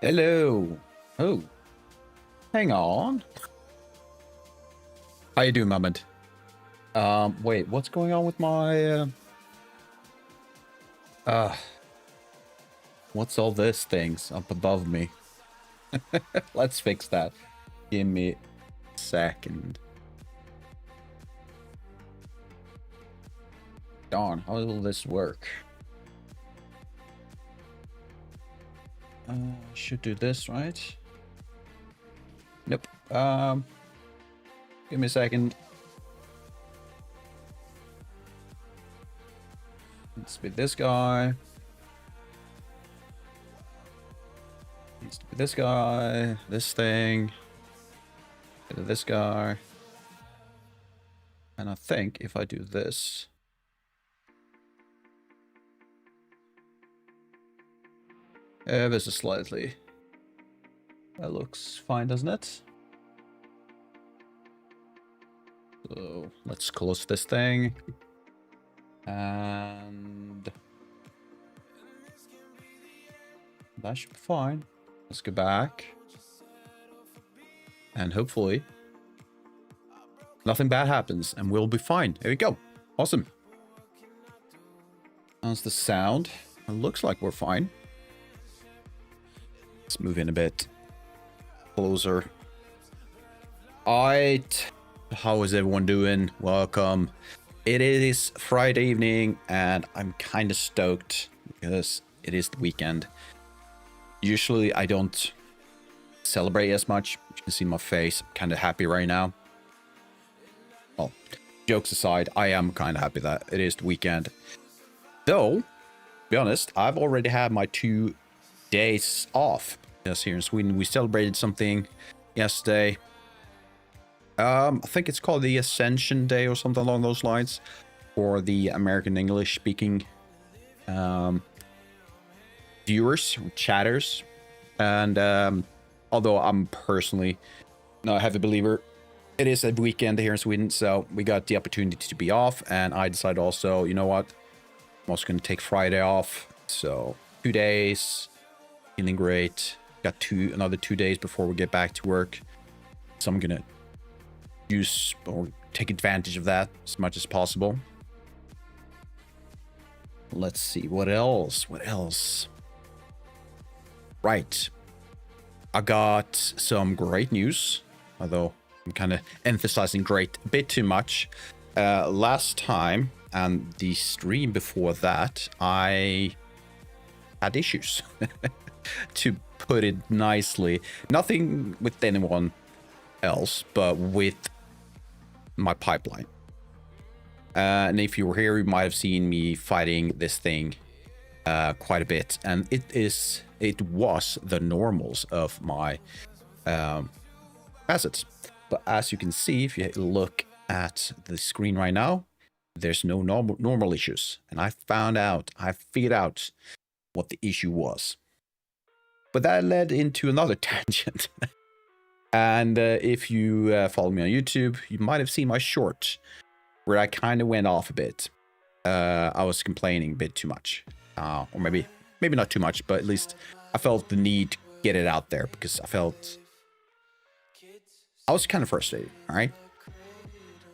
Hello. Oh, hang on. How you doing, Moment? Wait, what's going on with my uh what's all this things up above me? Let's fix that. Give me a second. Darn, how will this work? Should do this, right? Nope. Give me a second. Let's be this guy. Needs to be this guy. This thing. This guy. And I think if I do this. This is slightly. That looks fine, doesn't it? So let's close this thing. And that should be fine. Let's go back. And hopefully nothing bad happens and we'll be fine. There we go. Awesome. How's the sound? It looks like we're fine. Let's move in a bit closer. Alright. How is everyone doing? Welcome. It is Friday evening and I'm kind of stoked because it is the weekend. Usually I don't celebrate as much. You can see my face. I'm kind of happy right now. Well, jokes aside, I am kind of happy that it is the weekend. Though, to be honest, I've already had my 2 days off. Yes, here in Sweden we celebrated something yesterday. I think it's called the Ascension Day or something along those lines for the American English speaking viewers, chatters. And although I'm personally not a heavy believer, it is a weekend here in Sweden, so we got the opportunity to be off, and I decided also, you know what, I'm also going to take Friday off. So 2 days, feeling great. Got another 2 days before we get back to work, so I'm gonna use or take advantage of that as much as possible. Let's see, what else? Right, I got some great news, although I'm kind of emphasizing great a bit too much. Last time and the stream before that, I had issues. To put it nicely, nothing with anyone else, but with my pipeline. And if you were here, you might have seen me fighting this thing quite a bit, and it was the normals of my assets. But as you can see, if you look at the screen right now, there's no normal issues, and I figured out what the issue was. But that led into another tangent. And if you follow me on YouTube, you might have seen my short where I kind of went off a bit. I was complaining a bit too much. Or maybe not too much, but at least I felt the need to get it out there because I was kind of frustrated, all right?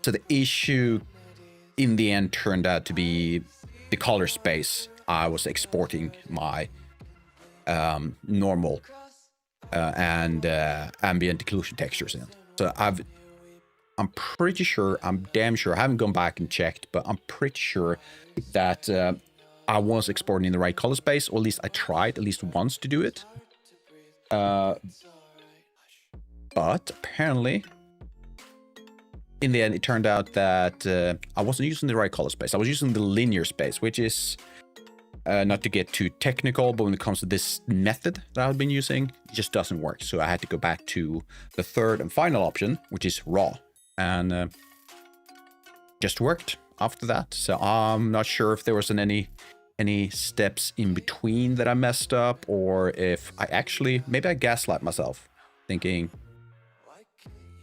So the issue in the end turned out to be the color space I was exporting my normal and ambient occlusion textures in. So I'm pretty sure, I'm damn sure, I haven't gone back and checked, but I'm pretty sure that I was exporting in the right color space, or at least I tried at least once to do it. But apparently, in the end, it turned out that I wasn't using the right color space. I was using the linear space, which is not to get too technical, but when it comes to this method that I've been using, it just doesn't work. So I had to go back to the third and final option, which is raw, and just worked after that. So I'm not sure if there was any steps in between that I messed up, or if maybe I gaslight myself, thinking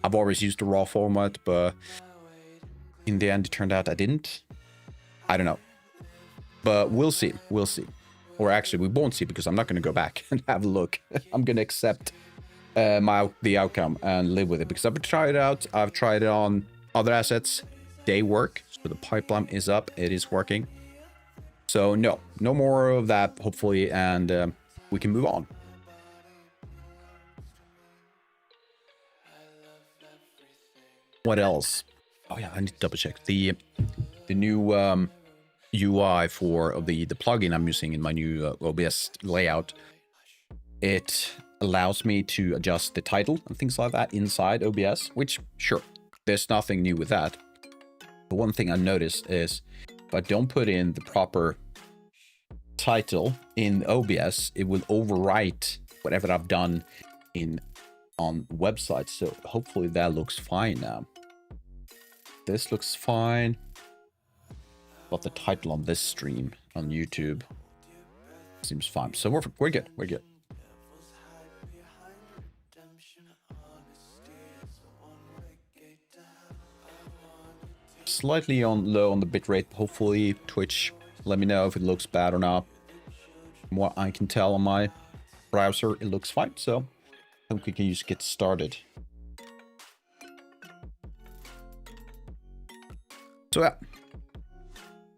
I've always used the raw format, but in the end it turned out I didn't. I don't know. But we'll see. or actually we won't see because I'm not going to go back and have a look. I'm going to accept the outcome and live with it because I've tried it out. I've tried it on other assets. They work. So the pipeline is up. It is working. So no more of that, hopefully, and we can move on. What else? Oh yeah, I need to double check the new UI for the plugin I'm using in my new OBS layout. It allows me to adjust the title and things like that inside OBS, which sure, there's nothing new with that. But one thing I noticed is if I don't put in the proper title in OBS, it will overwrite whatever I've done on websites. So hopefully that looks fine now. This looks fine. But the title on this stream on YouTube seems fine. So we're good. We're good. Slightly low on the bitrate. Hopefully Twitch, let me know if it looks bad or not. From what I can tell on my browser, it looks fine. So I think we can just get started. So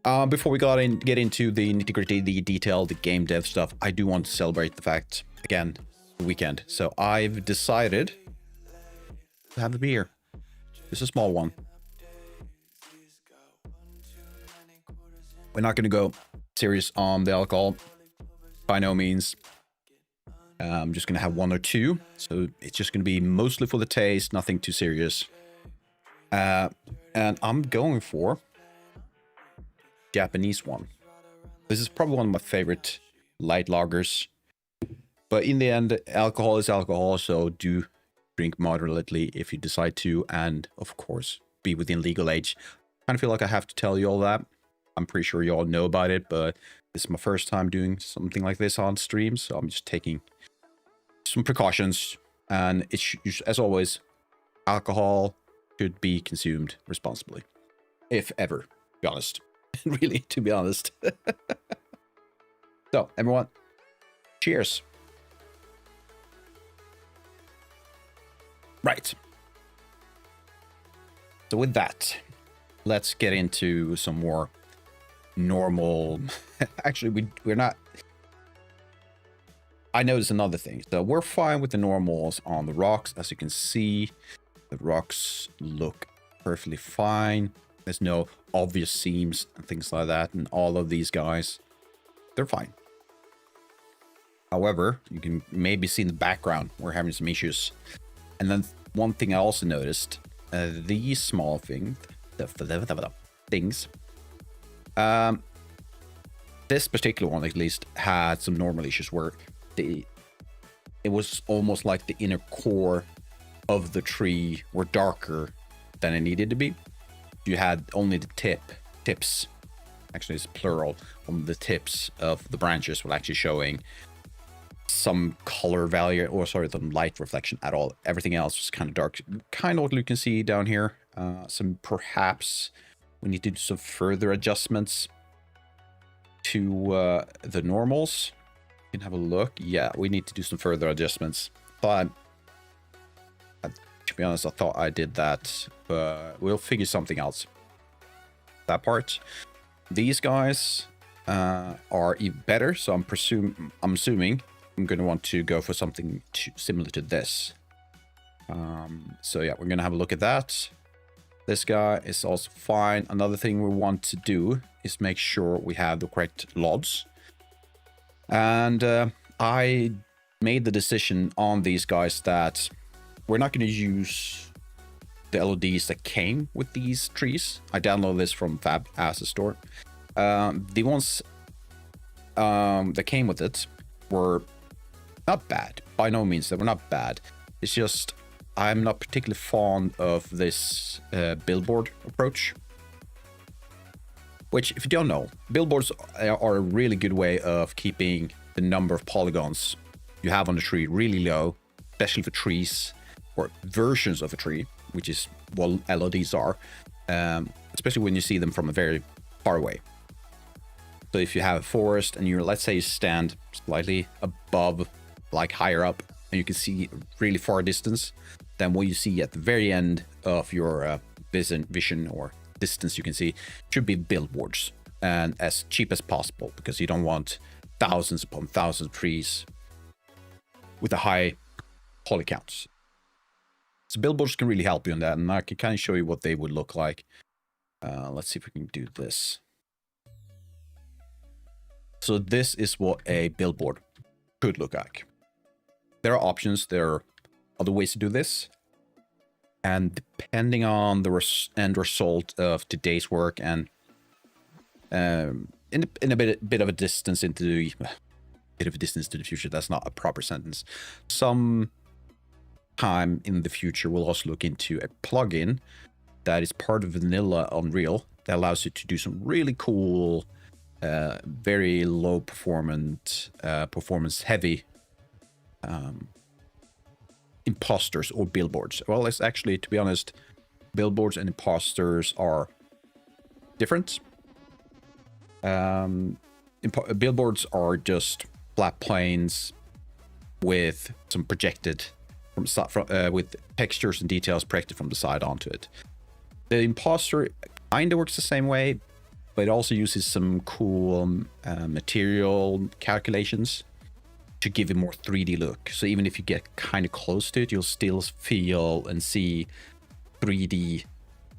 yeah, before we get into the nitty-gritty, the detail, the game dev stuff, I do want to celebrate the fact, again, the weekend. So I've decided to have a beer. Just a small one. We're not going to go serious on the alcohol, by no means. I'm just going to have one or two. So it's just going to be mostly for the taste, nothing too serious. And I'm going for Japanese one. This is probably one of my favorite light lagers. But in the end, alcohol is alcohol, so do drink moderately if you decide to, and of course, be within legal age. I kind of feel like I have to tell you all that. I'm pretty sure you all know about it, but this is my first time doing something like this on stream, so I'm just taking some precautions. And it's, as always, alcohol should be consumed responsibly, if ever, to be honest. Really, to be honest. So, everyone, cheers. Right. So with that, let's get into some more normal... Actually, we're not... I noticed another thing. So we're fine with the normals on the rocks. As you can see, the rocks look perfectly fine. There's no obvious seams and things like that. And all of these guys, they're fine. However, you can maybe see in the background, we're having some issues. And then one thing I also noticed, these small things, this particular one at least had some normal issues where it was almost like the inner core of the tree were darker than it needed to be. You had only the tips, actually it's plural, on the tips of the branches were actually showing some color value, or sorry, the light reflection at all. Everything else was kind of dark, kind of what you can see down here. Perhaps we need to do some further adjustments to the normals. You can have a look. Yeah, we need to do some further adjustments, but to be honest, I thought I did that, but we'll figure something else. That part. These guys are even better, so I'm assuming I'm going to want to go for something similar to this. So yeah, we're going to have a look at that. This guy is also fine. Another thing we want to do is make sure we have the correct LODs. And I made the decision on these guys that we're not going to use the LODs that came with these trees. I downloaded this from Fab Asset Store. The ones that came with it were not bad. By no means, they were not bad. It's just I'm not particularly fond of this billboard approach. Which, if you don't know, billboards are a really good way of keeping the number of polygons you have on the tree really low, especially for trees or versions of a tree, which is what LODs are, especially when you see them from a very far away. So if you have a forest and let's say you stand slightly above, like higher up, and you can see really far distance, then what you see at the very end of your vision or distance you can see should be billboards, and as cheap as possible, because you don't want thousands upon thousands of trees with a high poly counts. So billboards can really help you on that, and I can kind of show you what they would look like. Let's see if we can do this. So this is what a billboard could look like. There are options, there are other ways to do this. And depending on the end result of today's work and in a bit of a distance into the future, that's not a proper sentence. Some time in the future, we'll also look into a plugin that is part of vanilla Unreal that allows you to do some really cool, very low performance heavy imposters or billboards. Well, it's actually, to be honest, billboards and imposters are different. Billboards are just flat planes with some projected with textures and details projected from the side onto it. The imposter kind of works the same way, but it also uses some cool material calculations to give it more 3D look. So even if you get kind of close to it, you'll still feel and see 3D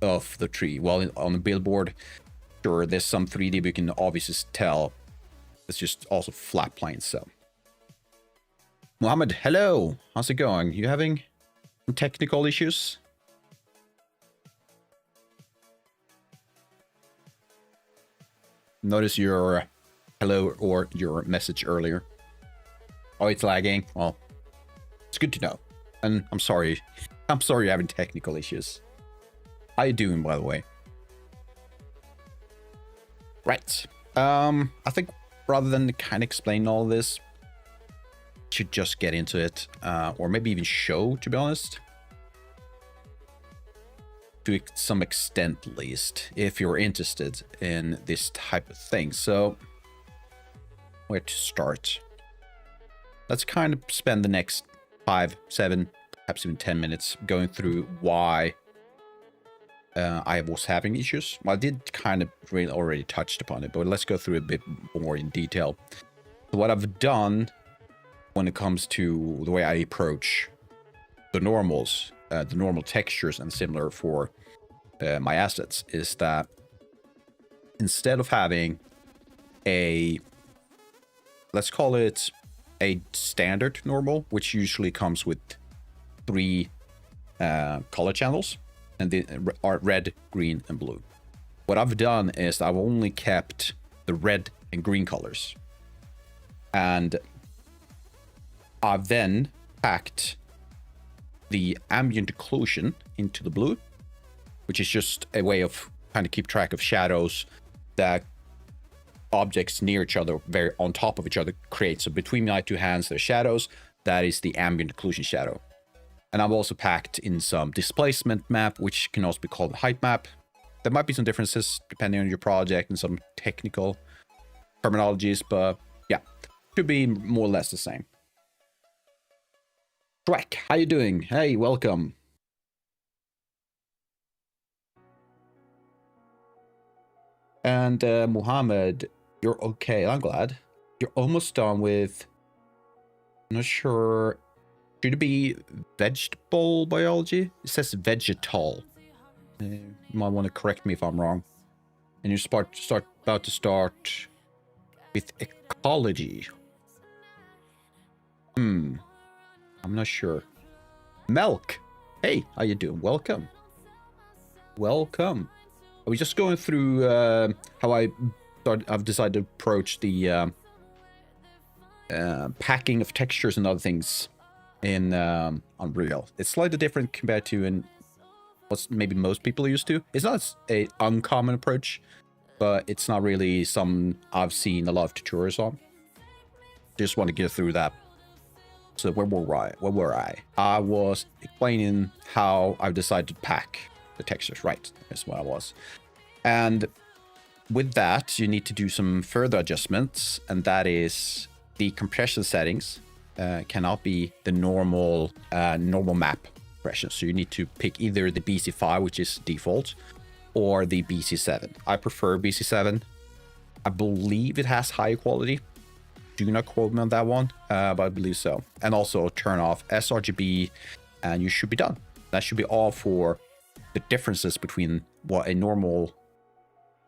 of the tree. While on a billboard, sure, there's some 3D, but you can obviously tell it's just also flat planes. So, Mohammed, hello. How's it going? You having some technical issues? Notice your hello or your message earlier. Oh, it's lagging. Well, it's good to know. And I'm sorry. I'm sorry you're having technical issues. How you doing, by the way? Right. I think rather than kind of explain all this, should just get into it, or maybe even show, to be honest, to some extent at least, if you're interested in this type of thing. So, where to start? Let's kind of spend the next 5, 7, perhaps even 10 minutes going through why I was having issues. Well, I did kind of really already touched upon it, but let's go through a bit more in detail. So what I've done when it comes to the way I approach the normals, the normal textures and similar for my assets, is that instead of having a, let's call it a standard normal, which usually comes with 3 color channels, and they are red, green, and blue. What I've done is I've only kept the red and green colors, and I've then packed the ambient occlusion into the blue, which is just a way of kind of keep track of shadows that objects near each other, very on top of each other, create. So between my 2 hands, there's shadows. That is the ambient occlusion shadow. And I've also packed in some displacement map, which can also be called a height map. There might be some differences depending on your project and some technical terminologies, but yeah, should be more or less the same. Shrek, how you doing? Hey, welcome. And Muhammad, you're okay. I'm glad. You're almost done with, I'm not sure, should it be vegetable biology? It says vegetal. You might want to correct me if I'm wrong. And you're about to start with ecology. I'm not sure. Melk, hey, how you doing? Welcome. Welcome. I was just going through how I've decided to approach the packing of textures and other things in Unreal. It's slightly different compared to what maybe most people are used to. It's not an uncommon approach, but it's not really some I've seen a lot of tutorials on. Just want to get through that. So where were I? I was explaining how I've decided to pack the textures. Right, that's what I was. And with that, you need to do some further adjustments, and that is the compression settings cannot be the normal map compression. So you need to pick either the BC5, which is default, or the BC7. I prefer BC7. I believe it has higher quality. Do not quote me on that one, but I believe so. And also turn off sRGB, and you should be done. That should be all for the differences between what a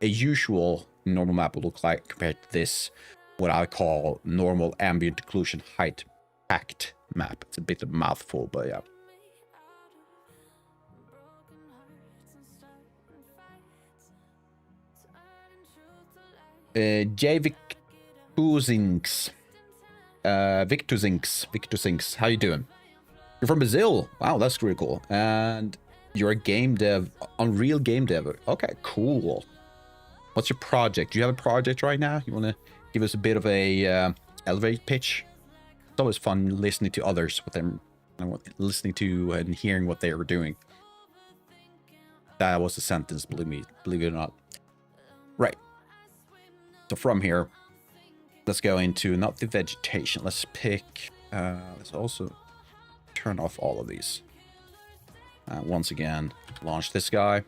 usual normal map would look like compared to this, what I call normal ambient occlusion height packed map. It's a bit of a mouthful, but yeah. Victuzinks, how you doing? You're from Brazil. Wow, that's really cool. And you're a game dev, Unreal game dev. Okay, cool. What's your project? Do you have a project right now? You want to give us a bit of a elevator pitch? It's always fun listening to others, listening to and hearing what they were doing. That was a sentence, believe it or not. Right. So from here, let's go into not the vegetation. Let's pick. Let's also turn off all of these. Once again, launch this guy.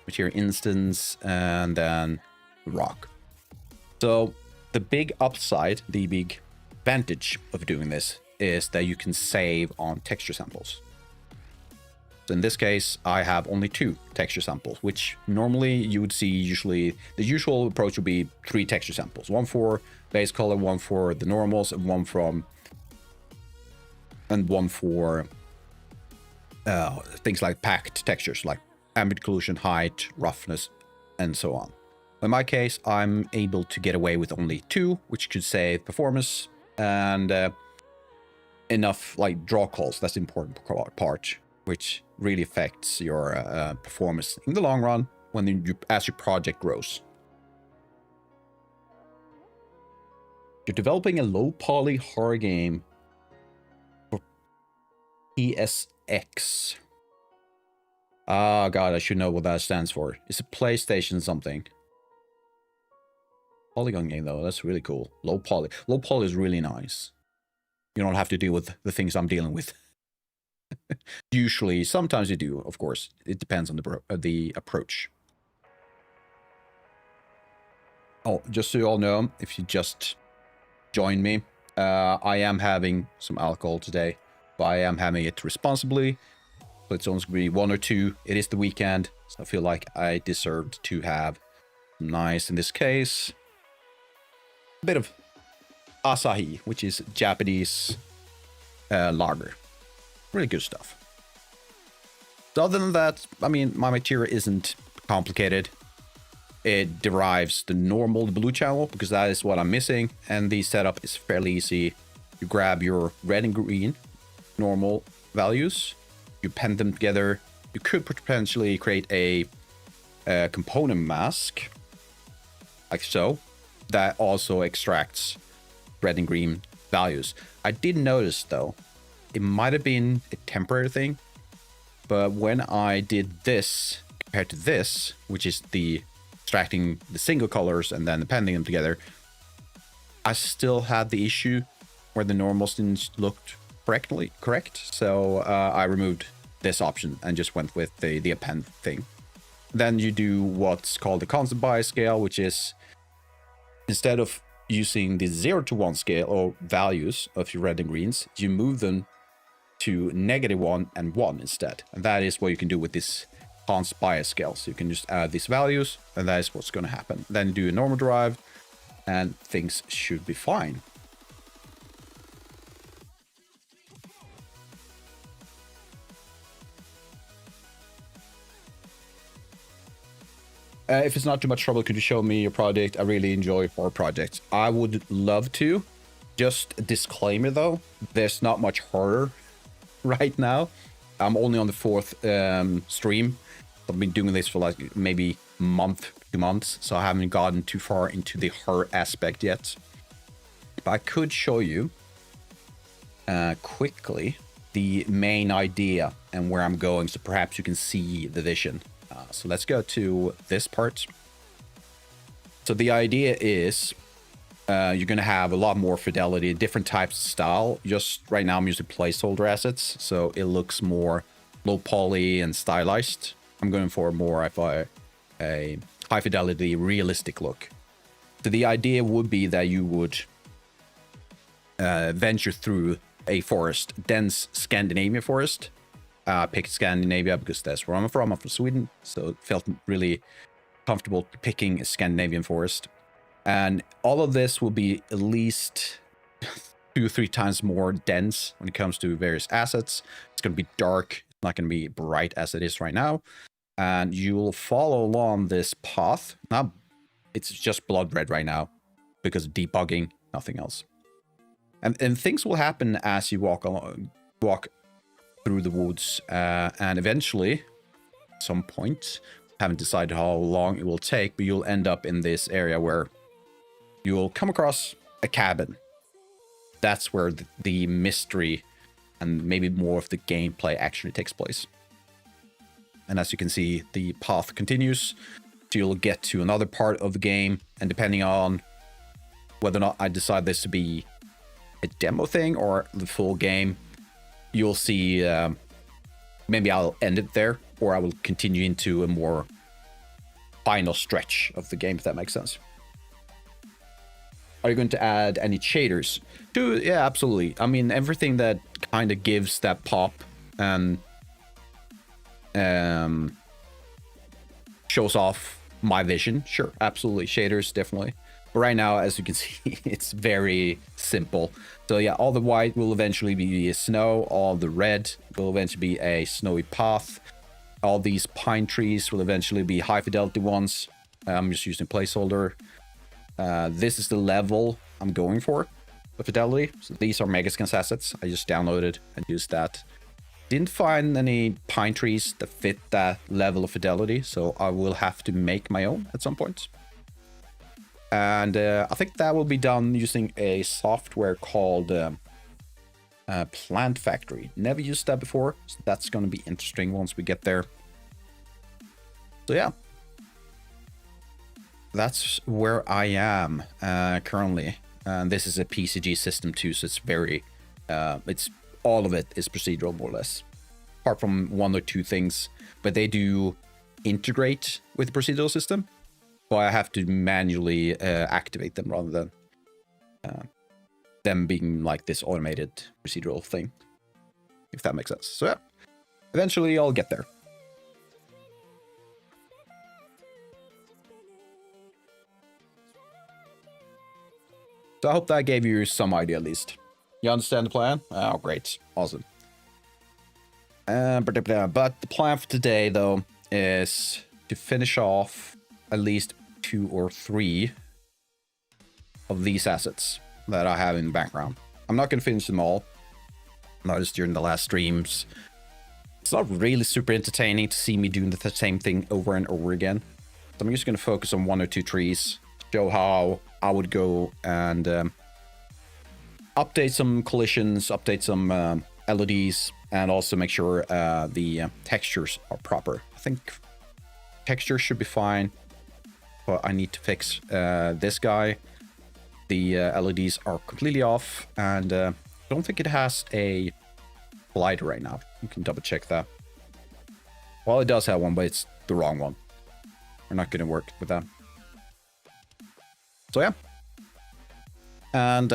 Material instance, and then rock. So the big upside, the big advantage of doing this is that you can save on texture samples. So in this case, I have only 2 texture samples, which normally you would see usually, the usual approach would be 3 texture samples. 1 for base color, 1 for the normals, and 1 for things like packed textures, like ambient occlusion, height, roughness, and so on. In my case, I'm able to get away with only 2, which could save performance and enough like draw calls. That's the important part, which really affects your performance in the long run as your project grows. You're developing a low poly horror game for PSX. Ah, God, I should know what that stands for. It's a PlayStation something. Polygon game, though. That's really cool. Low poly. Low poly is really nice. You don't have to deal with the things I'm dealing with. Usually, sometimes you do, of course. It depends on the approach. Oh, just so you all know, if you just joined me, I am having some alcohol today, but I am having it responsibly. So it's only going to be 1 or 2. It is the weekend, so I feel like I deserved to have nice, in this case, a bit of Asahi, which is Japanese lager. Really good stuff. So other than that, I mean, my material isn't complicated. It derives the normal blue channel because that is what I'm missing, and the setup is fairly easy. You grab your red and green normal values, you pen them together. You could potentially create a component mask like so that also extracts red and green values. I did notice though, it might have been a temporary thing, but when I did this compared to this, which is the extracting the single colors and then appending them together, I still had the issue where the normals didn't look correct. So I removed this option and just went with the append thing. Then you do what's called the constant bias scale, which is instead of using the 0 to 1 scale or values of your red and greens, you move them to -1 and 1 instead. And that is what you can do with this constant bias scale. So you can just add these values, and that is what's going to happen. Then do a normal derived, and things should be fine. If it's not too much trouble, could you show me your project? I really enjoy horror projects. I would love to. Just a disclaimer though, there's not much horror right now. I'm only on the 4th stream. I've been doing this for like maybe a month, 2 months, so I haven't gotten too far into the horror aspect yet. But I could show you quickly the main idea and where I'm going, so perhaps you can see the vision. So let's go to this part. So the idea is you're going to have a lot more fidelity, different types of style. Just right now I'm using placeholder assets, so it looks more low poly and stylized. I'm going for more of a high fidelity, realistic look. So the idea would be that you would venture through a forest, dense Scandinavian forest. Picked Scandinavia because that's where I'm from. I'm from Sweden, so it felt really comfortable picking a Scandinavian forest. And all of this will be at least 2 or 3 times more dense when it comes to various assets. It's going to be dark. It's not going to be bright as it is right now. And you will follow along this path. Now, it's just blood red right now because of debugging, nothing else. And things will happen as you walk through the woods. And eventually, at some point, haven't decided how long it will take, but you'll end up in this area where you will come across a cabin. That's where the mystery and maybe more of the gameplay actually takes place. And as you can see, the path continues. So you'll get to another part of the game. And depending on whether or not I decide this to be a demo thing or the full game, you'll see maybe I'll end it there, or I will continue into a more final stretch of the game, if that makes sense. Are you going to add any shaders? Yeah, absolutely. I mean, everything that kind of gives that pop and shows off my vision. Sure, absolutely. Shaders, definitely. But right now, as you can see, it's very simple. So yeah, all the white will eventually be snow. All the red will eventually be a snowy path. All these pine trees will eventually be high fidelity ones. I'm just using placeholder. This is the level I'm going for fidelity. So these are Megascans assets. I just downloaded and used that. Didn't find any pine trees that fit that level of fidelity, so I will have to make my own at some point. And I think that will be done using a software called Plant Factory. Never used that before, so that's going to be interesting once we get there. So yeah. That's where I am currently. And this is a PCG system too, so it's very, it's all of it is procedural more or less, apart from 1 or 2 things. But they do integrate with the procedural system, but I have to manually activate them rather than them being like this automated procedural thing, if that makes sense. So yeah, eventually I'll get there. So I hope that gave you some idea at least. You understand the plan? Oh, great. Awesome. But the plan for today, though, is to finish off at least 2 or 3 of these assets that I have in the background. I'm not going to finish them all. Noticed during the last streams, it's not really super entertaining to see me doing the same thing over and over again. So I'm just going to focus on 1 or 2 trees, show how I would go and update some collisions, update some LEDs, and also make sure the textures are proper. I think texture should be fine, but I need to fix this guy. The LEDs are completely off, and I don't think it has a collider right now. You can double check that. Well, it does have one, but it's the wrong one. We're not going to work with that. So yeah. And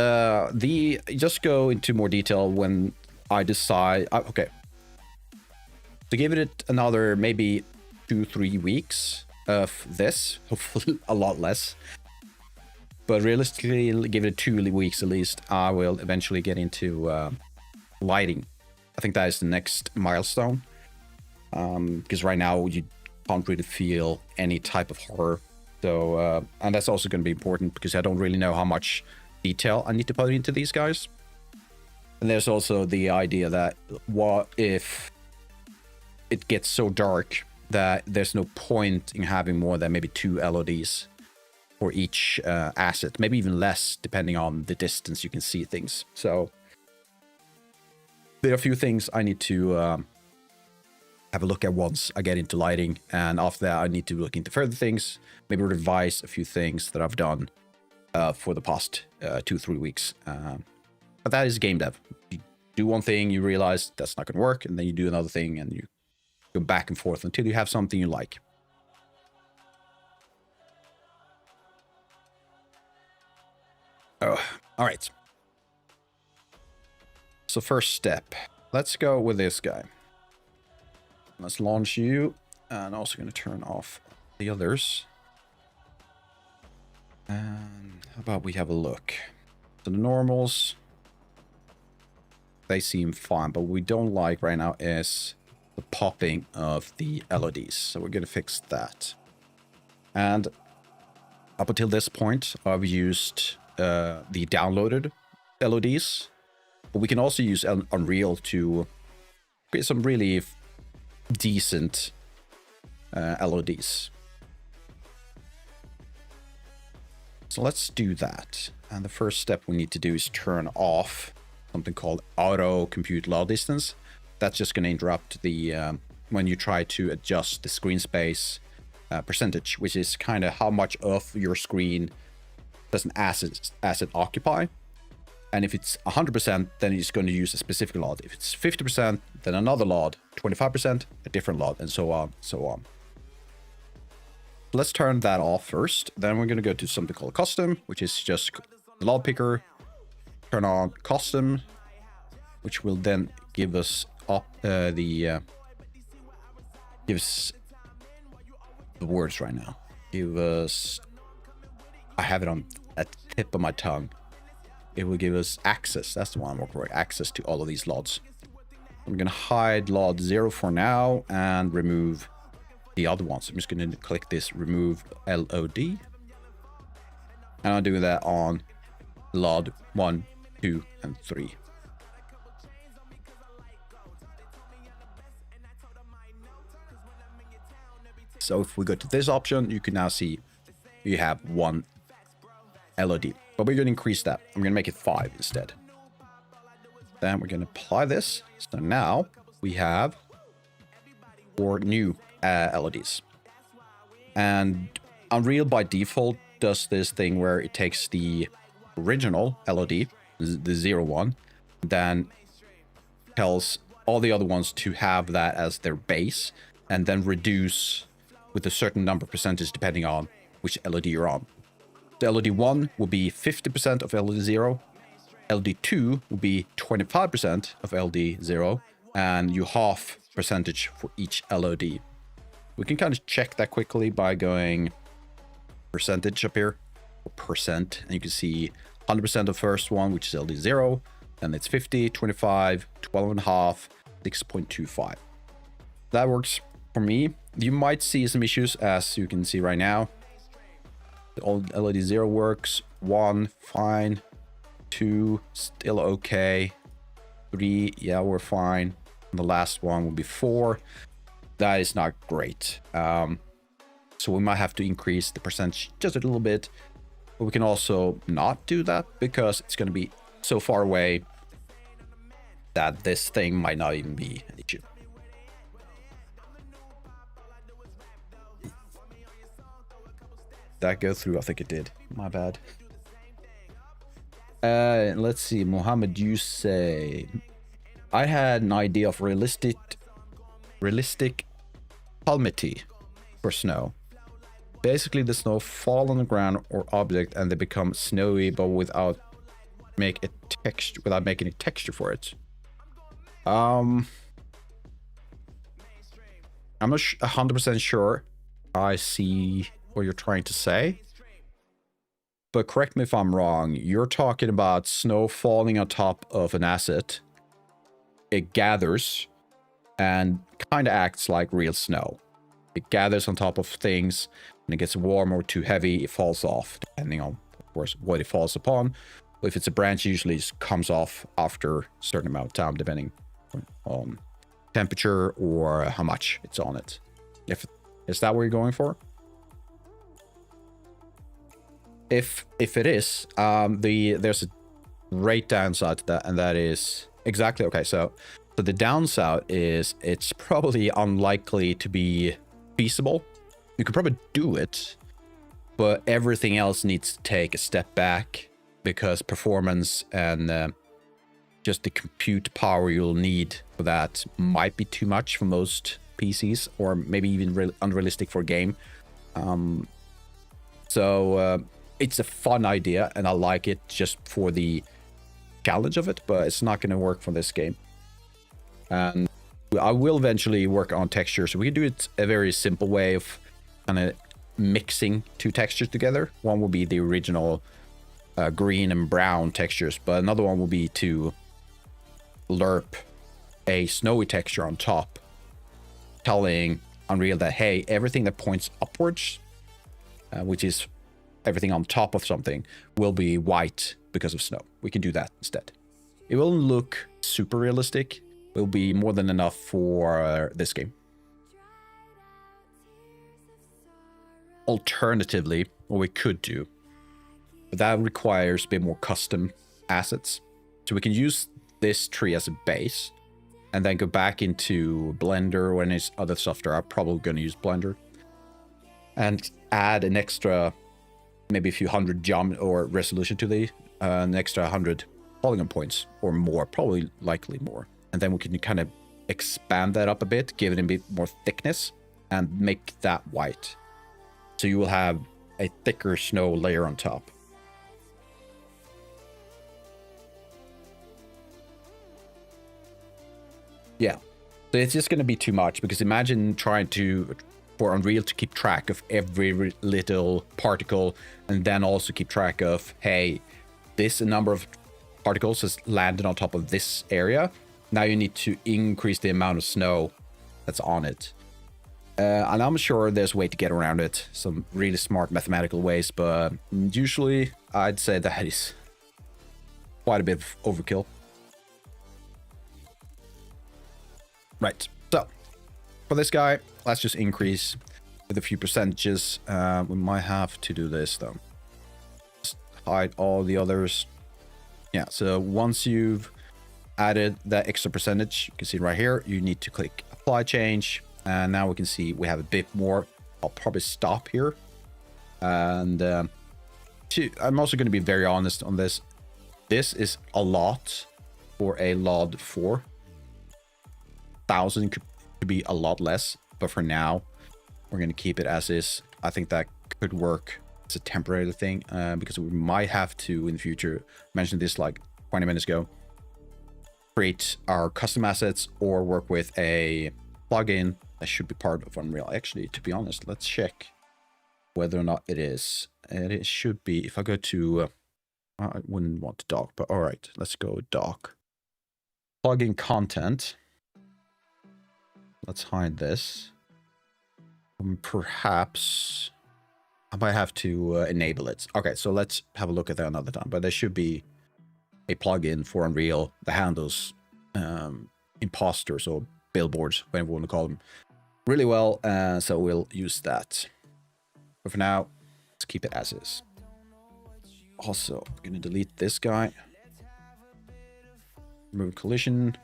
just go into more detail when I decide. Okay. To give it another maybe 2-3 weeks of this, hopefully a lot less. But realistically, give it 2 weeks at least, I will eventually get into lighting. I think that is the next milestone. Because right now you can't really feel any type of horror. So, and that's also going to be important because I don't really know how much detail I need to put into these guys. And there's also the idea that what if it gets so dark that there's no point in having more than maybe 2 LEDs for each asset, maybe even less depending on the distance you can see things. So there are a few things I need to have a look at once I get into lighting, and after that I need to look into further things, maybe revise a few things that I've done for the past 2-3 weeks. But that is game dev. You do one thing, you realize that's not going to work, and then you do another thing, and you go back and forth until you have something you like. Oh, all right. So first step, let's go with this guy. Let's launch you, and also going to turn off the others. And how about we have a look? So the normals, they seem fine, but what we don't like right now is the popping of the LEDs. So we're going to fix that. And up until this point, I've used the downloaded LEDs, but we can also use Unreal to create some really decent LEDs. So let's do that. And the first step we need to do is turn off something called auto compute load distance. That's just going to interrupt the when you try to adjust the screen space percentage, which is kind of how much of your screen does an asset occupy. And if it's 100%, then it's going to use a specific LOD. If it's 50%, then another LOD. 25%, a different LOD, and so on, so on. Let's turn that off first. Then we're going to go to something called custom, which is just the LOD picker. Turn on custom, which will then give us up gives the words right now. Give us, I have it on at the tip of my tongue. It will give us access. That's the one I'm looking for. Access to all of these LODs. I'm going to hide LOD 0 for now and remove the other ones. I'm just going to click this remove LOD. And I'll do that on LOD 1, 2, and 3. So if we go to this option, you can now see you have one LOD. But we're going to increase that. I'm going to make it 5 instead. Then we're going to apply this. So now we have 4 new LEDs. And Unreal by default does this thing where it takes the original LOD, the 0 one, then tells all the other ones to have that as their base, and then reduce with a certain number percentage depending on which LED you're on. The LED 1 will be 50% of LED 0. LED 2 will be 25% of LED 0. And you half percentage for each LED. We can kind of check that quickly by going percentage up here. Or percent. And you can see 100% of the first one, which is LED 0. Then it's 50, 25, 12.5, 6.25. That works for me. You might see some issues, as you can see right now. The old LED 0 works. 1, fine. 2, still okay. 3, yeah, we're fine. And the last one will be 4. That is not great. So we might have to increase the percentage just a little bit. But we can also not do that because it's going to be so far away that this thing might not even be an issue. That go through? I think it did. My bad. Let's see. Mohammed, you say I had an idea of realistic calmity for snow. Basically, the snow fall on the ground or object, and they become snowy, but without making a texture for it. I'm not 100% sure I see what you're trying to say, but correct me if I'm wrong. You're talking about snow falling on top of an asset. It gathers and kind of acts like real snow. It gathers on top of things, and it gets warm or too heavy, it falls off, depending on, of course, what it falls upon. But if it's a branch, it usually just comes off after a certain amount of time, depending on temperature or how much it's on it. Is that what you're going for? If it is, there's a great downside to that, and that is exactly okay. So So the downside is it's probably unlikely to be feasible. You could probably do it, but everything else needs to take a step back because performance and just the compute power you'll need for that might be too much for most PCs, or maybe even unrealistic for a game. So it's a fun idea, and I like it just for the challenge of it, but it's not going to work for this game. And I will eventually work on textures. So we can do it a very simple way of kind of mixing two textures together. One will be the original green and brown textures, but another one will be to lerp a snowy texture on top, telling Unreal that, hey, everything that points upwards, which is everything on top of something, will be white because of snow. We can do that instead. It won't look super realistic. It will be more than enough for this game. Alternatively, what we could do, but that requires a bit more custom assets. So we can use this tree as a base and then go back into Blender or any other software. I'm probably going to use Blender and add an extra, maybe a few hundred jump or resolution to the an extra 100 polygon points or more, probably likely more. And then we can kind of expand that up a bit, give it a bit more thickness, and make that white. So you will have a thicker snow layer on top. Yeah, so it's just going to be too much, because imagine trying for Unreal to keep track of every little particle, and then also keep track of, hey, this number of particles has landed on top of this area. Now you need to increase the amount of snow that's on it. And I'm sure there's a way to get around it, some really smart mathematical ways, but usually I'd say that is quite a bit of overkill. Right, so for this guy, let's just increase with a few percentages. We might have to do this though. Just hide all the others. Yeah, so once you've added that extra percentage, you can see right here, you need to click apply change. And now we can see we have a bit more. I'll probably stop here. And I'm also going to be very honest on this. This is a lot for a LOD 4. 1,000 could be a lot less, but for now, we're going to keep it as is. I think that could work as a temporary thing, because we might have to in the future, mention this like 20 minutes ago, create our custom assets or work with a plugin that should be part of Unreal. Actually, to be honest, let's check whether or not it is. And it should be. If I go to, I wouldn't want to dock, but all right, let's go dock. Plugin content. Let's hide this. Perhaps I might have to enable it. Okay, so let's have a look at that another time. But there should be a plugin for Unreal that handles imposters or billboards, whatever you want to call them, really well. So we'll use that. But for now, let's keep it as is. Also, I'm going to delete this guy. Remove collision.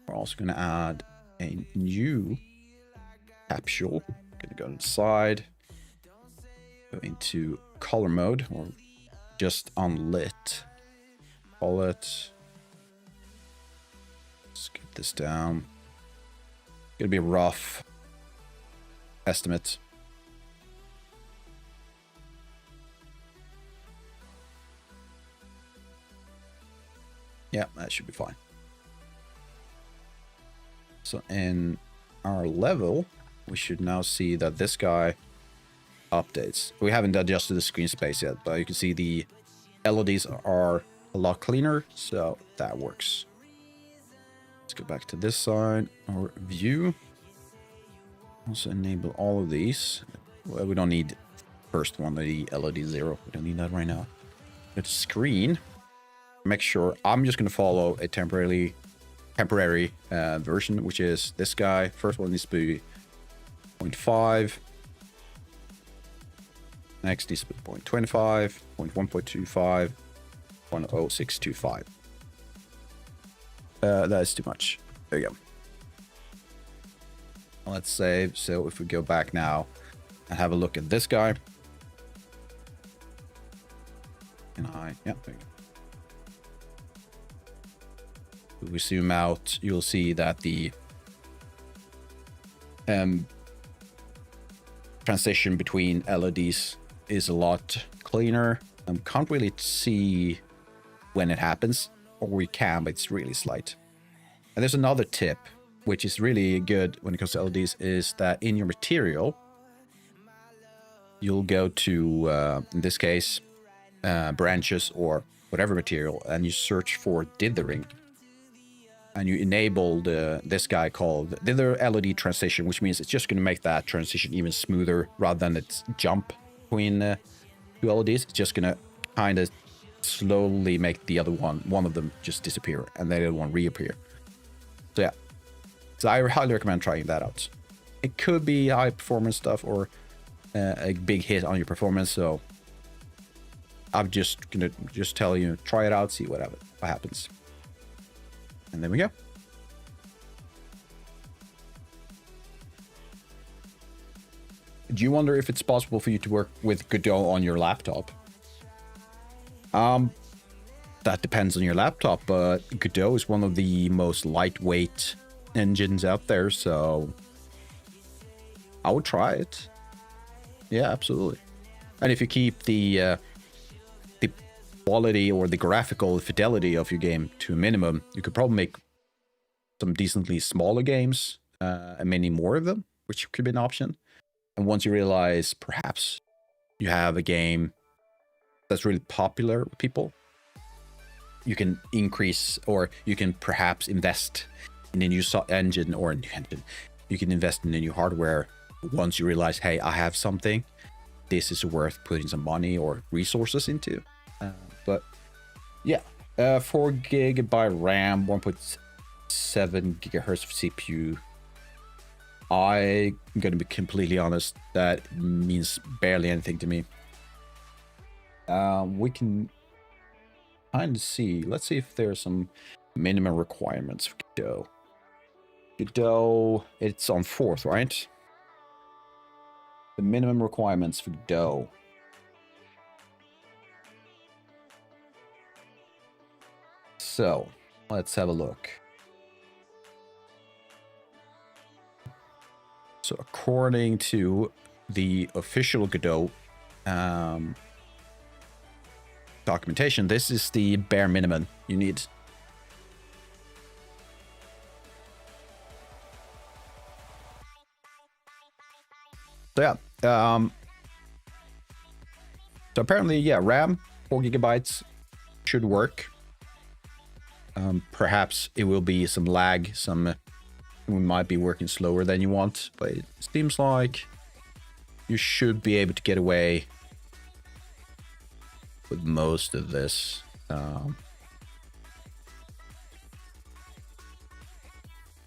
We're also going to add a new capsule. Going to go inside, go into color mode, or just unlit. Call it. Skip this down. Gonna be a rough estimate. Yeah, that should be fine. So in our level, we should now see that this guy updates. We haven't adjusted the screen space yet, but you can see the LEDs are a lot cleaner, so that works. Let's go back to this side, or view. Also enable all of these. Well, we don't need first one, the LED 0. We don't need that right now. Go to screen. Make sure I'm just going to follow a temporary version, which is this guy. First one needs to be 0.5. Next needs to be 0.25, 0.1.25, 0.0625. That is too much. There you go. Let's save. So if we go back now and have a look at this guy. Can I? Yeah, there you go. If we zoom out, you'll see that the transition between LEDs is a lot cleaner. Can't really see when it happens, or we can, but it's really slight. And there's another tip, which is really good when it comes to LEDs, is that in your material, you'll go to, in this case, branches or whatever material, and you search for dithering. And you enable this guy called Dither LED transition, which means it's just going to make that transition even smoother rather than its jump between two LEDs. It's just going to kind of slowly make the other one of them just disappear, and the other one reappear. So yeah, so I highly recommend trying that out. It could be high performance stuff or a big hit on your performance. So I'm just gonna tell you, try it out, see what happens. And there we go. Do you wonder if it's possible for you to work with Godot on your laptop? That depends on your laptop, but Godot is one of the most lightweight engines out there, so I would try it. Yeah, absolutely. And if you keep the quality or the graphical fidelity of your game to a minimum, you could probably make some decently smaller games, and many more of them, which could be an option. And once you realize perhaps you have a game that's really popular with people, you can increase, or you can perhaps invest in a new engine or a new engine. You can invest in a new hardware once you realize, hey, I have something. This is worth putting some money or resources into. But yeah, 4 GB RAM, 1.7 gigahertz of CPU. I'm gonna be completely honest, that means barely anything to me. We can kind of see. Let's see if there's some minimum requirements for Godot. Godot, it's on 4th, right? The minimum requirements for Godot. So let's have a look. So according to the official Godot documentation, this is the bare minimum you need. So yeah, so apparently, yeah, RAM 4 GB should work. Perhaps it will be some lag, we might be working slower than you want, but it seems like you should be able to get away with most of this. Yeah,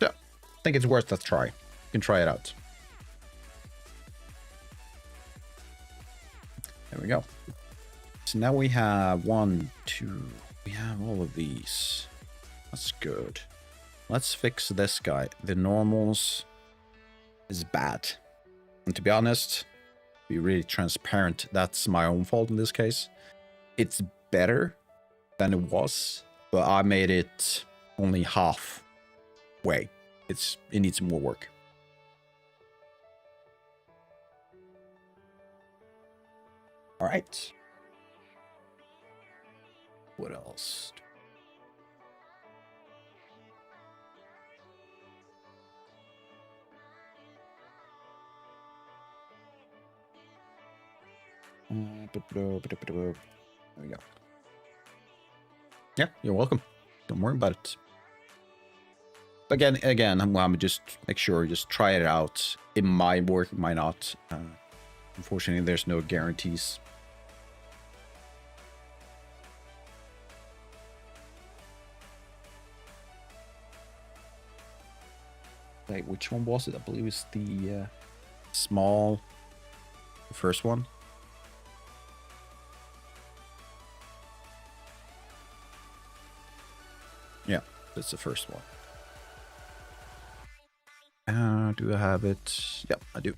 I think it's worth a try. You can try it out. There we go. So now we have 1, 2, we have all of these. That's good. Let's fix this guy. The normals is bad. And to be honest, be really transparent, that's my own fault in this case. It's better than it was, but I made it only halfway. It needs more work. All right. What else? There we go. Yeah, you're welcome. Don't worry about it. Again, I'm gonna just make sure, just try it out. It might work, it might not. Unfortunately, there's no guarantees. Wait, which one was it? I believe it's the small, the first one. Yeah, it's the first one. Do I have it? Yep, I do.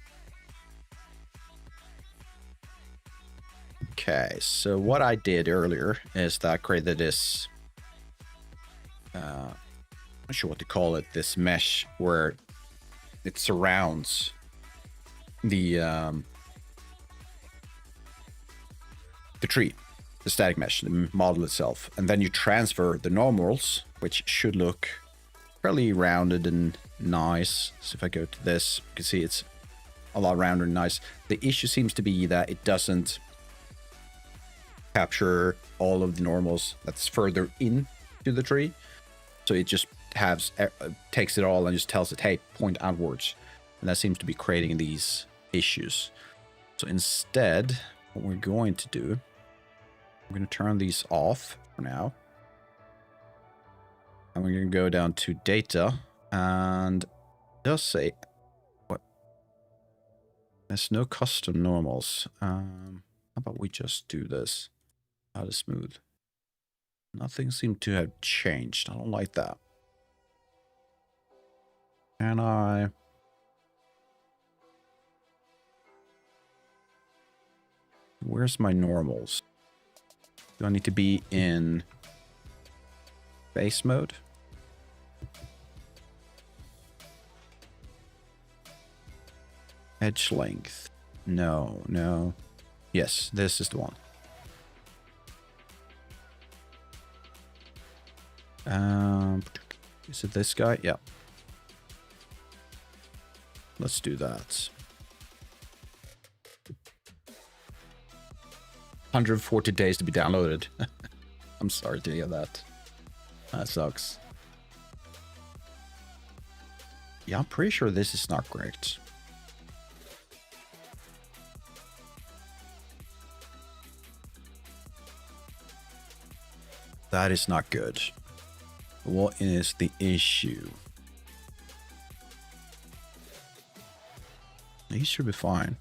Okay, so what I did earlier is that I created this, not sure what to call it, this mesh where it surrounds the tree, the static mesh, the model itself, and then you transfer the normals, which should look fairly rounded and nice. So if I go to this, you can see it's a lot rounder and nice. The issue seems to be that it doesn't capture all of the normals that's further into the tree, so it just takes it all and just tells it, hey, point outwards, and that seems to be creating these issues. So instead, what we're going to do, we're going to turn these off for now, and we're going to go down to data, and it does say what, there's no custom normals. How about we just do this out of smooth? Nothing seemed to have changed. I don't like that. Can I? Where's my normals? Do I need to be in base mode? Edge length. No, no. Yes, this is the one. Is it this guy? Yeah. Let's do that. 140 days to be downloaded. I'm sorry to hear that. That sucks. Yeah, I'm pretty sure this is not great. That is not good. What is the issue? These should be fine.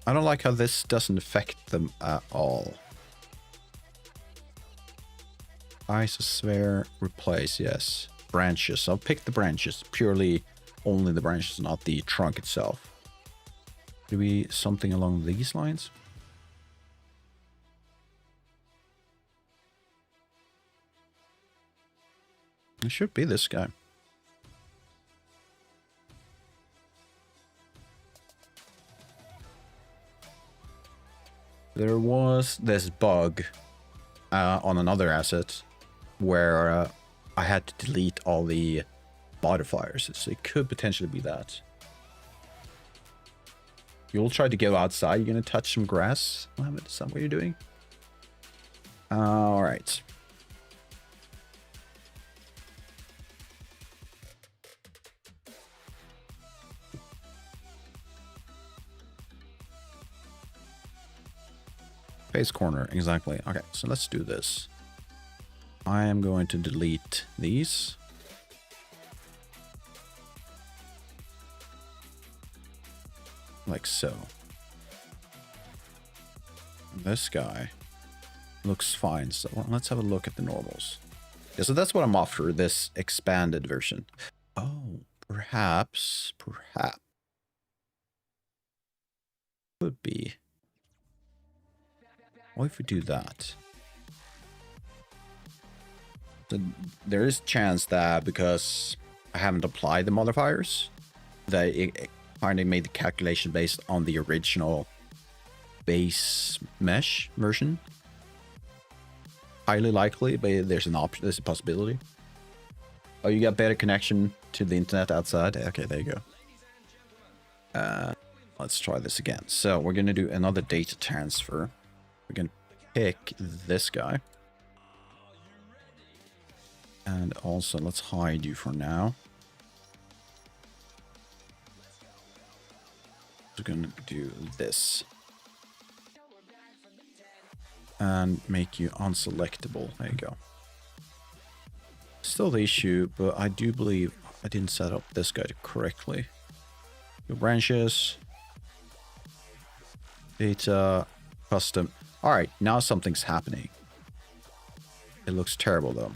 I don't like how this doesn't affect them at all. Isosphere, replace, yes. Branches, I'll pick the branches. Purely only the branches, not the trunk itself. Do we something along these lines? It should be this guy. There was this bug on another asset where I had to delete all the modifiers, so it could potentially be that. You'll try to go outside. You're gonna touch some grass. Is that what you're doing? All right. Face corner, exactly. Okay, so let's do this. I am going to delete these. Like so. This guy looks fine, so let's have a look at the normals. Yeah, so that's what I'm after, this expanded version. Oh, perhaps. Could be. What if we do that? So there is a chance that because I haven't applied the modifiers, that it kind of made the calculation based on the original base mesh version. Highly likely, but there's an option, there's a possibility. Oh, you got better connection to the internet outside? Okay, there you go. Let's try this again. So we're going to do another data transfer. We're going to pick this guy. And also, let's hide you for now. We're going to do this. And make you unselectable. There you go. Still the issue, but I do believe I didn't set up this guy correctly. Your branches. Data, custom. All right, now something's happening. It looks terrible though.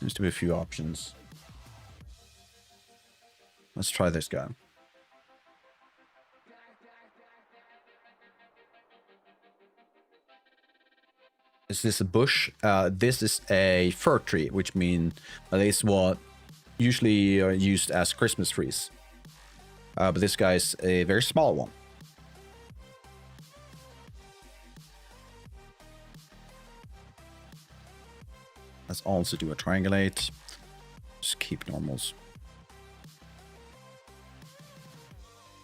Seems to be a few options. Let's try this guy. Is this a bush? This is a fir tree, which means this is what usually are used as Christmas trees. But this guy is a very small one. Let's also do a triangulate. Just keep normals.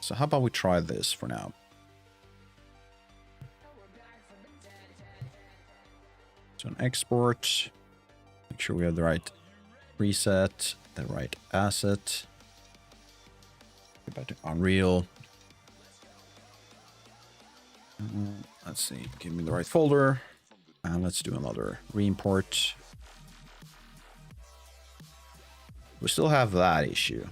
So how about we try this for now? So an export. Make sure we have the right preset, the right asset. Go back to Unreal. Let's see, give me the right folder. And let's do another re-import. We still have that issue.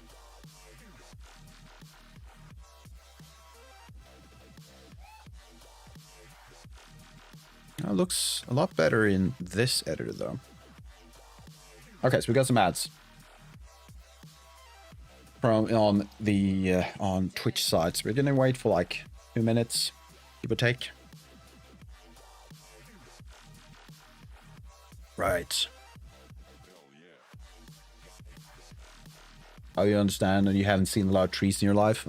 It looks a lot better in this editor though. Okay, so we got some ads from on Twitch sites. We're gonna wait for like 2 minutes, give or take. Right. Oh, you understand, and you haven't seen a lot of trees in your life?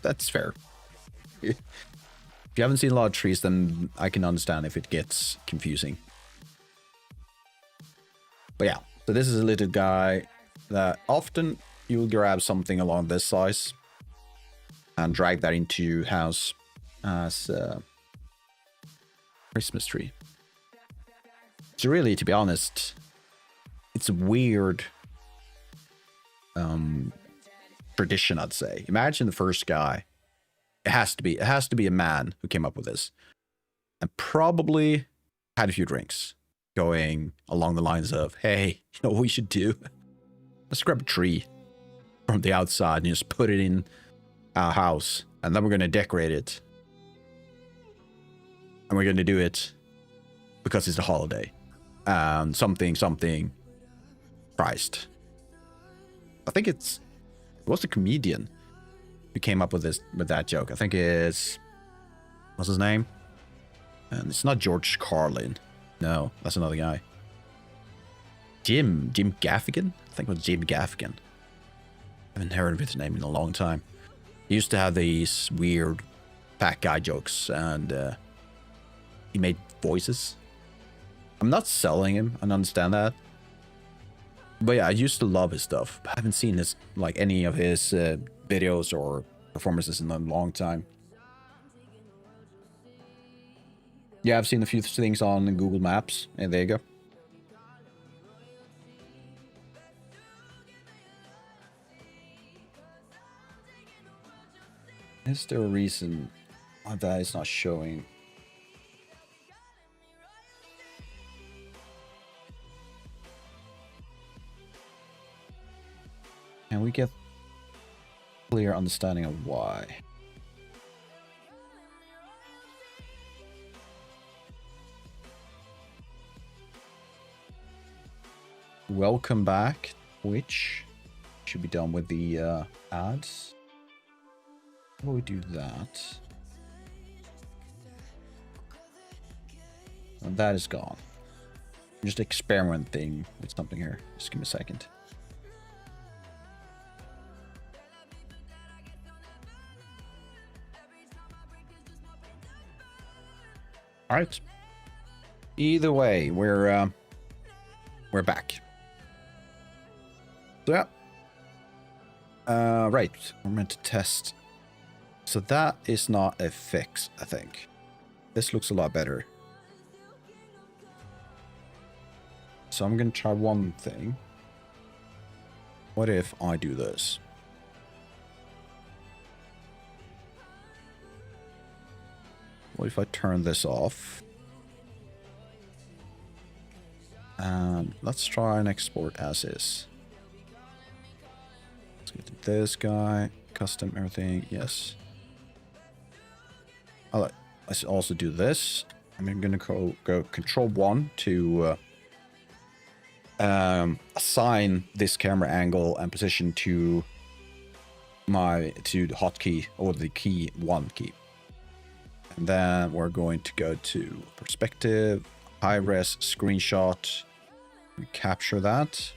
That's fair. If you haven't seen a lot of trees, then I can understand if it gets confusing. But yeah, so this is a little guy that often you'll grab something along this size and drag that into your house as a Christmas tree. So really, to be honest, it's a weird tradition, I'd say. Imagine the first guy. It has to be a man who came up with this, and probably had a few drinks, going along the lines of, "Hey, you know what we should do? Let's grab a tree from the outside and just put it in our house, and then we're gonna decorate it, and we're gonna do it because it's a holiday, and something Christ." I think it was a comedian who came up with that joke. I think it's, what's his name? And it's not George Carlin. No, that's another guy. Jim Gaffigan? I think it was Jim Gaffigan. I haven't heard of his name in a long time. He used to have these weird fat guy jokes, and he made voices. I'm not selling him, I understand that. But yeah, I used to love his stuff. I haven't seen any of his videos or performances in a long time. Yeah, I've seen a few things on Google Maps, and there you go. Is there a reason why that is not showing? Can we get clear understanding of why? Welcome back, Twitch. Should be done with the ads. How do we do that? And that is gone. I'm just experimenting with something here. Just give me a second. All right. Either way, we're back. So yeah. Right. We're meant to test. So that is not a fix, I think. This looks a lot better. So I'm gonna try one thing. What if I do this? What if I turn this off? And let's try and export as is. Let's get to this guy. Custom everything. Yes. Let's also do this. I'm going to go Control 1 to assign this camera angle and position to the hotkey or the key 1 key. And then we're going to go to perspective, high res screenshot, capture that,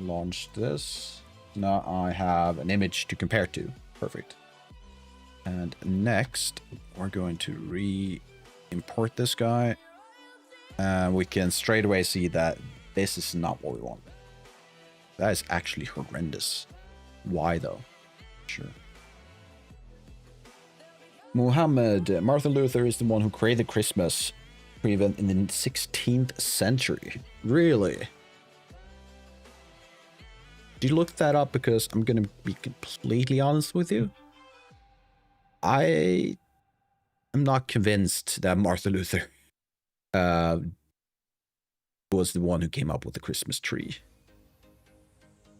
launch this. Now I have an image to compare to. Perfect. And next we're going to re-import this guy, and we can straight away see that this is not what we want. That is actually horrendous. Why though? Sure. Muhammad, Martin Luther is the one who created Christmas, even in the 16th century. Really? Did you look that up? Because I'm gonna be completely honest with you. I am not convinced that Martin Luther was the one who came up with the Christmas tree.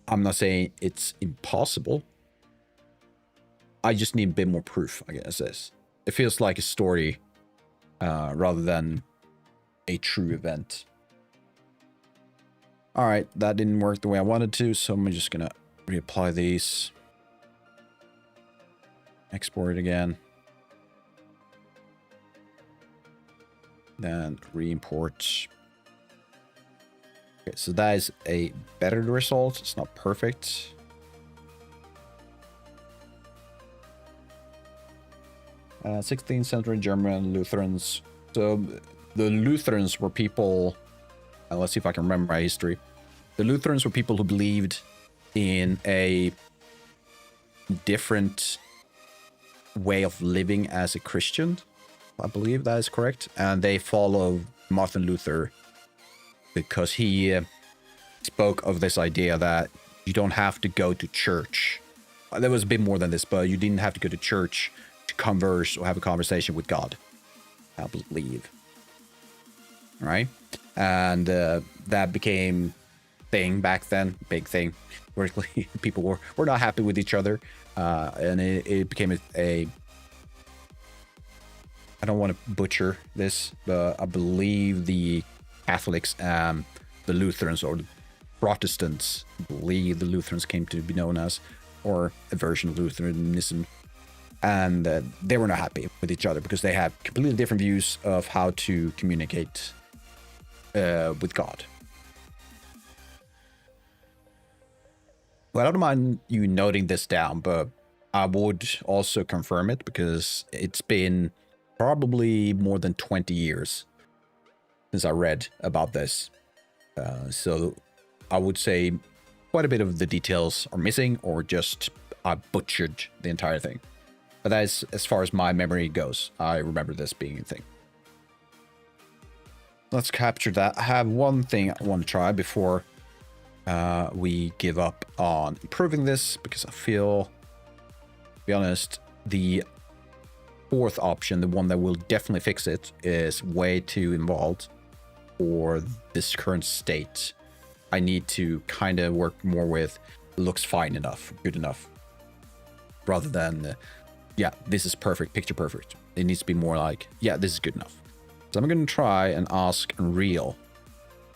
I'm not saying it's impossible. I just need a bit more proof, I guess. It feels like a story rather than a true event. All right, that didn't work the way I wanted to, so I'm just gonna reapply these. Export it again. Then re-import. Okay, so that is a better result. It's not perfect. 16th century German Lutherans. So the Lutherans were people, let's see if I can remember my history. The Lutherans were people who believed in a different way of living as a Christian. I believe that is correct. And they follow Martin Luther because he spoke of this idea that you don't have to go to church. There was a bit more than this, but you didn't have to go to church to converse or have a conversation with God, I believe. All right? And that became thing back then, big thing. Where people were not happy with each other. And it became a I don't want to butcher this, but I believe the Catholics and the Lutherans, or the Protestants, believe the Lutherans came to be known as, or a version of Lutheranism. And they were not happy with each other because they had completely different views of how to communicate with God. Well, I don't mind you noting this down, but I would also confirm it because it's been probably more than 20 years since I read about this. So I would say quite a bit of the details are missing, or just I butchered the entire thing. But that is as far as my memory goes. I remember this being a thing. Let's capture that. I have one thing I want to try before we give up on improving this, because I feel, to be honest, the fourth option, the one that will definitely fix it, is way too involved for this current state. I need to kind of work more with looks fine enough, good enough, rather than yeah, this is perfect, picture perfect. It needs to be more like, yeah, this is good enough. So I'm going to try and ask Unreal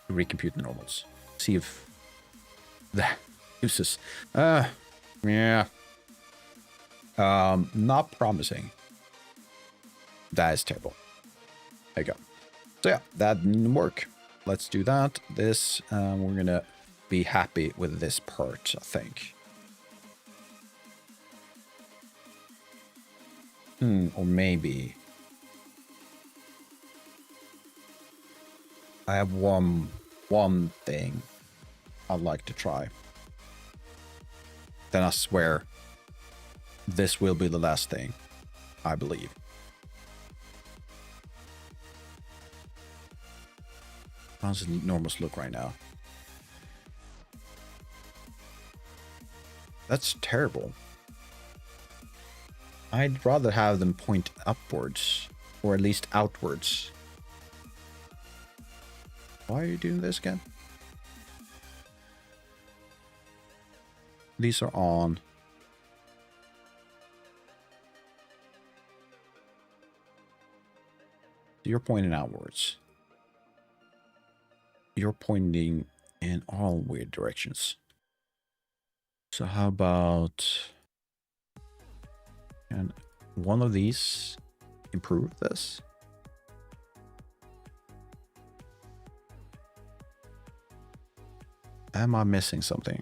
to recompute the normals. See if that uses. Yeah. Not promising. That is terrible. There you go. So yeah, that didn't work. Let's do that. This, we're going to be happy with this part, I think. Or maybe I have one thing I'd like to try. Then I swear this will be the last thing, I believe. How does the normals look right now? That's terrible. I'd rather have them point upwards, or at least outwards. Why are you doing this again? These are on. You're pointing outwards. You're pointing in all weird directions. So how about... Can one of these improve this? Am I missing something?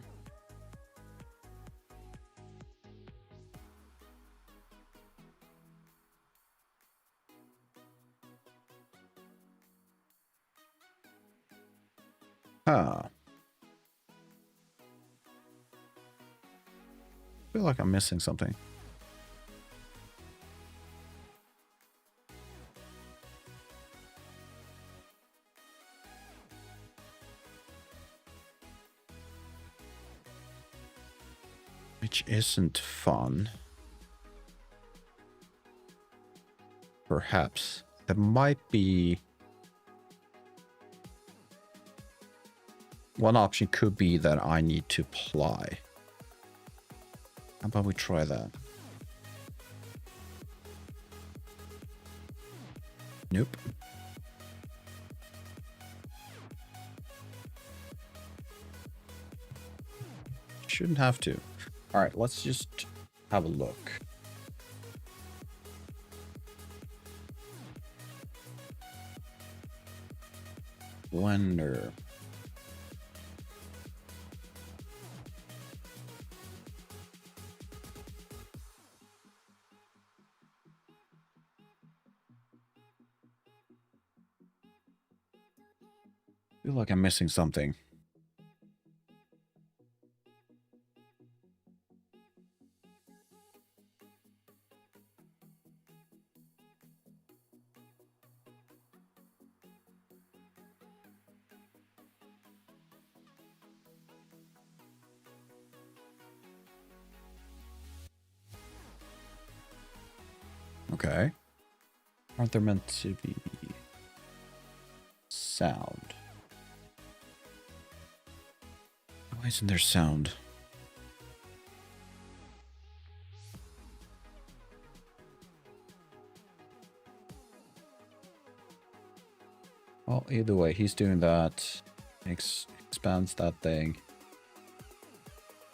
Huh. I feel like I'm missing something. Which isn't fun. Perhaps. There might be... One option could be that I need to apply. How about we try that? Nope. Shouldn't have to. All right, let's just have a look. Blender. I feel like I'm missing something. Okay. Aren't there meant to be sound? Why isn't there sound? Well, either way, he's doing that. Expands that thing.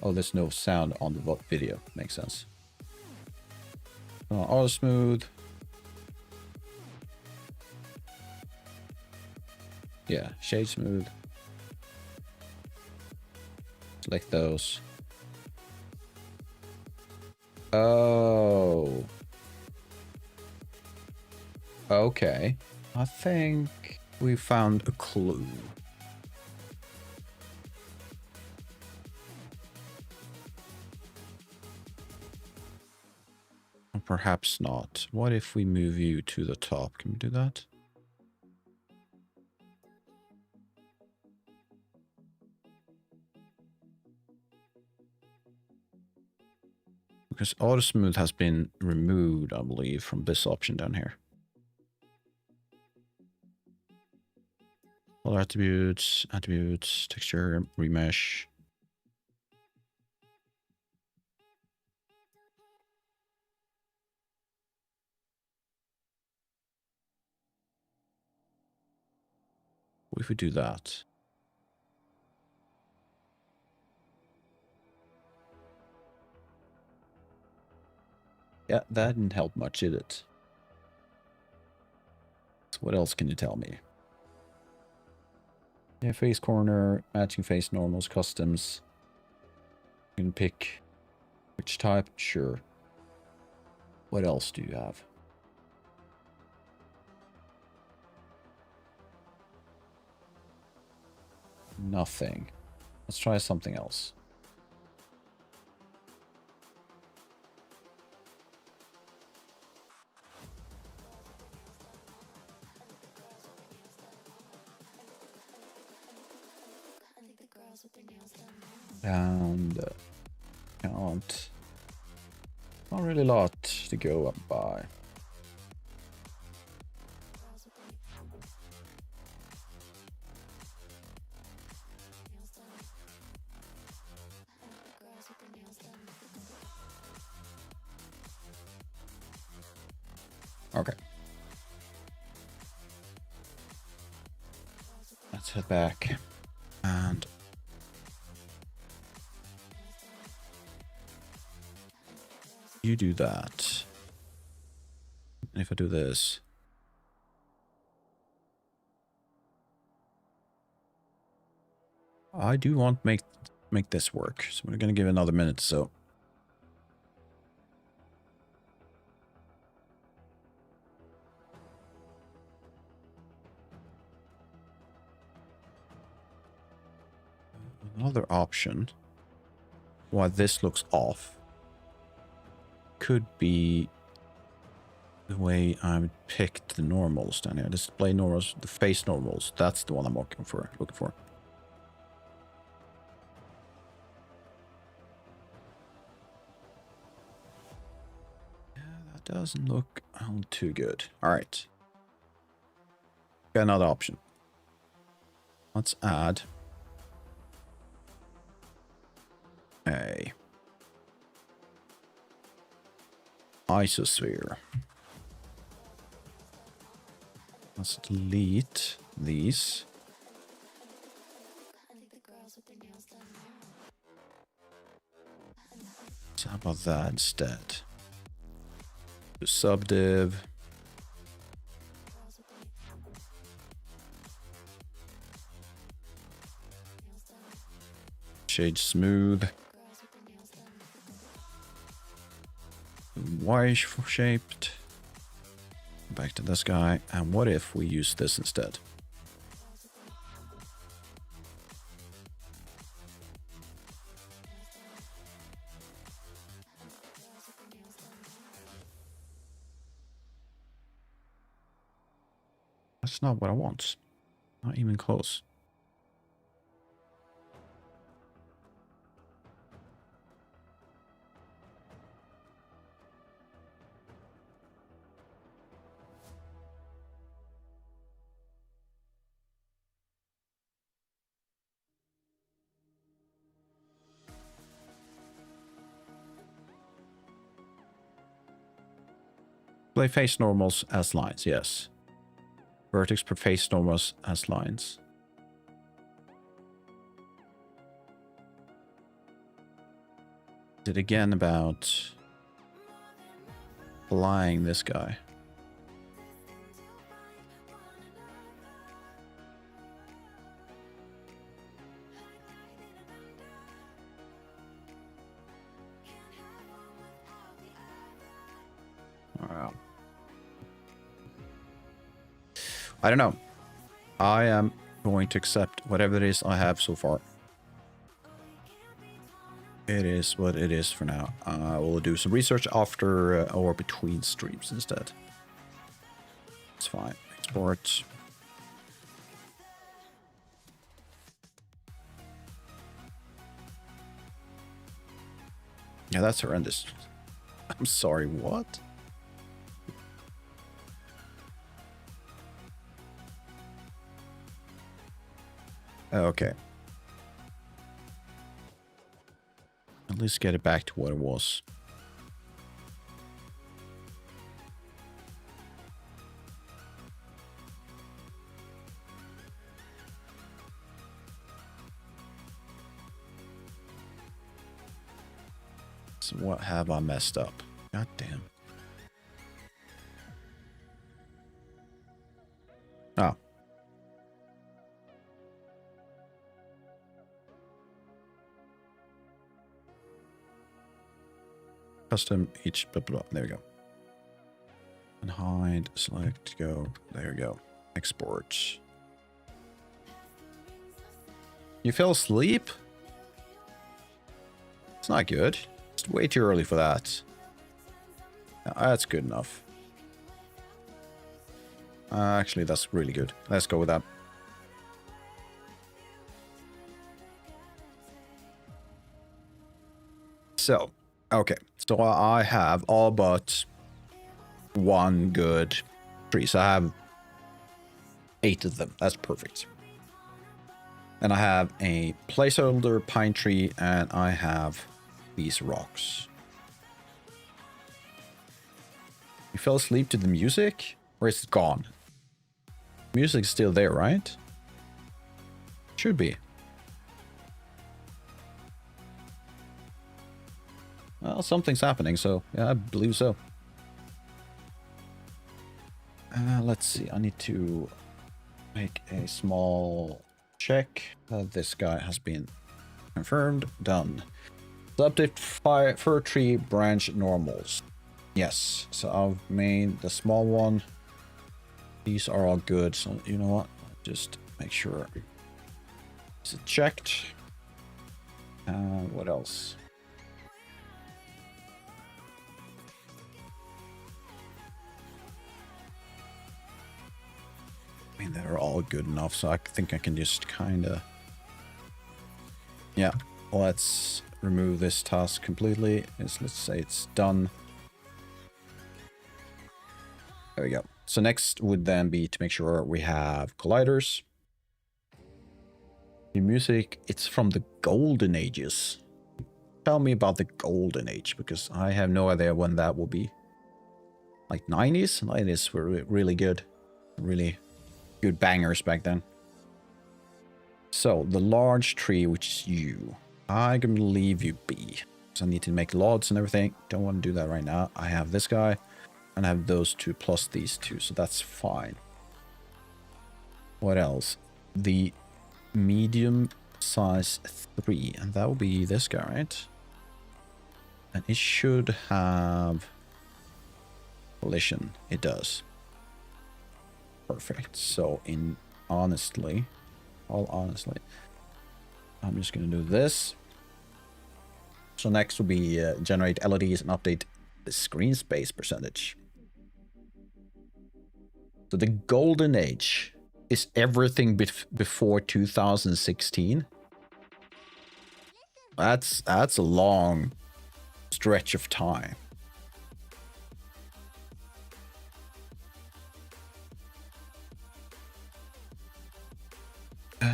Oh, there's no sound on the video. Makes sense. Auto smooth. Yeah, shade smooth. Select those. Oh. Okay. I think we found a clue. Or perhaps not. What if we move you to the top? Can we do that? Because auto smooth has been removed, I believe, from this option down here. Color attributes, texture, remesh. What if we do that? Yeah, that didn't help much, did it? So what else can you tell me? Yeah, face corner, matching face normals, customs. You can pick which type, sure. What else do you have? Nothing. Let's try something else. And Not really a lot to go up by. Okay. Let's head back. And you do that. And if I do this, I do want to make this work. So we're gonna give it another minute. So another option, why this looks off, could be the way I picked the normals down here. Display normals, the face normals. That's the one I'm looking for. Yeah, that doesn't look too good. All right. Got another option. Let's add a isosphere. Let's delete these. So how about that instead? The subdiv. Shade smooth. Y shaped. Back to this guy. And what if we use this instead? That's not what I want. Not even close. Play face normals as lines, yes. Vertex per face normals as lines. Did again about flying this guy. Wow. I don't know. I am going to accept whatever it is I have so far. It is what it is for now. I will do some research after or between streams instead. It's fine. Export. Yeah, that's horrendous. I'm sorry, what? Okay. At least get it back to what it was. So what have I messed up? God damn. Oh. Custom each blah blah. There we go. And hide, select, go. There we go. Export. You fell asleep? It's not good. It's way too early for that. That's good enough. Actually, that's really good. Let's go with that. So, okay. So I have all but one good tree. So I have 8 of them. That's perfect. And I have a placeholder pine tree, and I have these rocks. You fell asleep to the music? Or is it gone? Music's still there, right? Should be. Well, something's happening, so yeah, I believe so. Let's see. I need to make a small check. This guy has been confirmed. Done. So update fir tree branch normals. Yes. So I've made the small one. These are all good. So you know what? Just make sure it's checked. What else? I mean, they're all good enough, so I think I can just kind of... Yeah, let's remove this task completely. Let's say it's done. There we go. So next would then be to make sure we have colliders. The music, it's from the golden ages. Tell me about the golden age, because I have no idea when that will be. Like 90s? 90s were really good. Really good bangers back then. So the large tree, which is you, I'm gonna leave you be. So I need to make logs and everything. Don't want to do that right now. I have this guy, and I have those 2 plus these 2, so that's fine. What else? The medium size 3, and that will be this guy, right? And it should have collision. It does. Perfect. So all honestly, I'm just gonna do this. So next will be generate LEDs and update the screen space percentage. So the golden age is everything before 2016. That's a long stretch of time.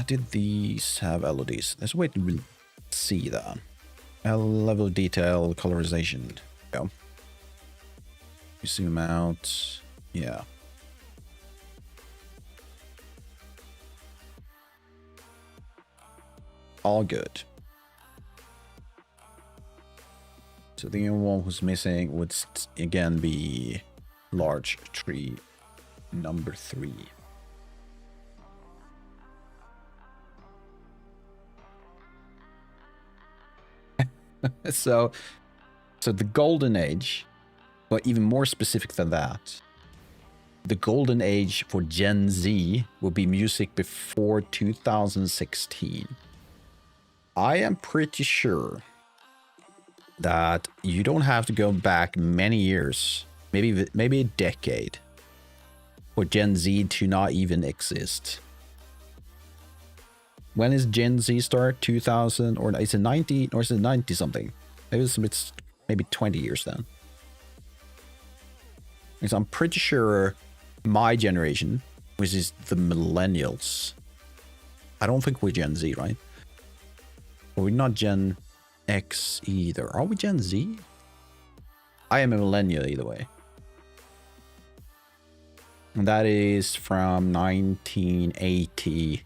Did these have LEDs? There's a way to really see that. Level detail, colorization. Go. You zoom out. Yeah. All good. So the only one who's missing would again be large tree number 3. So the golden age, but even more specific than that, the golden age for Gen Z will be music before 2016. I am pretty sure that you don't have to go back many years, maybe a decade, for Gen Z to not even exist. When is Gen Z start? 2000, or is it 90, or is it 90 something? Maybe it's maybe 20 years then. Because I'm pretty sure my generation, which is the millennials, I don't think we're Gen Z, right? Or we're not Gen X either. Are we Gen Z? I am a millennial either way. And that is from 1980.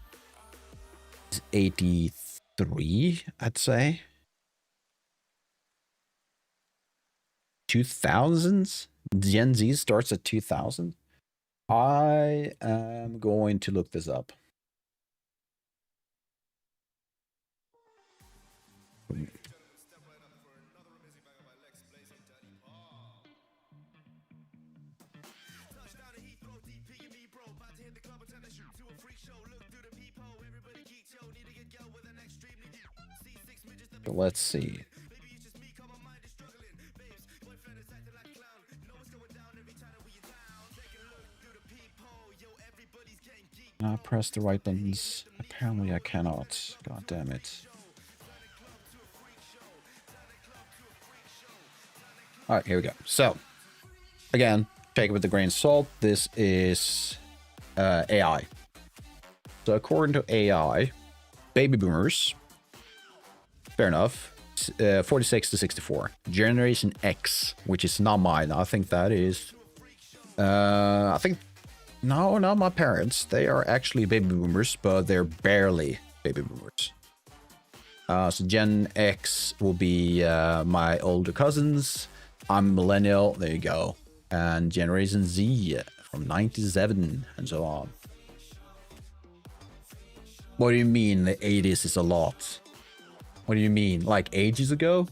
83, I'd say. 2000s? Gen Z starts at 2000? I am going to look this up. Let's see. I press the right buttons. Apparently I cannot. God damn it. All right, here we go. So, again, take it with a grain of salt. This is AI. So, according to AI, baby boomers, fair enough, 46 to 64. Generation X, which is not mine. I think that is... I think... No, not my parents. They are actually baby boomers, but they're barely baby boomers. So Gen X will be my older cousins. I'm millennial. There you go. And Generation Z from 97 and so on. What do you mean the 80s is a lot? What do you mean? Like ages ago?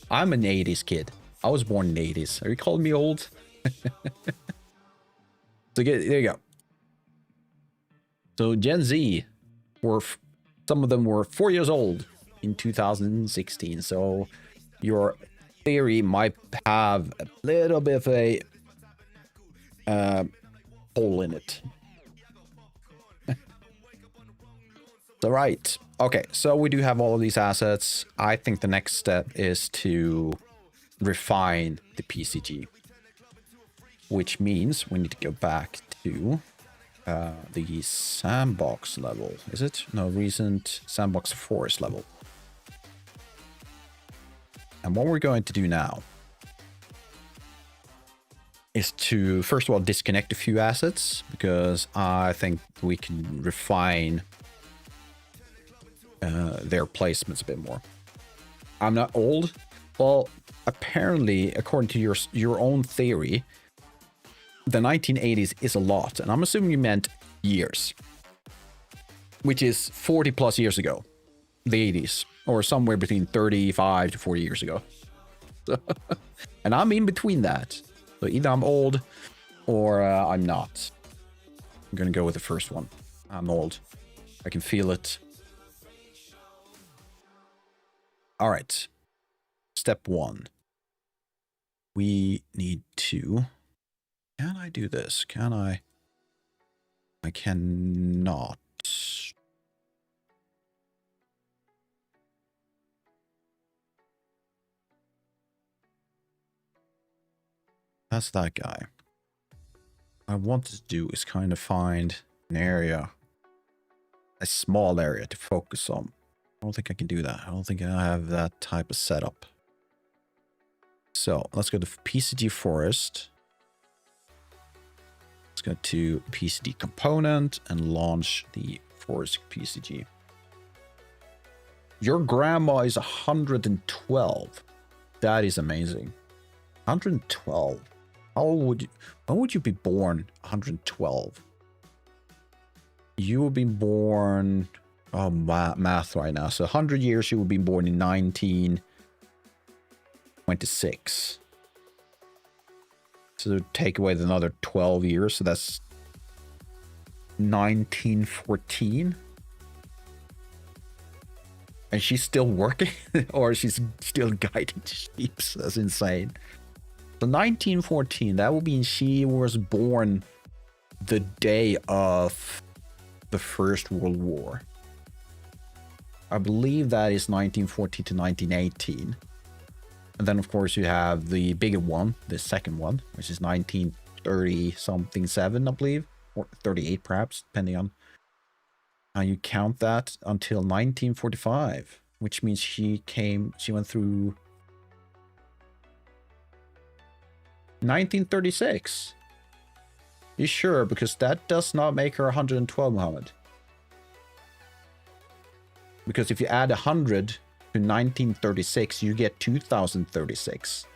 I'm an 80s kid. I was born in the 80s. Are you calling me old? So there you go. So Gen Z were... Some of them were 4 years old in 2016. So your theory might have a little bit of a hole in it. So right. Okay, so we do have all of these assets. I think the next step is to refine the PCG. Which means we need to go back to... the sandbox level, is it? No, recent sandbox forest level. And what we're going to do now is to, first of all, disconnect a few assets, because I think we can refine their placements a bit more. I'm not old. Well, apparently, according to your own theory, the 1980s is a lot, and I'm assuming you meant years, which is 40 plus years ago, the 80s, or somewhere between 35 to 40 years ago. And I'm in between that. So either I'm old or I'm not. I'm gonna go with the first one. I'm old. I can feel it. All right. Step one. We need to... Can I do this? Can I? I cannot. That's that guy. What I wanted to do is kind of find an area, a small area to focus on. I don't think I can do that. I don't think I have that type of setup. So let's go to PCG Forest. Let's go to PCG component and launch the Forest PCG. Your grandma is 112. That is amazing. 112. How would you? When would you be born? 112. You will be born. Oh, math right now. So 100 years. You will be born in 1926. So take away another 12 years. So that's 1914. And she's still working? Or she's still guiding sheep? That's insane. So 1914, that would mean she was born the day of the First World War. I believe that is 1914 to 1918. And then, of course, you have the bigger one, the second one, which is 1930-something 7, I believe. Or 38, perhaps, depending on how you count that, until 1945. Which means she went through 1936. You sure? Because that does not make her 112, Muhammad. Because if you add 100... 1936, you get 2036.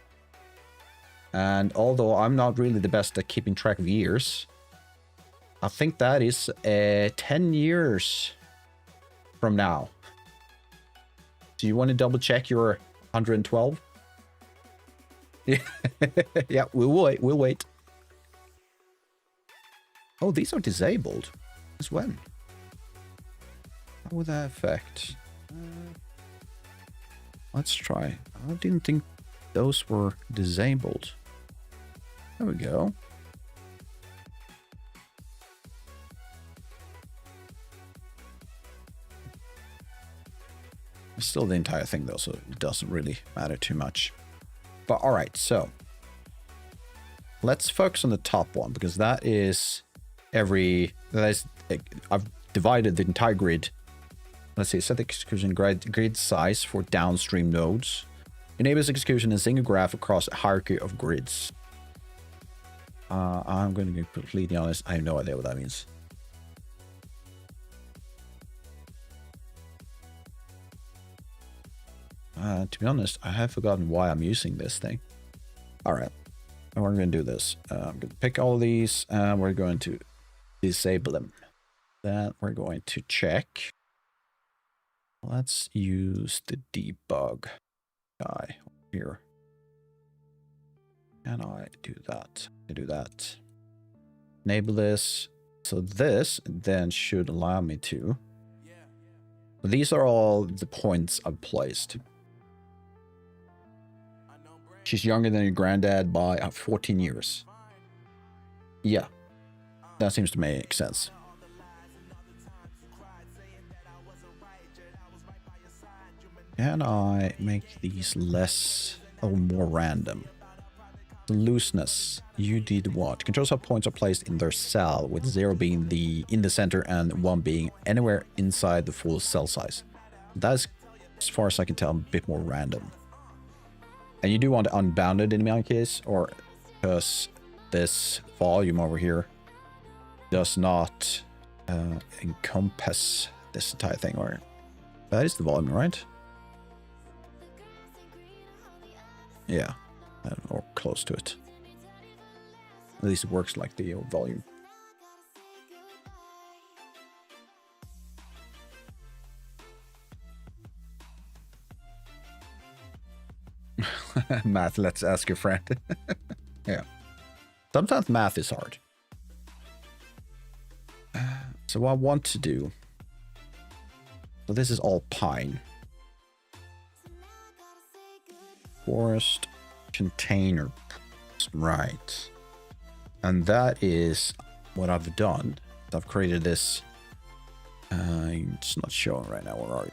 And although I'm not really the best at keeping track of years, I think that is 10 years from now. Do you want to double check your 112? Yeah, yeah, we'll wait. Oh, these are disabled. Since when? How would that affect? Let's try. I didn't think those were disabled. There we go. Still the entire thing though, so it doesn't really matter too much. But all right, so let's focus on the top one, because that is I've divided the entire grid. Let's see, set the execution grid size for downstream nodes. Enables execution in a single graph across a hierarchy of grids. I'm going to be completely honest, I have no idea what that means. To be honest, I have forgotten why I'm using this thing. All right, and we're going to do this. I'm going to pick all of these, and we're going to disable them. Then we're going to check. Let's use the debug guy here. Can I do that? I do that. Enable this. So this then should allow me to. These are all the points I've placed. She's younger than your granddad by 14 years. Yeah, that seems to make sense. Can I make these less or more random? The looseness. You did what? Controls how points are placed in their cell, with 0 being in the center and 1 being anywhere inside the full cell size. That's, as far as I can tell, a bit more random. And you do want unbounded in my case, or because this volume over here does not encompass this entire thing. Or that is the volume, right? Yeah, or close to it. At least it works like the volume. Math, let's ask your friend. Yeah. Sometimes math is hard. So what I want to do. So this is all pine. Forest container. Right. And that is what I've done. I've created this. It's not showing right now. Where are you?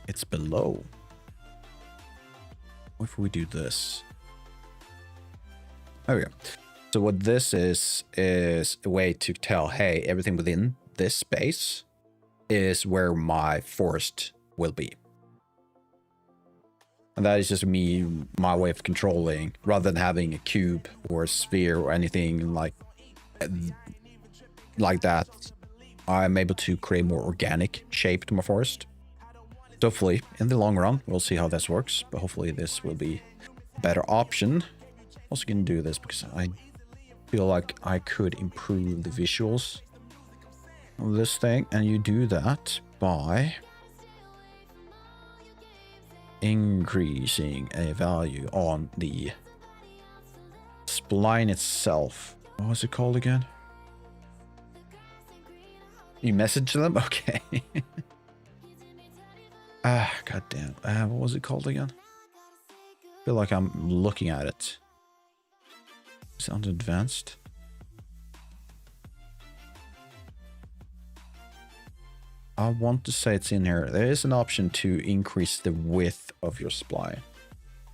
It's below. What if we do this? Oh yeah. So what this is a way to tell, hey, everything within this space is where my forest will be. And that is just my way of controlling, rather than having a cube or a sphere or anything like that. I'm able to create more organic shape to my forest. So hopefully, in the long run, we'll see how this works, but hopefully this will be a better option. Also going to do this because I feel like I could improve the visuals of this thing, and you do that by increasing a value on the spline itself. What was it called again? You message them? Okay. Goddamn. What was it called again? I feel like I'm looking at it. Sounds advanced. I want to say it's in here. There is an option to increase the width of your spline.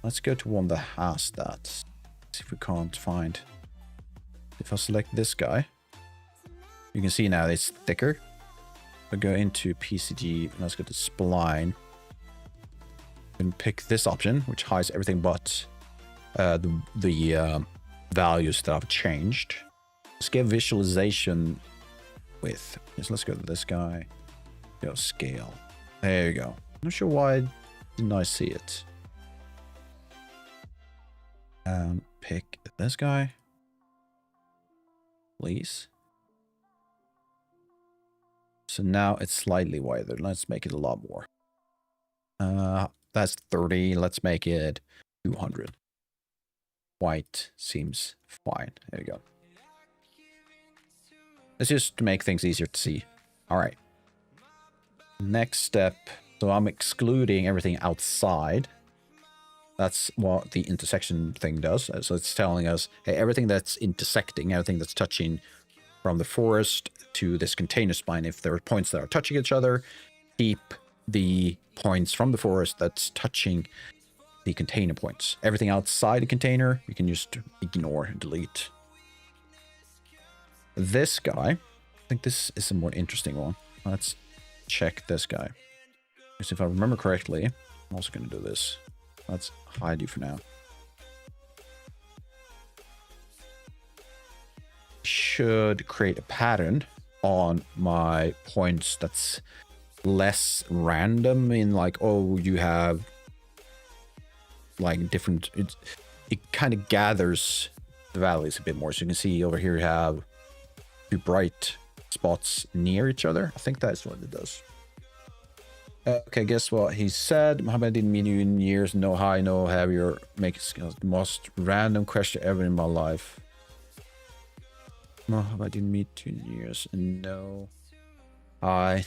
Let's go to one that has that. See if we can't find. If I select this guy, you can see now it's thicker. I'll go into PCG. Let's go to spline. And pick this option, which hides everything but the values that I've changed. Let's get visualization width. Yes, let's go to this guy. Go scale. There you go. Not sure why didn't I see it. Pick this guy, please. So now it's slightly wider. Let's make it a lot more. That's 30. Let's make it 200. White seems fine. There you go. It's just to make things easier to see. All right. Next step. So I'm excluding everything outside. That's what the intersection thing does. So it's telling us, hey, everything that's intersecting, everything that's touching from the forest to this container spine, if there are points that are touching each other, keep the points from the forest that's touching the container points. Everything outside the container, you can just ignore, delete. This guy, I think this is a more interesting one. Let's check this guy. Because if I remember correctly, I'm also going to do this. Let's hide you for now. Should create a pattern on my points that's less random in like, oh, you have like different, it kind of gathers the valleys a bit more. So you can see over here you have two bright spots near each other. I think that's what it does. Okay, guess what he said? Mohammed, didn't meet you in years. No hi, no have your make skills. The most random question ever in my life. Mohammed, didn't meet you in years. And no, I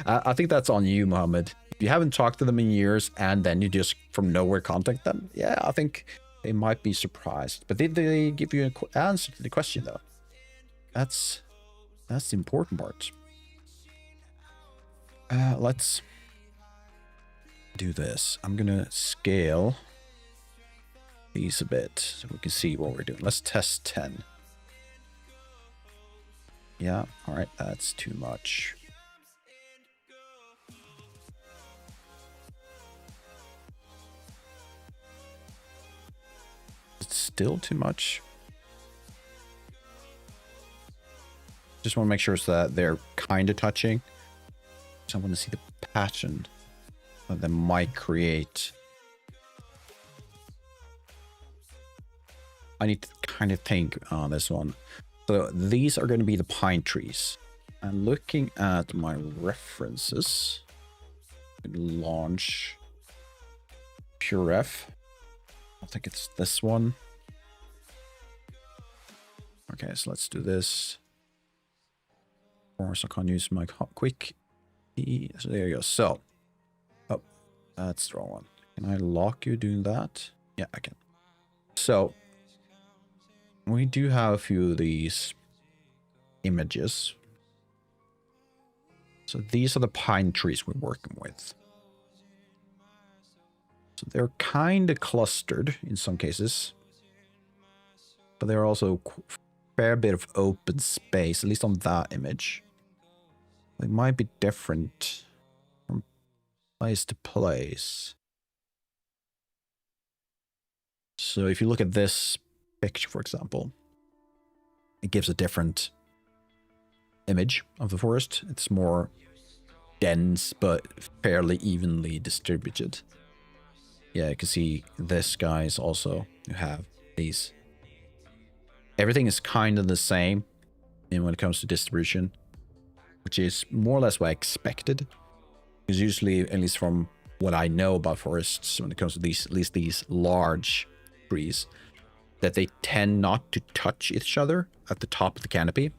I think that's on you, Mohammed. If you haven't talked to them in years and then you just from nowhere contact them, yeah, I think they might be surprised. But did they give you an answer to the question though? That's the important part. Let's do this. I'm gonna scale these a bit so we can see what we're doing. Let's test 10. Yeah, all right, that's too much. It's still too much. Just want to make sure so that they're kind of touching. So I want to see the pattern that they might create. I need to kind of think on this one. So these are going to be the pine trees. I'm looking at my references. Launch PureF. I think it's this one. Okay, so let's do this. Of course, I can't use my quick key. So there you go. So, oh, that's the wrong one. Can I lock you doing that? Yeah, I can. So, we do have a few of these images. So these are the pine trees we're working with. So they're kind of clustered in some cases, but they're also a fair bit of open space, at least on that image. They might be different from place to place. So if you look at this picture, for example, it gives a different image of the forest. It's more dense, but fairly evenly distributed. Yeah, you can see this guys also have these. Everything is kind of the same when it comes to distribution, which is more or less what I expected. Because usually, at least from what I know about forests, when it comes to these, at least these large trees, that they tend not to touch each other at the top of the canopy.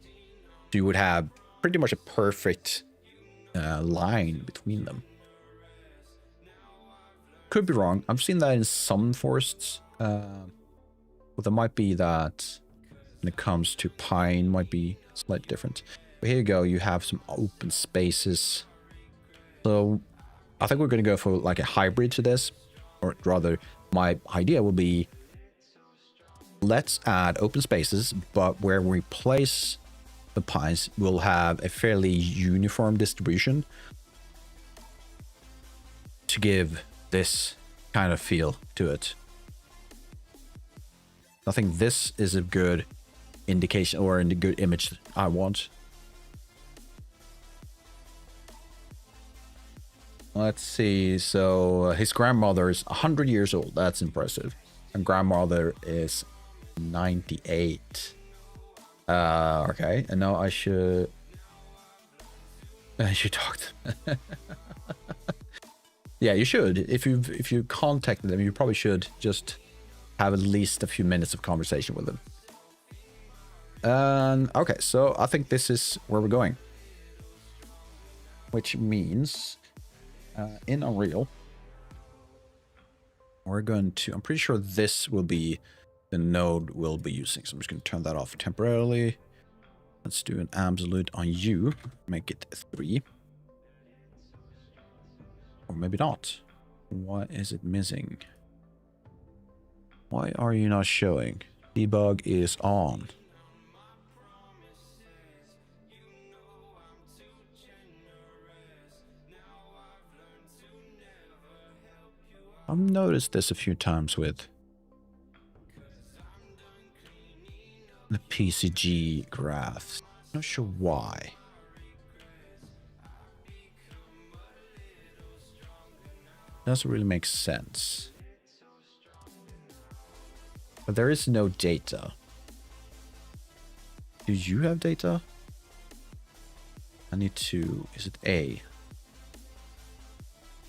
So you would have pretty much a perfect line between them. Could be wrong. I've seen that in some forests. But there might be that when it comes to pine, might be slightly different. But here you go. You have some open spaces. So I think we're going to go for like a hybrid to this. Or rather, my idea will be let's add open spaces, but where we place the pines will have a fairly uniform distribution to give this kind of feel to it. I think this is a good indication or a good image I want. Let's see. So his grandmother is 100 years old. That's impressive. And grandmother is 98. Okay. And now I should talk to them. Yeah, you should. If you contacted them, you probably should just have at least a few minutes of conversation with them. Okay, so I think this is where we're going. Which means in Unreal, we're going to, I'm pretty sure this will be the node we'll be using. So I'm just going to turn that off temporarily. Let's do an absolute on you. Make it 3. Or maybe not. Why is it missing? Why are you not showing? Debug is on. I've noticed this a few times with the PCG graphs. Not sure why. Doesn't really make sense. But there is no data. Do you have data? I need to... Is it A?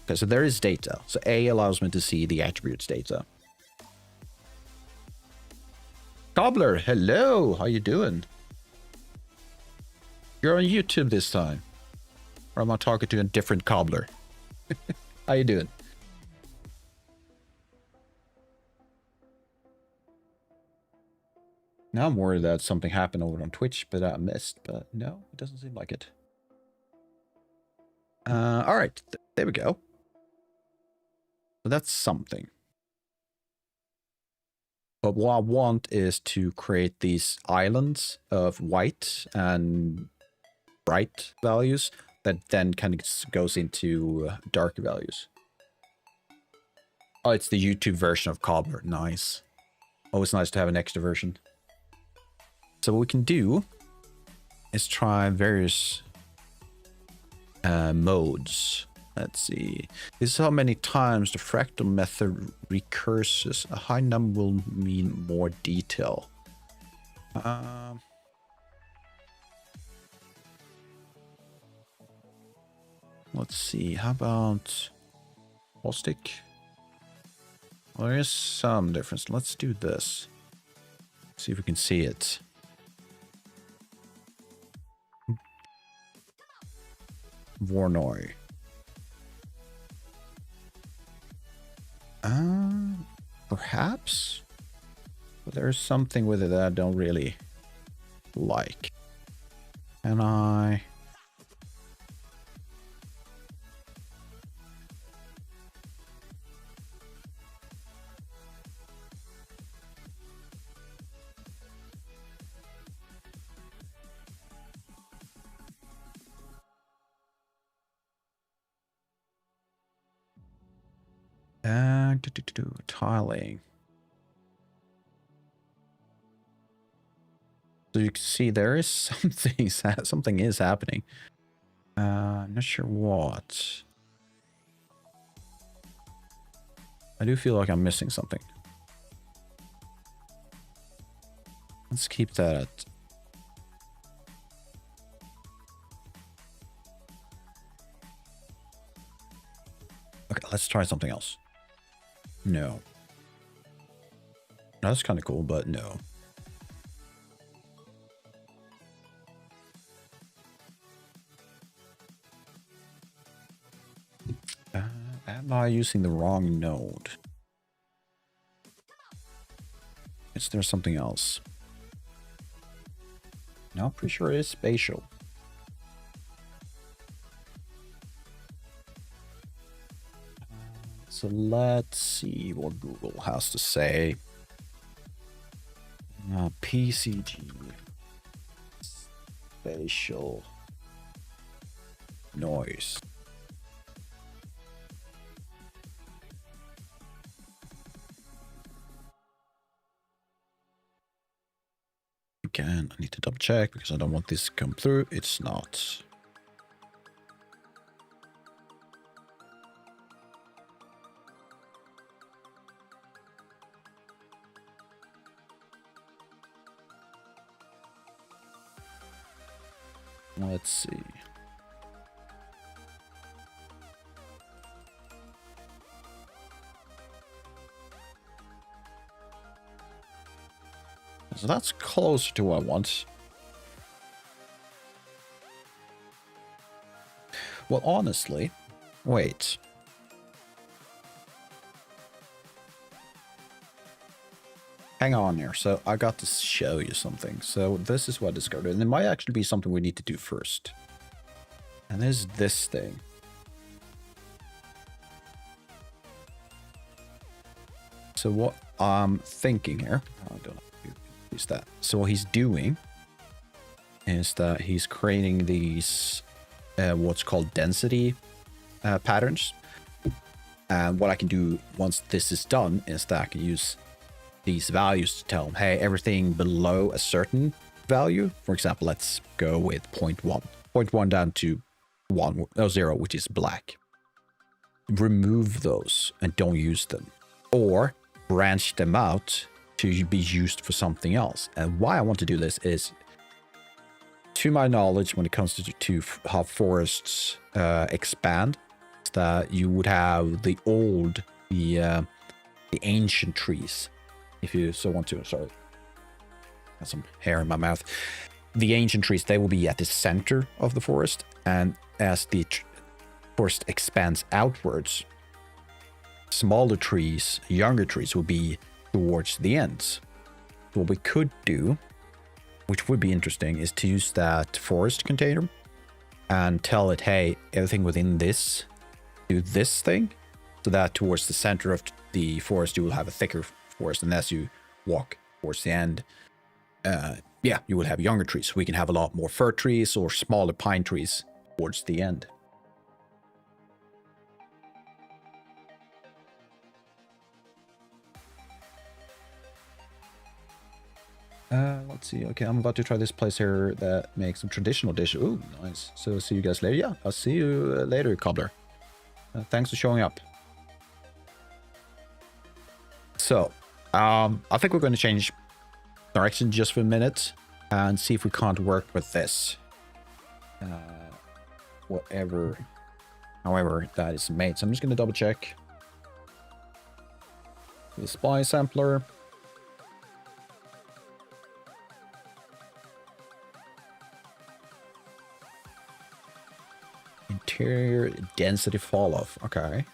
Okay, so there is data. So A allows me to see the attributes data. Cobbler, hello! How you doing? You're on YouTube this time. Or am I talking to a different cobbler? How you doing? Now I'm worried that something happened over on Twitch, but I missed. But no, it doesn't seem like it. All right, there we go. So that's something. But what I want is to create these islands of white and bright values that then kind of goes into dark values. Oh, it's the YouTube version of Cobbler. Nice. Always nice to have an extra version. So what we can do is try various modes. Let's see. This is how many times the fractal method recurses. A high number will mean more detail. Let's see. How about caustic? Well, there is some difference. Let's do this. See if we can see it. Voronoi. Perhaps? But there's something with it that I don't really like. Can I... tiling. So you can see there is something is happening. I'm not sure what. I do feel like I'm missing something. Let's keep that at... Okay, let's try something else. No. That's kind of cool, but no. Am I using the wrong node? Is there something else? No, pretty sure it is spatial. So let's see what Google has to say. PCG. Spatial noise. Again, I need to double check because I don't want this to come through. It's not. Let's see. So that's closer to what I want. Well, honestly, wait. hang on here. So I got to show you something. So this is what I discovered. And it might actually be something we need to do first. And there's this thing. So what I'm thinking here, I don't know if you use that. So what he's doing is that he's creating these what's called density patterns. And what I can do once this is done is that I can use these values to tell him, hey, everything below a certain value, for example, let's go with 0.1. 0.1 down to 0, which is black. Remove those and don't use them. Or branch them out to be used for something else. And why I want to do this is, to my knowledge, when it comes to how forests expand, is that you would have the ancient trees, if you so want to. Sorry, got some hair in my mouth. The ancient trees, they will be at the center of the forest, and as the forest expands outwards, smaller trees, younger trees will be towards the ends. So what we could do, which would be interesting, is to use that forest container and tell it, hey, everything within this, do this thing, so that towards the center of the forest, you will have a thicker forest. And as you walk towards the end, yeah, you will have younger trees. We can have a lot more fir trees or smaller pine trees towards the end. Let's see. Okay, I'm about to try this place here that makes some traditional dishes. Ooh, nice. So see you guys later. Yeah, I'll see you later, Cobbler. Thanks for showing up. So, I think we're going to change direction just for a minute and see if we can't work with this. However that is made. So I'm just going to double check. The spy sampler. Interior density fall off. Okay.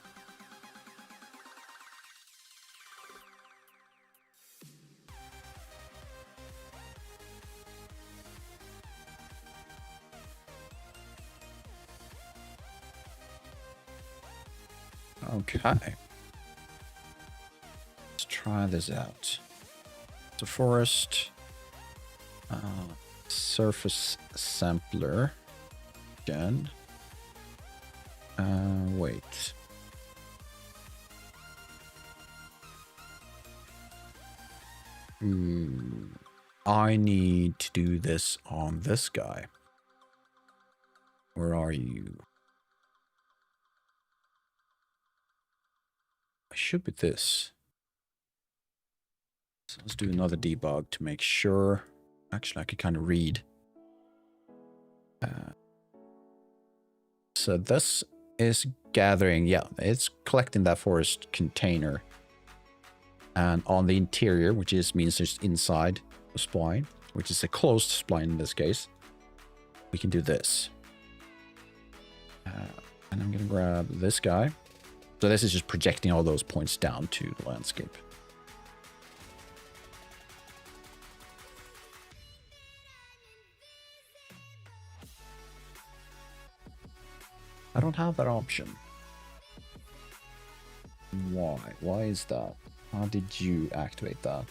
Okay. Let's try this out. The forest. Surface sampler. Again. Wait. I need to do this on this guy. Where are you? I should be this. So let's do another debug to make sure. Actually, I can kind of read. So this is gathering, yeah, it's collecting that forest container. And on the interior, which means there's inside a spline, which is a closed spline in this case, we can do this. And I'm going to grab this guy. So this is just projecting all those points down to the landscape. I don't have that option. Why? Why is that? How did you activate that?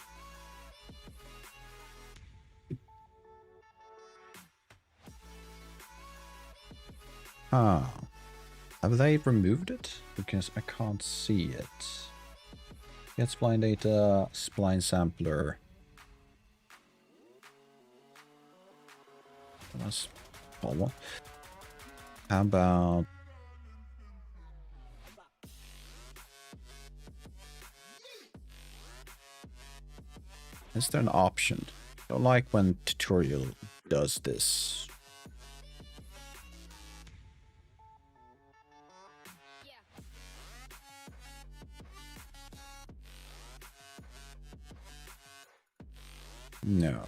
Huh. Have they removed it? Because I can't see it. Get spline data, spline sampler. That's all. How about... Is there an option? I don't like when tutorial does this. No.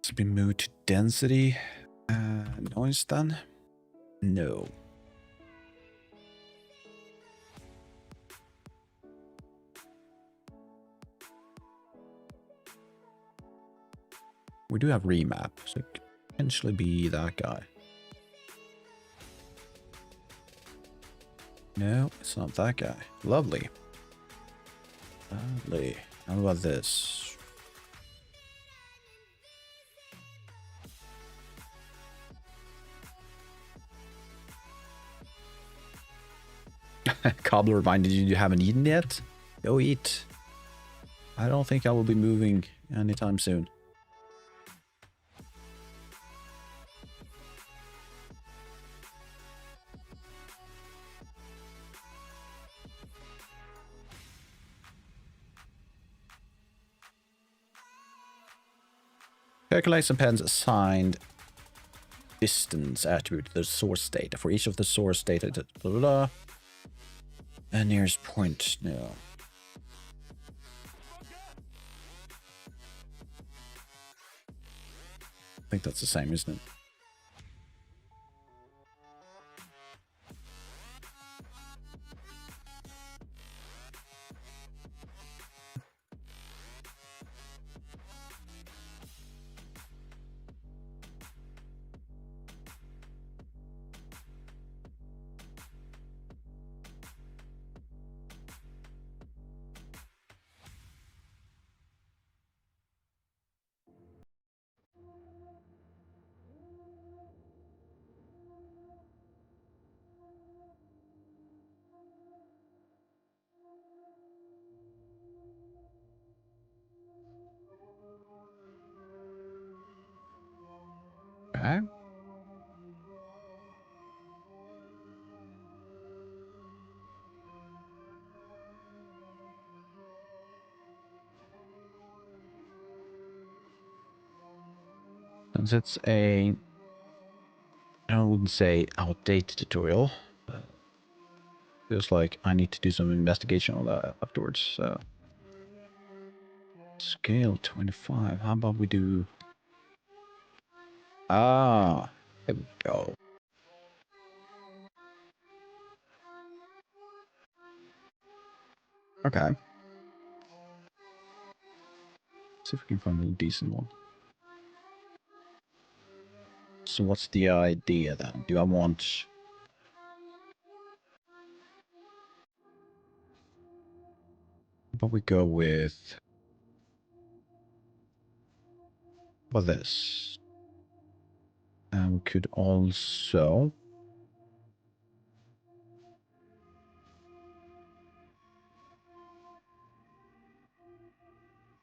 It's been moved to density. Noise then? No. We do have remap, so it could potentially be that guy. No, it's not that guy. Lovely. Lovely. How about this? Cobbler reminded you haven't eaten yet? Go eat. I don't think I will be moving anytime soon. Calculate some pens assigned distance attribute to the source data. For each of the source data, blah, blah, blah. And nearest point, no. I think that's the same, isn't it? Okay. Since it's a, I wouldn't say outdated tutorial, but feels like I need to do some investigation on that afterwards. So scale 25. How about we do? Ah, there we go. Okay. See if we can find a decent one. So what's the idea then? Do I want... But we go with... What this? And we could also...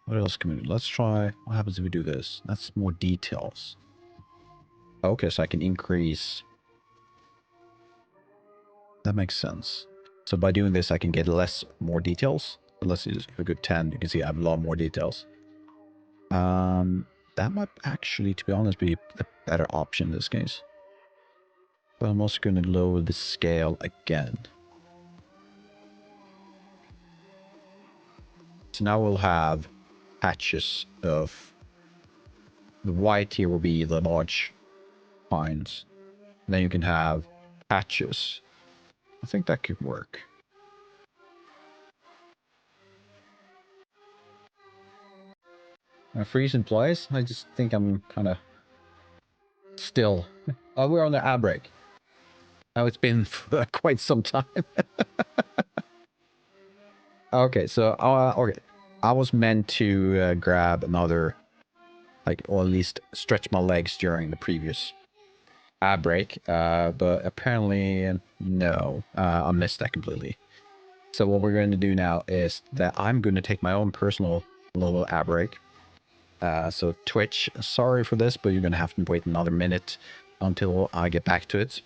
What else can we do? Let's try... What happens if we do this? That's more details. Okay, so I can increase... That makes sense. So by doing this, I can get more details. Let's use a good 10. You can see I have a lot more details. That might actually, to be honest, be a better option in this case. But I'm also going to lower the scale again. So now we'll have patches of... The white here will be the large pines. And then you can have patches. I think that could work. Freeze in place? I just think I'm kind of still. Oh, we're on the ad break. Oh, it's been for quite some time. Okay, so okay, I was meant to grab another, like, or at least stretch my legs during the previous ad break, but apparently no, I missed that completely. So what we're going to do now is that I'm going to take my own personal little ad break. So Twitch, sorry for this, but you're going to have to wait another minute until I get back to it.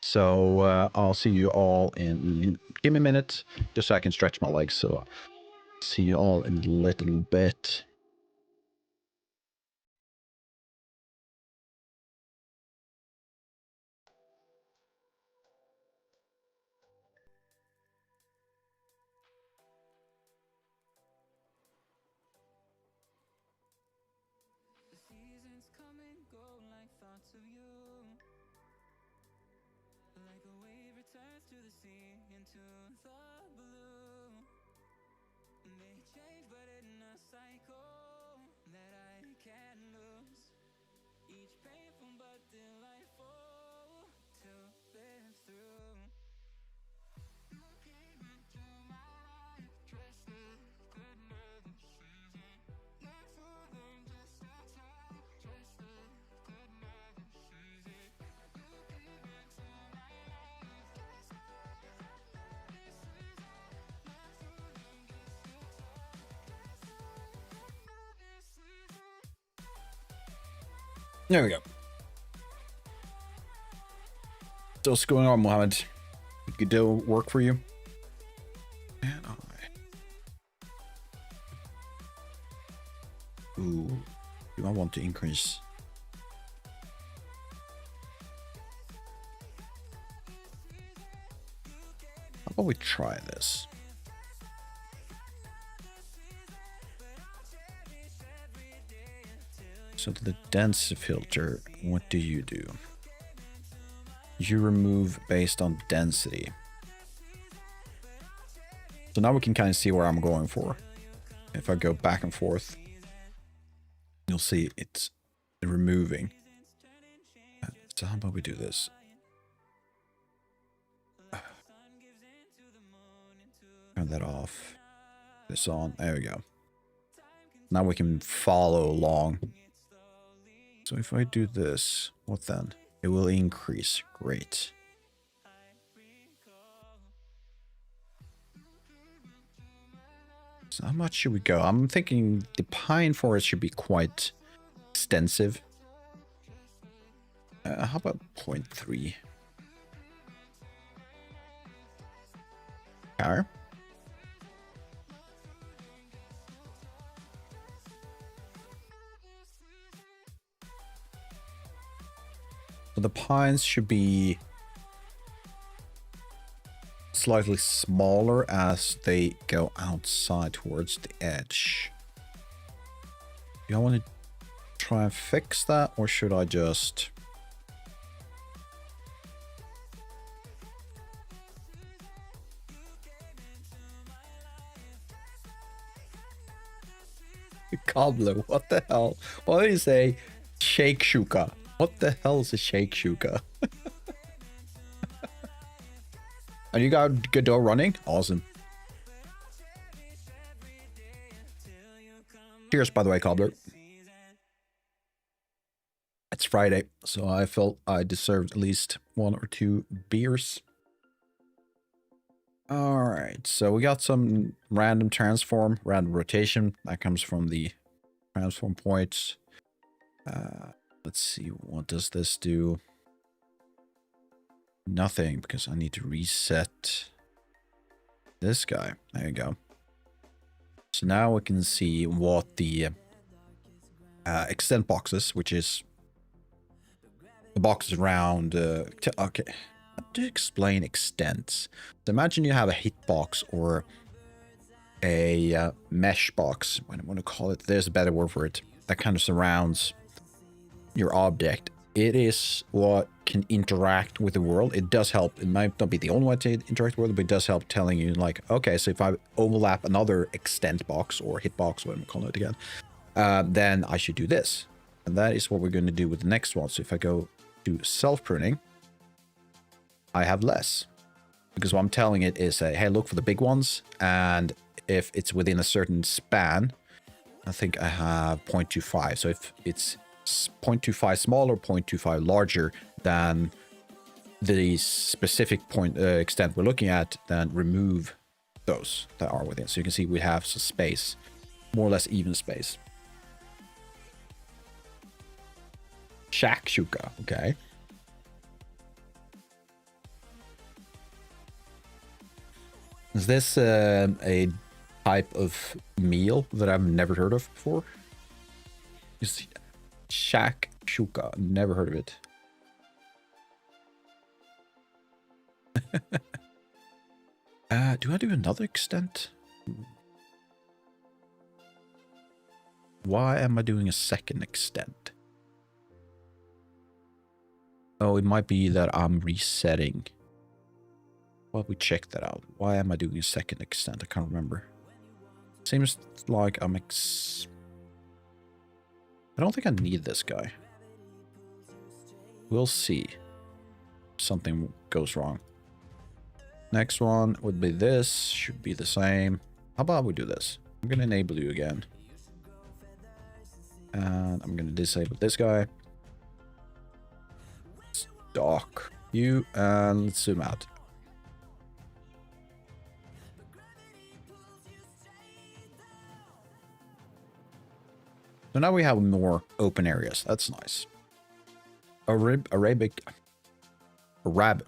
So I'll see you all in... Give me a minute, just so I can stretch my legs. So see you all in a little bit. There we go. So what's going on, Mohammed? Good day work for you? And ooh, do I want to increase? How about we try this? So the density filter, what do? You remove based on density. So now we can kind of see where I'm going for. If I go back and forth, you'll see it's removing. So how about we do this? Turn that off. This on. There we go. Now we can follow along. So if I do this, what then? It will increase. Great. So how much should we go? I'm thinking the pine forest should be quite extensive. How about 0.3? Okay. So the pines should be slightly smaller as they go outside towards the edge. Do I want to try and fix that, or should I just... Cobbler, what the hell? Why do you say shake shuka? What the hell is a shake shuka? And you got Godot running? Awesome. Cheers, by the way, Cobbler. It's Friday, so I felt I deserved at least 1 or 2 beers. Alright, so we got some random transform, random rotation. That comes from the transform points. Let's see, what does this do? Nothing, because I need to reset this guy. There you go. So now we can see what the extent boxes, which is the boxes around... okay, how to explain extents? So imagine you have a hitbox or a mesh box. What I want to call it, there's a better word for it. That kind of surrounds your object. It is what can interact with the world. It does help. It might not be the only way to interact with the world, but it does help telling you, like, okay, so if I overlap another extent box or hitbox, what I'm calling it again, then I should do this. And that is what we're going to do with the next one. So if I go to self-pruning, I have less. Because what I'm telling it is, hey, look for the big ones. And if it's within a certain span, I think I have 0.25. So if it's 0.25 smaller, 0.25 larger than the specific extent we're looking at, then remove those that are within. So you can see we have some space, more or less even space. Shakshuka, okay. Is this a type of meal that I've never heard of before? Shakshuka, never heard of it. Do I do another extent? Why am I doing a second extent? Oh, it might be that I'm resetting. Well, we check that out. Why am I doing a second extent? I can't remember. Seems like I'm I don't think I need this guy. We'll see. Something goes wrong. Next one would be this. Should be the same. How about we do this? I'm going to enable you again. And I'm going to disable this guy. Dock you, and let's zoom out. So now we have more open areas. That's nice. Arabic, right?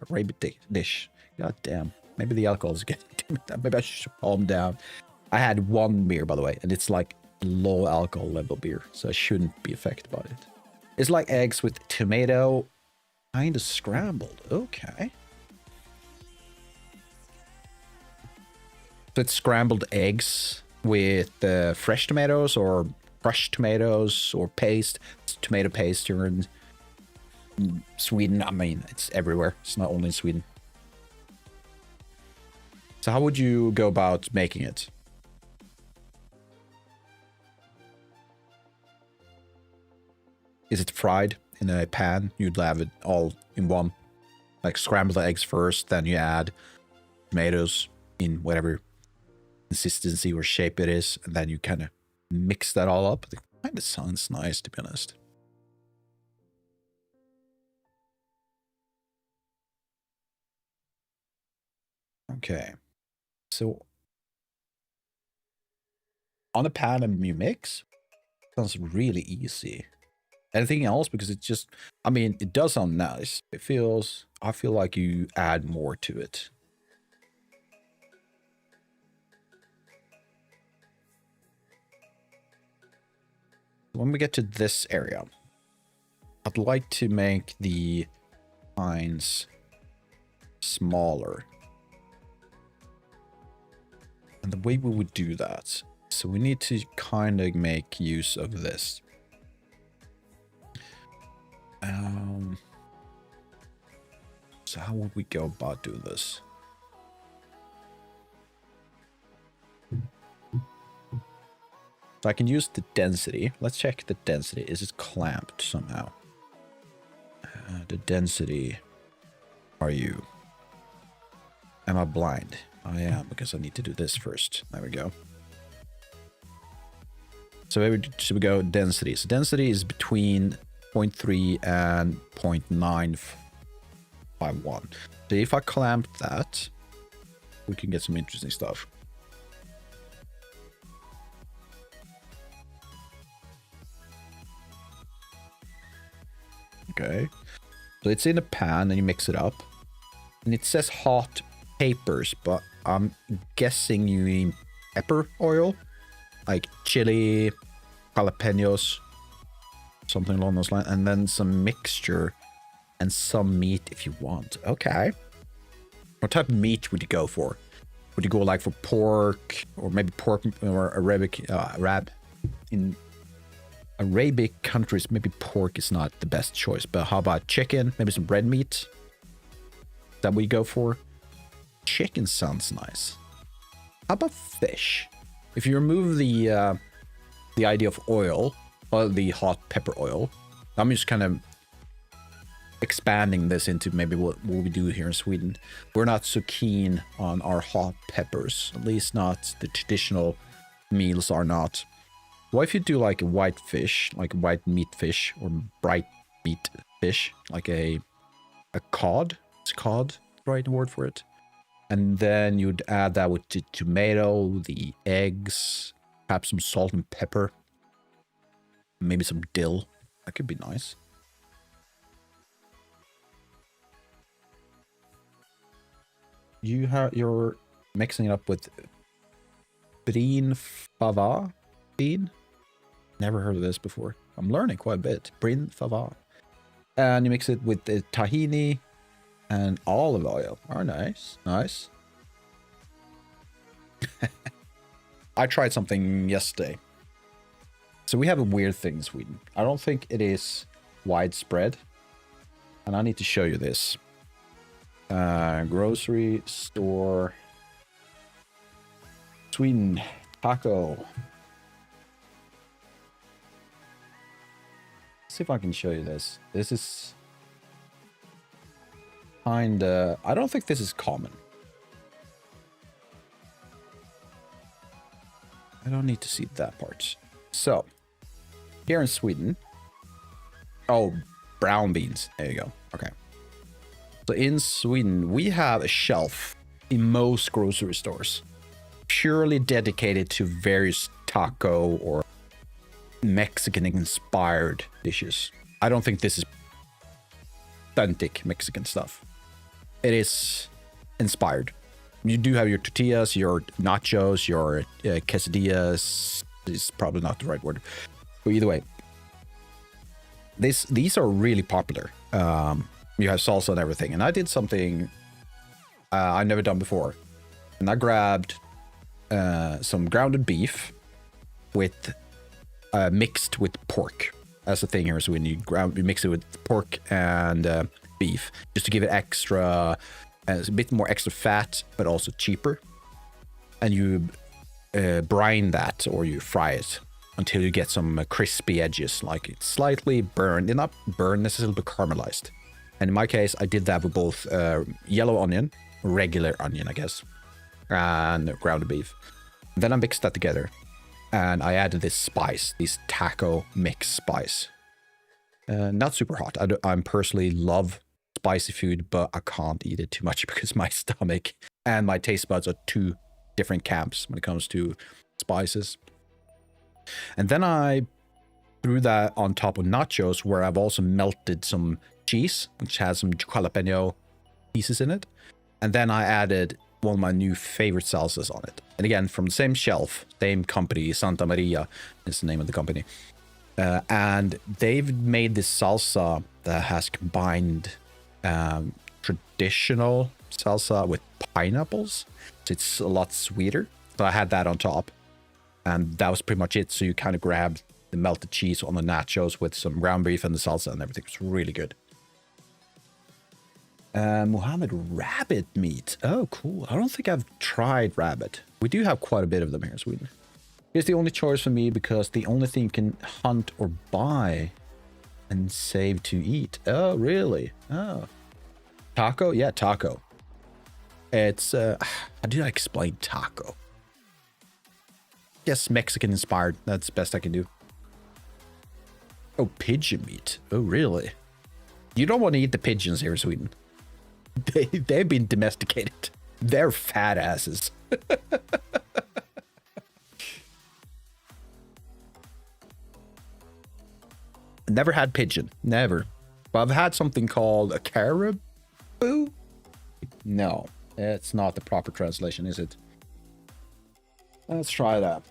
Arabic dish. God damn. Maybe the alcohol is getting to me. Maybe I should calm down. I had one beer, by the way, and it's like low alcohol level beer, so I shouldn't be affected by it. It's like eggs with tomato, kind of scrambled. Okay. So it's scrambled eggs with fresh tomatoes or crushed tomatoes or paste. It's tomato paste here in Sweden. I mean, it's everywhere. It's not only in Sweden. So how would you go about making it? Is it fried in a pan? You'd have it all in one. Like scramble the eggs first, then you add tomatoes in whatever consistency or shape it is, and then you kind of mix that all up. It kind of sounds nice, to be honest. Okay. So on a pan and you mix, sounds really easy. Anything else? Because it just, I mean, it does sound nice. It feels, I feel like you add more to it. When we get to this area, I'd like to make the lines smaller. And the way we would do that, so we need to kind of make use of this. So how would we go about doing this? So I can use the density. Let's check the density. Is it clamped somehow? The density. Are you? Am I blind? I am, because I need to do this first. There we go. So maybe should we go density? So density is between 0.3 and 0.951. So if I clamp that, we can get some interesting stuff. Okay. So it's in a pan and you mix it up. And it says hot papers, but I'm guessing you mean pepper oil? Like chili, jalapenos, something along those lines. And then some mixture and some meat if you want. Okay. What type of meat would you go for? Would you go like for pork, or maybe pork or Arab? In Arabic countries, maybe pork is not the best choice, but how about chicken? Maybe some red meat? Is that what you go for? Chicken sounds nice. How about fish? If you remove the idea of oil, or the hot pepper oil, I'm just kind of expanding this into maybe what we do here in Sweden. We're not so keen on our hot peppers, at least not the traditional meals are not. What if you do like a white fish, like a white meat fish, or bright meat fish, like a cod? Is cod the right word for it? And then you'd add that with the tomato, the eggs, perhaps some salt and pepper, maybe some dill. That could be nice. You're mixing it up with brin fava bean. Never heard of this before. I'm learning quite a bit. Brin fava. And you mix it with the tahini and olive oil. Oh, nice. Nice. I tried something yesterday. So we have a weird thing in Sweden. I don't think it is widespread. And I need to show you this. Grocery store. Sweden. Taco. Let's see if I can show you this. This is kinda... I don't think this is common. I don't need to see that part. So, here in Sweden... Oh, brown beans. There you go. Okay. So in Sweden, we have a shelf in most grocery stores purely dedicated to various taco or Mexican-inspired dishes. I don't think this is authentic Mexican stuff. It is inspired. You do have your tortillas, your nachos, your quesadillas. Is probably not the right word. But either way, these are really popular. You have salsa and everything. And I did something I've never done before. And I grabbed some grounded beef with mixed with pork. That's the thing here. So when you mix it with pork and beef, just to give it extra, a bit more extra fat, but also cheaper. And you brine that, or you fry it until you get some crispy edges, like it's slightly burned, not burned necessarily, but caramelized. And in my case, I did that with both yellow onion, regular onion, I guess, and ground beef. Then I mixed that together, and I added this spice, this taco mix spice. Not super hot. I personally love spicy food, but I can't eat it too much because my stomach and my taste buds are two different camps when it comes to spices. And then I threw that on top of nachos, where I've also melted some cheese, which has some jalapeno pieces in it. And then I added one of my new favorite salsas on it. And again, from the same shelf, same company, Santa Maria is the name of the company. And they've made this salsa that has combined traditional salsa with pineapples. So it's a lot sweeter. So I had that on top. And that was pretty much it. So you kind of grabbed the melted cheese on the nachos with some ground beef and the salsa and everything. It's really good. Mohammed, rabbit meat. Oh, cool. I don't think I've tried rabbit. We do have quite a bit of them here in Sweden. It's the only choice for me because the only thing you can hunt or buy and save to eat. Oh, really? Oh. Taco? Yeah, taco. It's, how do I explain taco? Yes, Mexican inspired. That's the best I can do. Oh, pigeon meat. Oh, really? You don't want to eat the pigeons here in Sweden. They've been domesticated. They're fat asses. Never had pigeon. Never. But I've had something called a caribou. No, it's not the proper translation, is it? Let's try that.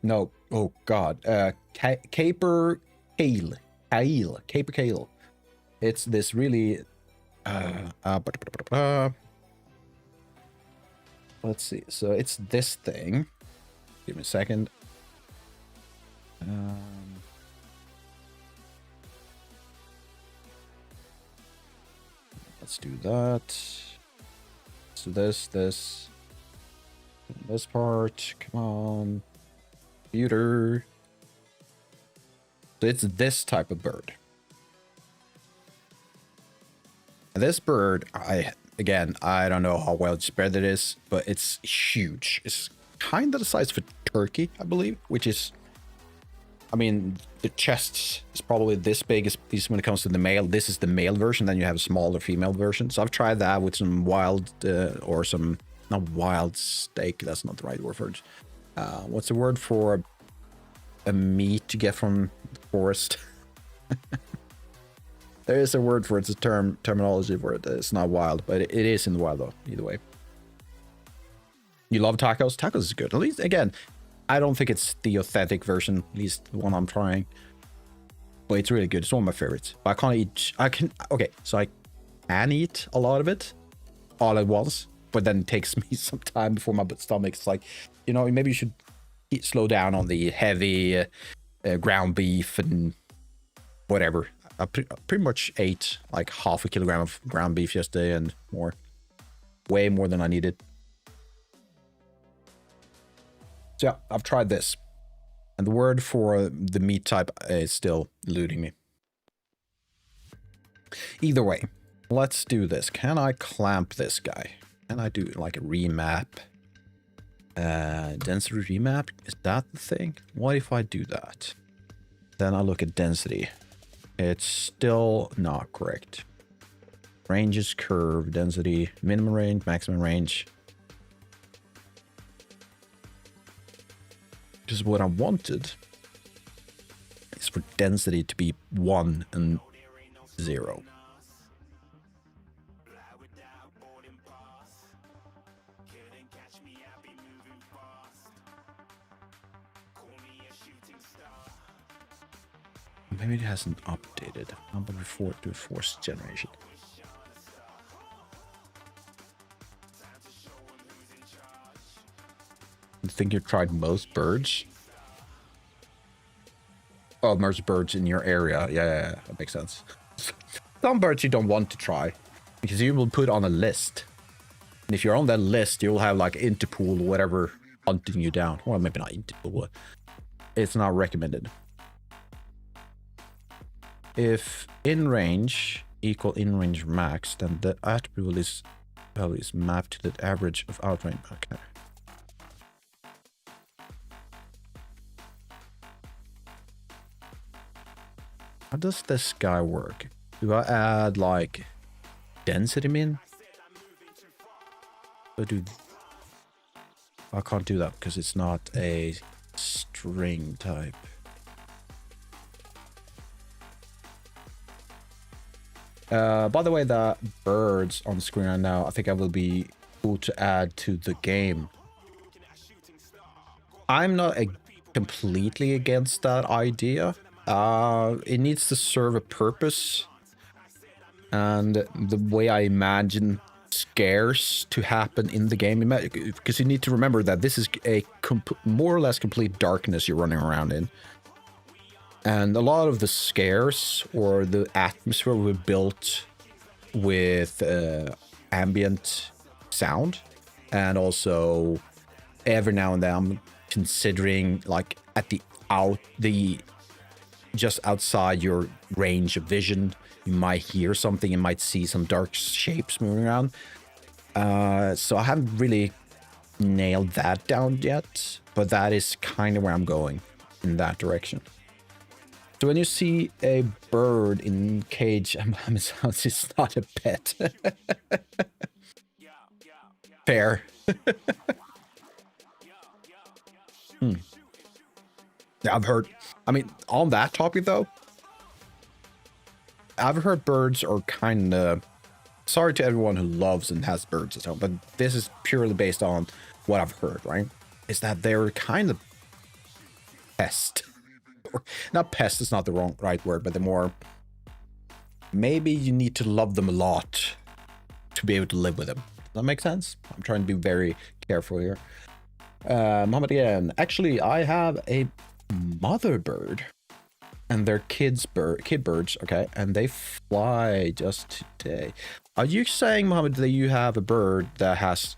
No. Oh, God. Caper kale. Caper kale. It's this really... let's see. So it's this thing. Give me a second. Let's do that. So this part. Come on. Computer. So it's this type of bird. This bird, I don't know how well spread it is, but it's huge. It's kind of the size of a turkey, I believe, which is, I mean, the chest is probably this big, at least when it comes to the male. This is the male version, then you have a smaller female version. So I've tried that with some wild, or some, not wild steak, that's not the right word for it. What's the word for a meat you get from the forest? There is a word for it. It's a terminology for it. It's not wild, but it is in the wild though. Either way. You love tacos? Tacos is good. At least, again, I don't think it's the authentic version. At least the one I'm trying. But it's really good. It's one of my favorites. But I can't eat. Okay, so I can eat a lot of it all at once. But then it takes me some time before my stomach's like, you know, maybe you should slow down on the heavy ground beef and whatever. I pretty much ate like half a kilogram of ground beef yesterday and more. Way more than I needed. So yeah, I've tried this. And the word for the meat type is still eluding me. Either way, let's do this. Can I clamp this guy? Can I do like a remap? Density remap? Is that the thing? What if I do that? Then I look at density. It's still not correct. Range is curve, density, minimum range, maximum range. Because what I wanted is for density to be 1 and 0. Maybe it hasn't updated. How about before to force generation? I think you tried most birds. Oh, most birds in your area. Yeah, that makes sense. Some birds you don't want to try because you will put on a list. And if you're on that list, you'll have like Interpol or whatever hunting you down. Well, maybe not Interpol. It's not recommended. If in range equal in range max, then the attribute value is mapped to the average of outrange. Okay. How does this guy work? Do I add like density min? Or I can't do that because it's not a string type. By the way, the birds on the screen right now, I think I will be cool to add to the game. I'm not completely against that idea. It needs to serve a purpose. And the way I imagine scares to happen in the game, because you need to remember that this is a more or less complete darkness you're running around in. And a lot of the scares or the atmosphere were built with ambient sound. And also every now and then I'm considering like at just outside your range of vision, you might hear something, you might see some dark shapes moving around. So I haven't really nailed that down yet, but that is kind of where I'm going in that direction. So when you see a bird in cage, it's not a pet. Fair. Yeah, I've heard. I mean, on that topic though, I've heard birds are kind of. Sorry to everyone who loves and has birds at home, but this is purely based on what I've heard. Right? Is that they're kind of pest. Not pest is not the right word, but the more. Maybe you need to love them a lot to be able to live with them. Does that make sense? I'm trying to be very careful here. Mohammed again. Actually, I have a mother bird, and they're kid birds. Okay, and they fly just today. Are you saying, Mohammed, that you have a bird that has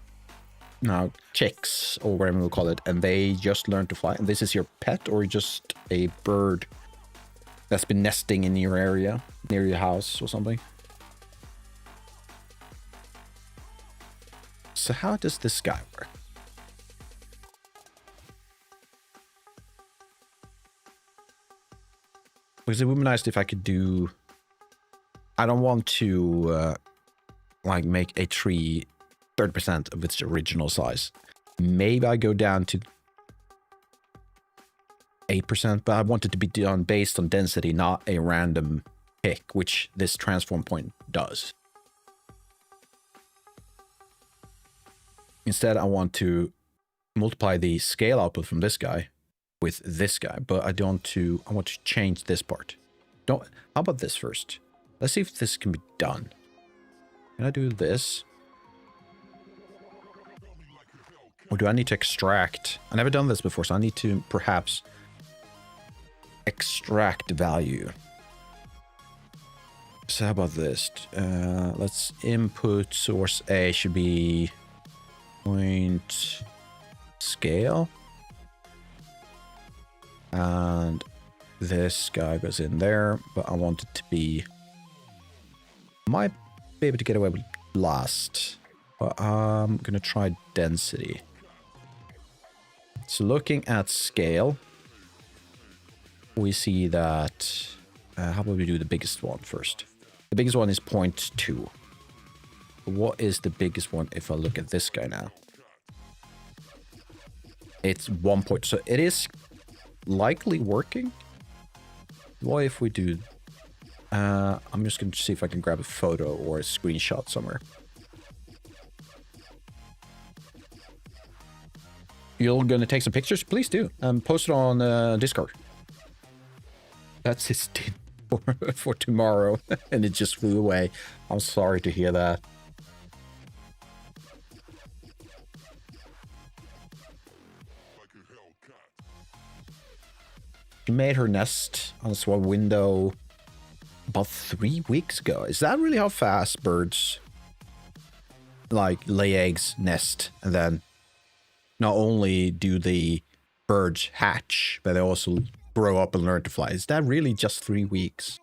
chicks or whatever we'll call it, and they just learn to fly, and this is your pet, or just a bird that's been nesting in your area near your house or something? So how does this guy work? Because it would be nice if I could do. I don't want to like make a tree 30% of its original size. Maybe I go down to 8%, but I want it to be done based on density, not a random pick, which this transform point does. Instead, I want to multiply the scale output from this guy with this guy, but I want to change this part. How about this first? Let's see if this can be done. Can I do this? Or do I need to extract? I've never done this before, so I need to perhaps extract value. So how about this? Let's input source A should be point scale. And this guy goes in there, but I want it to be... Might be able to get away with blast, but I'm gonna try density. So looking at scale, we see that... how about we do the biggest one first? The biggest one is 0.2. What is the biggest one if I look at this guy now? It's 1 point. So it is likely working. What if we do... I'm just going to see if I can grab a photo or a screenshot somewhere. You're going to take some pictures? Please do. Post it on Discord. That's his tip for tomorrow. And it just flew away. I'm sorry to hear that. She made her nest on a small window about 3 weeks ago. Is that really how fast birds like lay eggs, nest, and then not only do the birds hatch, but they also grow up and learn to fly? Is that really just 3 weeks?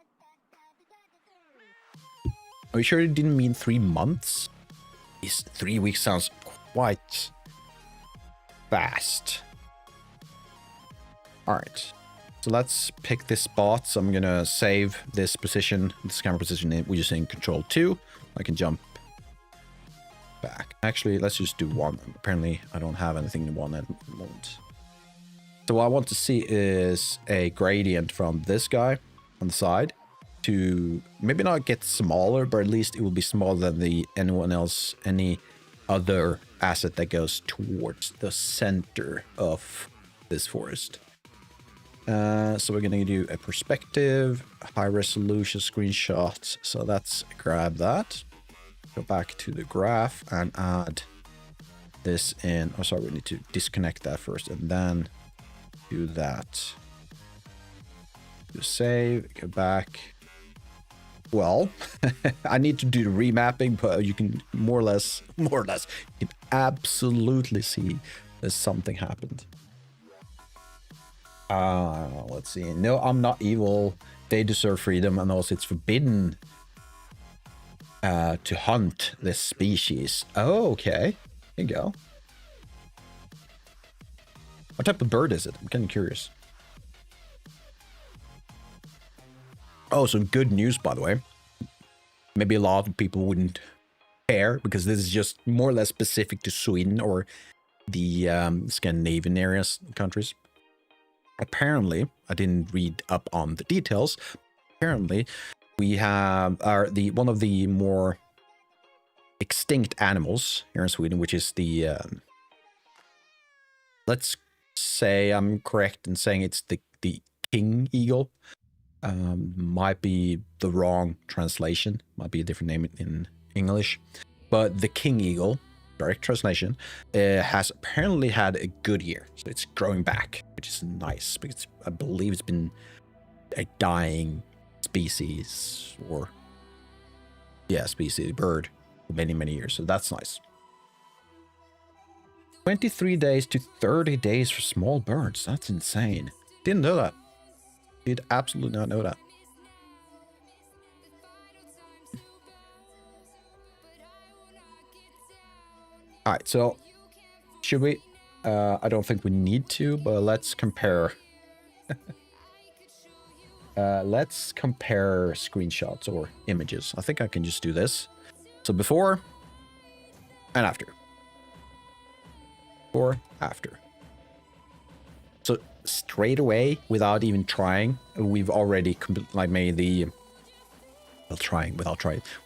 Are you sure it didn't mean 3 months? 3 weeks sounds quite fast. All right. So let's pick this spot. So I'm going to save this position, this camera position. We're just in control 2. I can jump back. Actually, let's just do 1. Apparently, I don't have anything in 1 at the moment. So what I want to see is a gradient from this guy on the side to maybe not get smaller, but at least it will be smaller than any other asset that goes towards the center of this forest. So we're going to do a perspective, high resolution screenshot. So let's grab that, go back to the graph and add this in. Oh, sorry, we need to disconnect that first and then do that. Do save, go back. Well, I need to do the remapping, but you can more or less, you can absolutely see that something happened. Let's see. No, I'm not evil. They deserve freedom, and also it's forbidden to hunt this species. Oh, okay. There you go. What type of bird is it? I'm kind of curious. Oh, some good news, by the way. Maybe a lot of people wouldn't care, because this is just more or less specific to Sweden or the Scandinavian areas, countries. Apparently, I didn't read up on the details. Apparently, we have one of the more extinct animals here in Sweden, which is the let's say I'm correct in saying it's the king eagle. Might be the wrong translation. Might be a different name in English, but the king eagle, direct translation, has apparently had a good year. So it's growing back, which is nice, because I believe it's been a dying species, or species bird for many years. So that's nice. 23 days to 30 days for small birds. That's insane. Didn't know that. Did absolutely not know that. All right, so should we? I don't think we need to, but let's compare. Let's compare screenshots or images. I think I can just do this. So before and after. Before, after. So straight away, without even trying, we've already made the...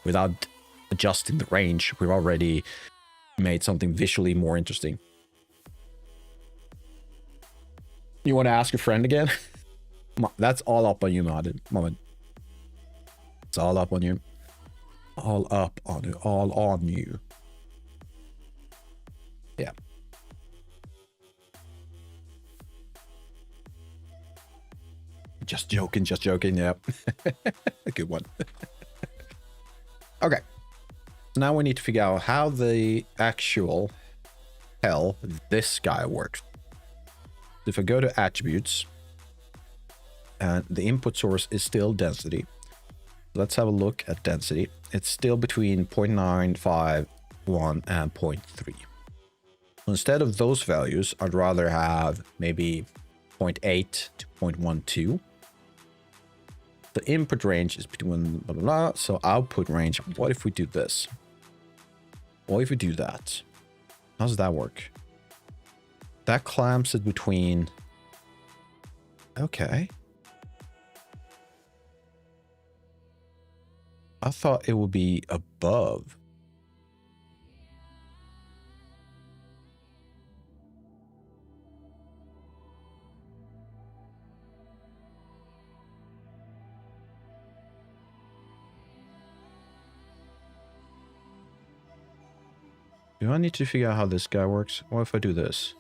Without adjusting the range, we've already made something visually more interesting. You want to ask a friend again? That's all up on you, Mohammed. It's all up on you. All up on you. All on you. Yeah. Just joking, yep. A good one. Okay. So now we need to figure out how the actual hell this guy works. If I go to attributes, and the input source is still density. Let's have a look at density. It's still between 0.951 and 0.3. Instead of those values, I'd rather have maybe 0.8 to 0.12. The input range is between blah, blah, blah. So output range, what if we do this? What if we do that? How does that work? That clamps it between... Okay. I thought it would be above. Do I need to figure out how this guy works? What if I do this?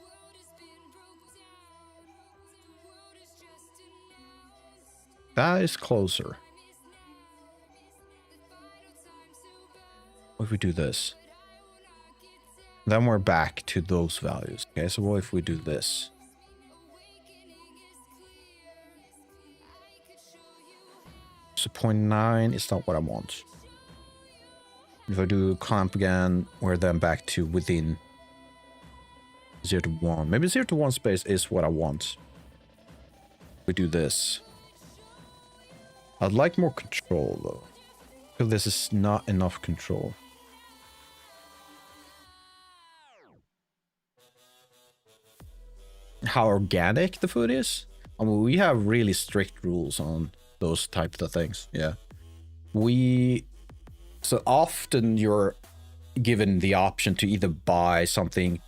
That is closer. What if we do this? Then we're back to those values. Okay, so what if we do this? So 0.9 is not what I want. If I do clamp again, we're then back to within 0 to 1. Maybe 0 to 1 space is what I want. We do this. I'd like more control though. Because this is not enough control. How organic the food is? I mean, we have really strict rules on those types of things. Yeah. So often you're given the option to either buy something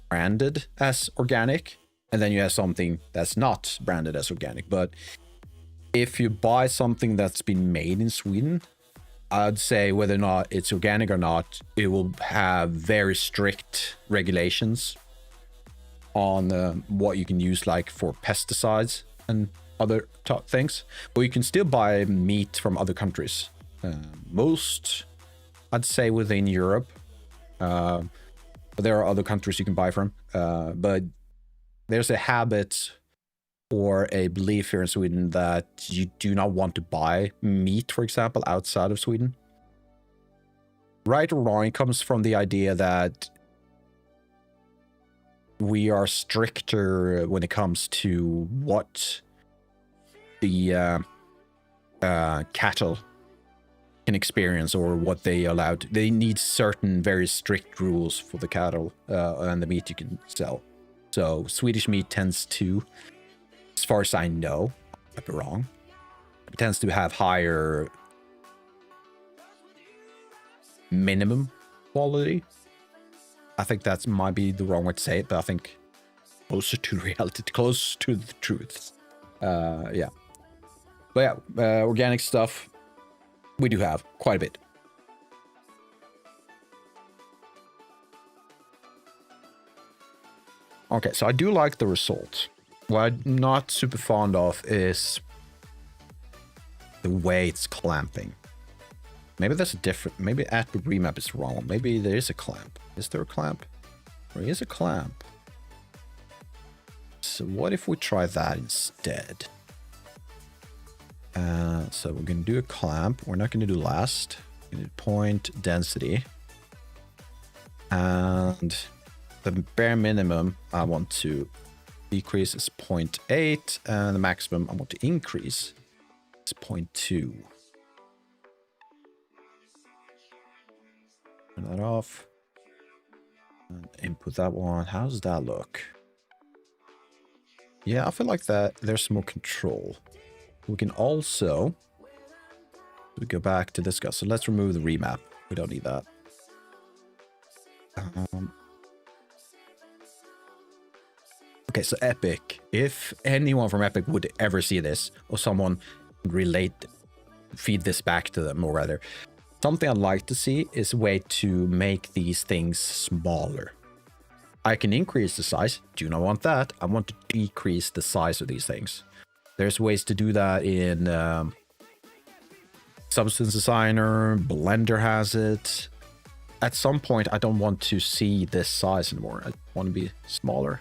branded as organic, and then you have something that's not branded as organic. But if you buy something that's been made in Sweden, I'd say whether or not it's organic or not, it will have very strict regulations on what you can use, like for pesticides and other things. But you can still buy meat from other countries. Most, I'd say, within Europe. But there are other countries you can buy from. But there's a habit or a belief here in Sweden that you do not want to buy meat, for example, outside of Sweden. Right or wrong, it comes from the idea that we are stricter when it comes to what the cattle can experience or what they allow to. They need certain very strict rules for the cattle and the meat you can sell. So Swedish meat tends to, as far as I know, I might be wrong, it tends to have higher minimum quality. I think that might be the wrong way to say it, but I think closer to reality, close to the truth. Yeah. But yeah, organic stuff, we do have quite a bit. Okay, so I do like the result. What I'm not super fond of is the way it's clamping. Maybe that's a different, maybe attribute remap is wrong. Maybe there is a clamp. Is there a clamp? There is a clamp. So what if we try that instead? So we're going to do a clamp. We're not going to do last. We're going to do point density. And the bare minimum I want to decrease is 0.8. And the maximum I want to increase is 0.2. Turn that off. And input that one. How does that look? Yeah, I feel like that there's more control. We can also go back to this guy. So let's remove the remap. We don't need that. Okay, so Epic. If anyone from Epic would ever see this, or someone feed this back to them, or rather, something I'd like to see is a way to make these things smaller. I can increase the size. Do not want that. I want to decrease the size of these things. There's ways to do that in Substance Designer, Blender has it. At some point, I don't want to see this size anymore. I want to be smaller.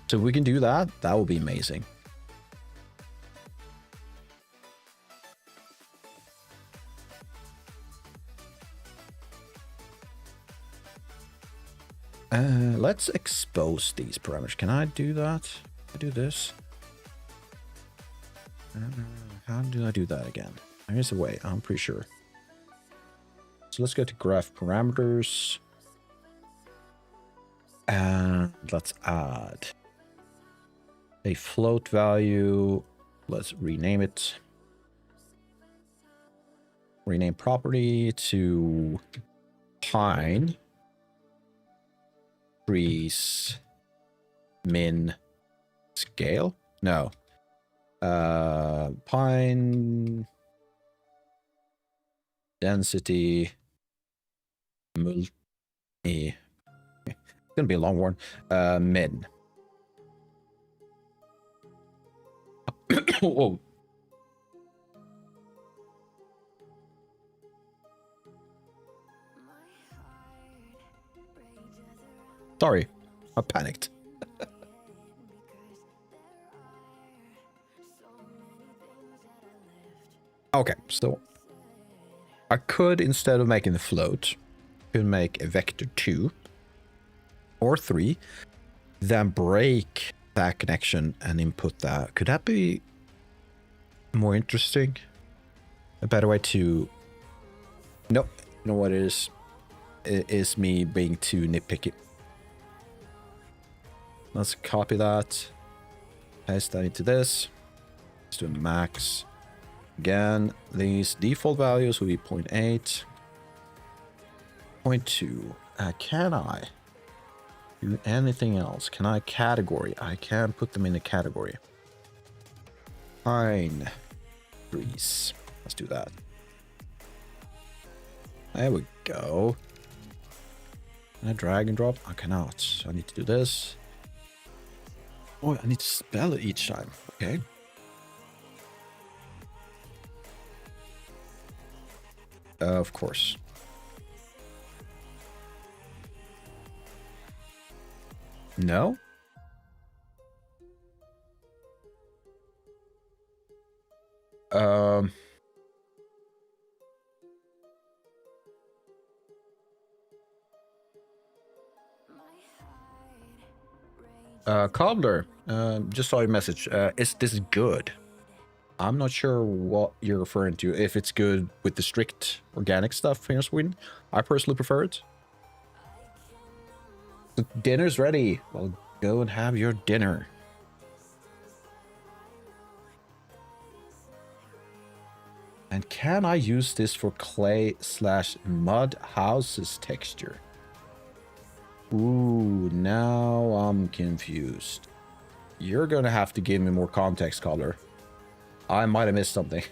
So if we can do that, that would be amazing. Let's expose these parameters. Can I do that? I do this. How do I do that again? There's a way, I'm pretty sure. So let's go to graph parameters. And let's add a float value. Let's rename it. Rename property to pine trees min scale. No. Pine density multi. It's gonna be a long one. Min. Whoa. Sorry, I panicked. Okay, so I could, instead of making the float, could make a vector 2 or 3, then break that connection and input that. Could that be more interesting? A better way to... Nope. You know what it is? It is me being too nitpicky. Let's copy that. Paste that into this. Let's do a max. Again, these default values will be 0.8. 0.2. Can I do anything else? Can I category? I can put them in a category. Pine trees. Let's do that. There we go. Can I drag and drop? I cannot. So I need to do this. Oh, I need to spell it each time. Okay. Of course. No? Cobbler, just saw your message. Is this good? I'm not sure what you're referring to. If it's good with the strict organic stuff here in Sweden, I personally prefer it. The dinner's ready. Well, go and have your dinner. And can I use this for clay/mud houses texture? Ooh, now I'm confused. You're gonna have to give me more context, Color. I might have missed something.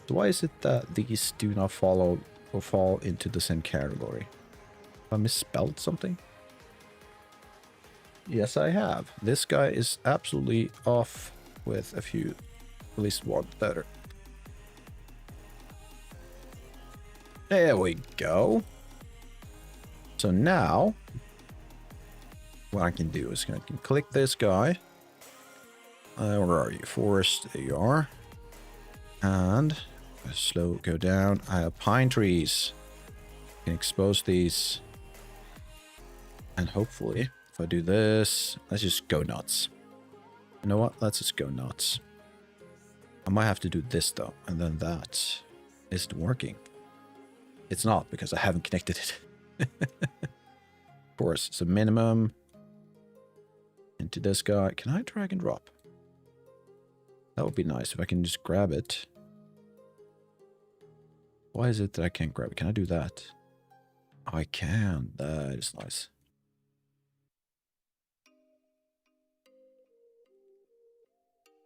So why is it that these do not follow or fall into the same category? Have I misspelled something? Yes, I have. This guy is absolutely off with a few, at least one letter. There we go. So now, what I can do is I can click this guy. Where are you? Forest, there you are. And slow go down. I have pine trees. I can expose these. And hopefully, if I do this, let's just go nuts. You know what? Let's just go nuts. I might have to do this though, and then that isn't working. It's not, because I haven't connected it. Of course, it's a minimum. Into this guy. Can I drag and drop? That would be nice if I can just grab it. Why is it that I can't grab it? Can I do that? I can. That is nice.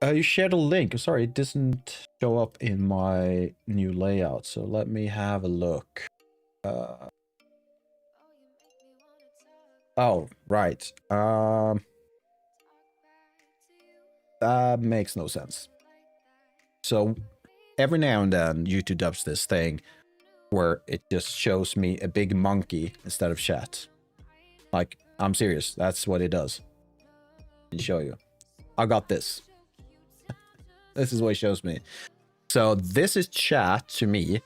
You shared a link. Sorry, it doesn't show up in my new layout. So let me have a look. Oh, right. That makes no sense. So every now and then YouTube does this thing where it just shows me a big monkey instead of chat. Like, I'm serious. That's what it does. I'll show you. I got this. This is what it shows me. So this is chat to me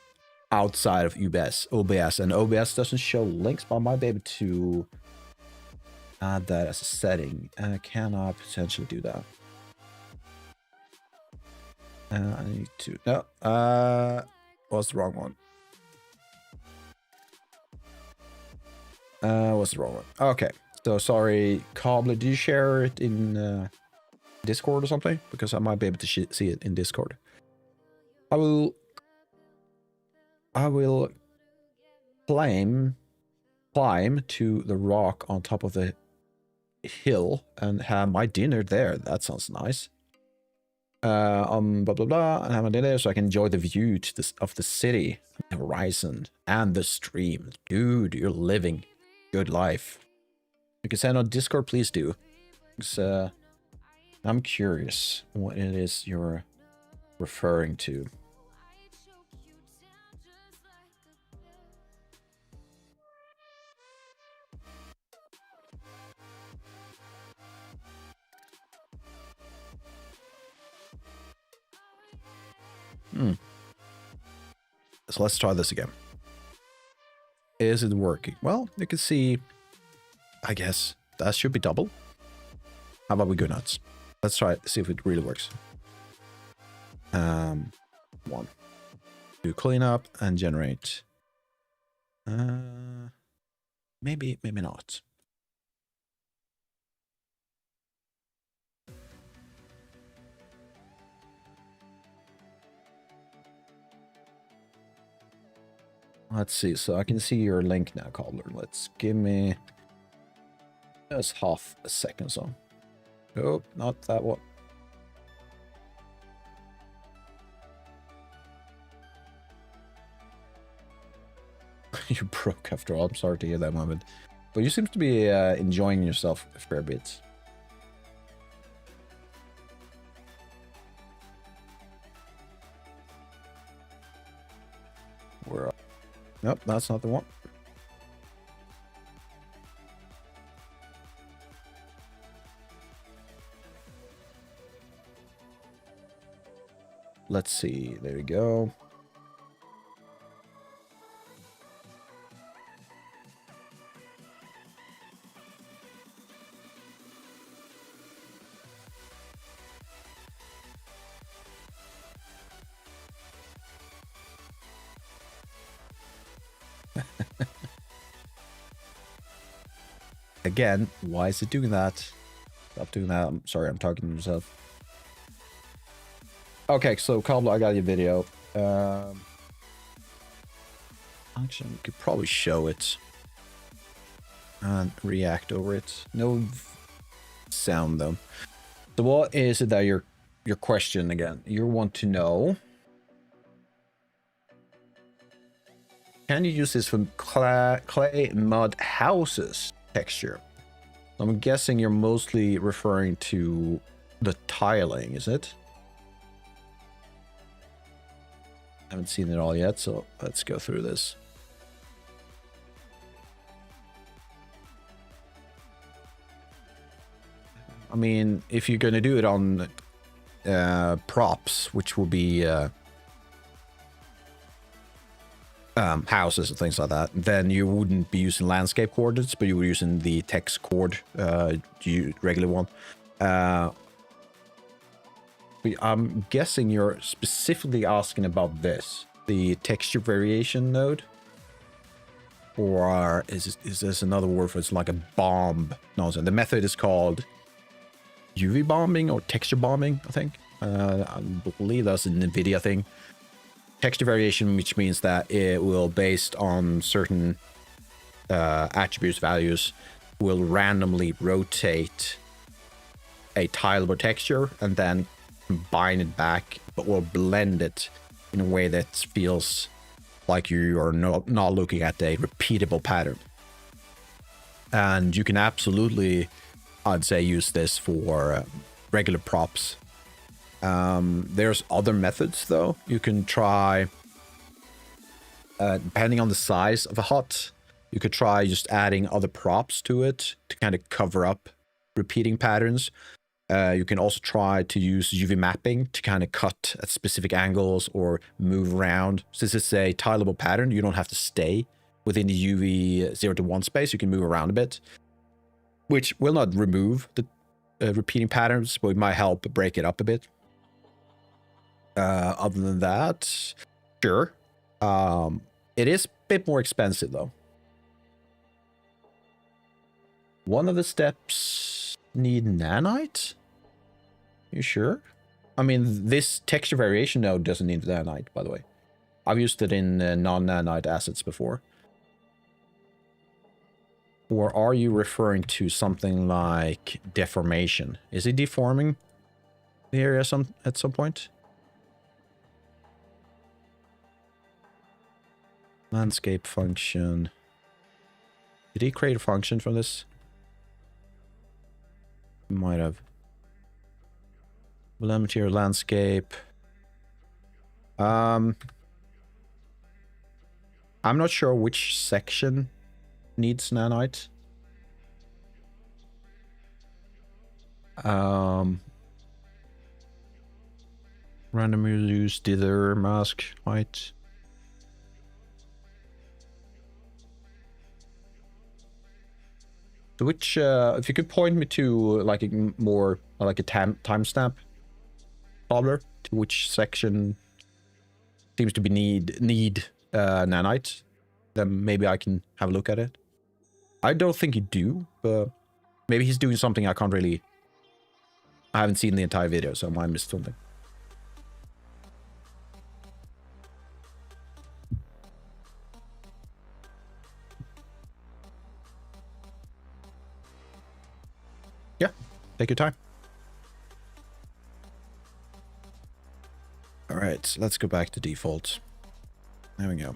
outside of OBS, and OBS doesn't show links, but I might be able to add that as a setting. Can I potentially do that? I need to. No. What's the wrong one? What's the wrong one? Okay. So sorry, Cobbler. Did you share it in Discord or something? Because I might be able to see it in Discord. I will climb to the rock on top of the hill and have my dinner there. That sounds nice. Blah blah blah, and have my dinner so I can enjoy the view of the city, the horizon, and the stream. Dude, you're living good life. You can send on Discord, please do. Because I'm curious what it is you're referring to. So let's try this again. Is it working? Well, you can see, I guess that should be double. How about we go nuts? Let's try it, see if it really works. One. Do clean up and generate. Maybe not. Let's see. So I can see your link now, Cobbler. Let's give me just half a second. So, oh, not that one. You broke after all. I'm sorry to hear that, moment. But you seem to be enjoying yourself a fair bit. Where? Nope, that's not the one. Let's see. There we go. Again, why is it doing that? Stop doing that. I'm sorry, I'm talking to myself. Okay, so Cobbler, I got your video. Actually, we could probably show it and react over it. No sound though. So what is it that your question again? You want to know? Can you use this for clay mud houses texture? I'm guessing you're mostly referring to the tiling, is it? I haven't seen it all yet, so let's go through this. I mean, if you're going to do it on props, which will be houses and things like that, then you wouldn't be using landscape coordinates, but you were using the text coord, regular one. I'm guessing you're specifically asking about this, the texture variation node, or is this another word for it's like a bomb? No, so the method is called UV bombing or texture bombing, I think. I believe that's an NVIDIA thing. Texture variation, which means that it will, based on certain attributes, values, will randomly rotate a tileable texture and then combine it back, or blend it in a way that feels like you are not looking at a repeatable pattern. And you can absolutely, I'd say, use this for regular props There's other methods though. You can try, depending on the size of a hut, you could try just adding other props to it to kind of cover up repeating patterns. You can also try to use UV mapping to kind of cut at specific angles or move around. Since it's a tileable pattern, you don't have to stay within the UV 0 to 1 space. You can move around a bit, which will not remove the repeating patterns, but it might help break it up a bit. Other than that, sure. It is a bit more expensive though. One of the steps need nanite? You sure? I mean, this texture variation node doesn't need nanite, by the way. I've used it in non-nanite assets before. Or are you referring to something like deformation? Is it deforming the area at some point? Landscape function. Did he create a function from this? He might have. Material landscape. I'm not sure which section needs nanite. Random use dither mask height. So which, if you could point me to like a more like a timestamp cobbler to which section seems to be need nanite, then maybe I can have a look at it. I don't think you do, but maybe he's doing something I can't really. I haven't seen the entire video, so I might have missed something. Yeah, take your time. All right, let's go back to default. There we go.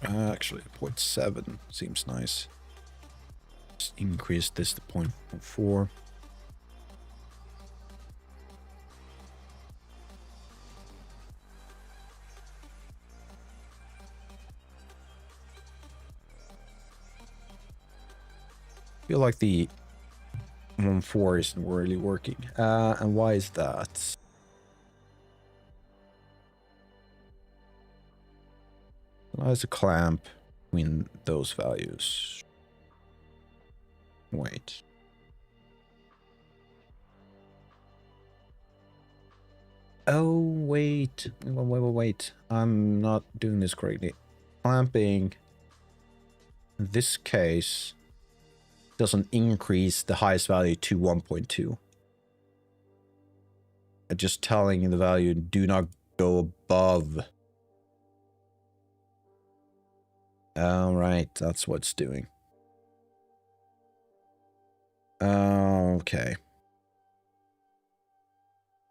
Actually, 0.7 seems nice. Just increase this to 0.4. I feel like the 1.4 isn't really working. And why is that? There's a clamp between those values. Wait. Oh, wait. Wait. I'm not doing this correctly. Clamping, in this case, doesn't increase the highest value to 1.2. Just telling the value do not go above. All right, that's what it's doing. Okay.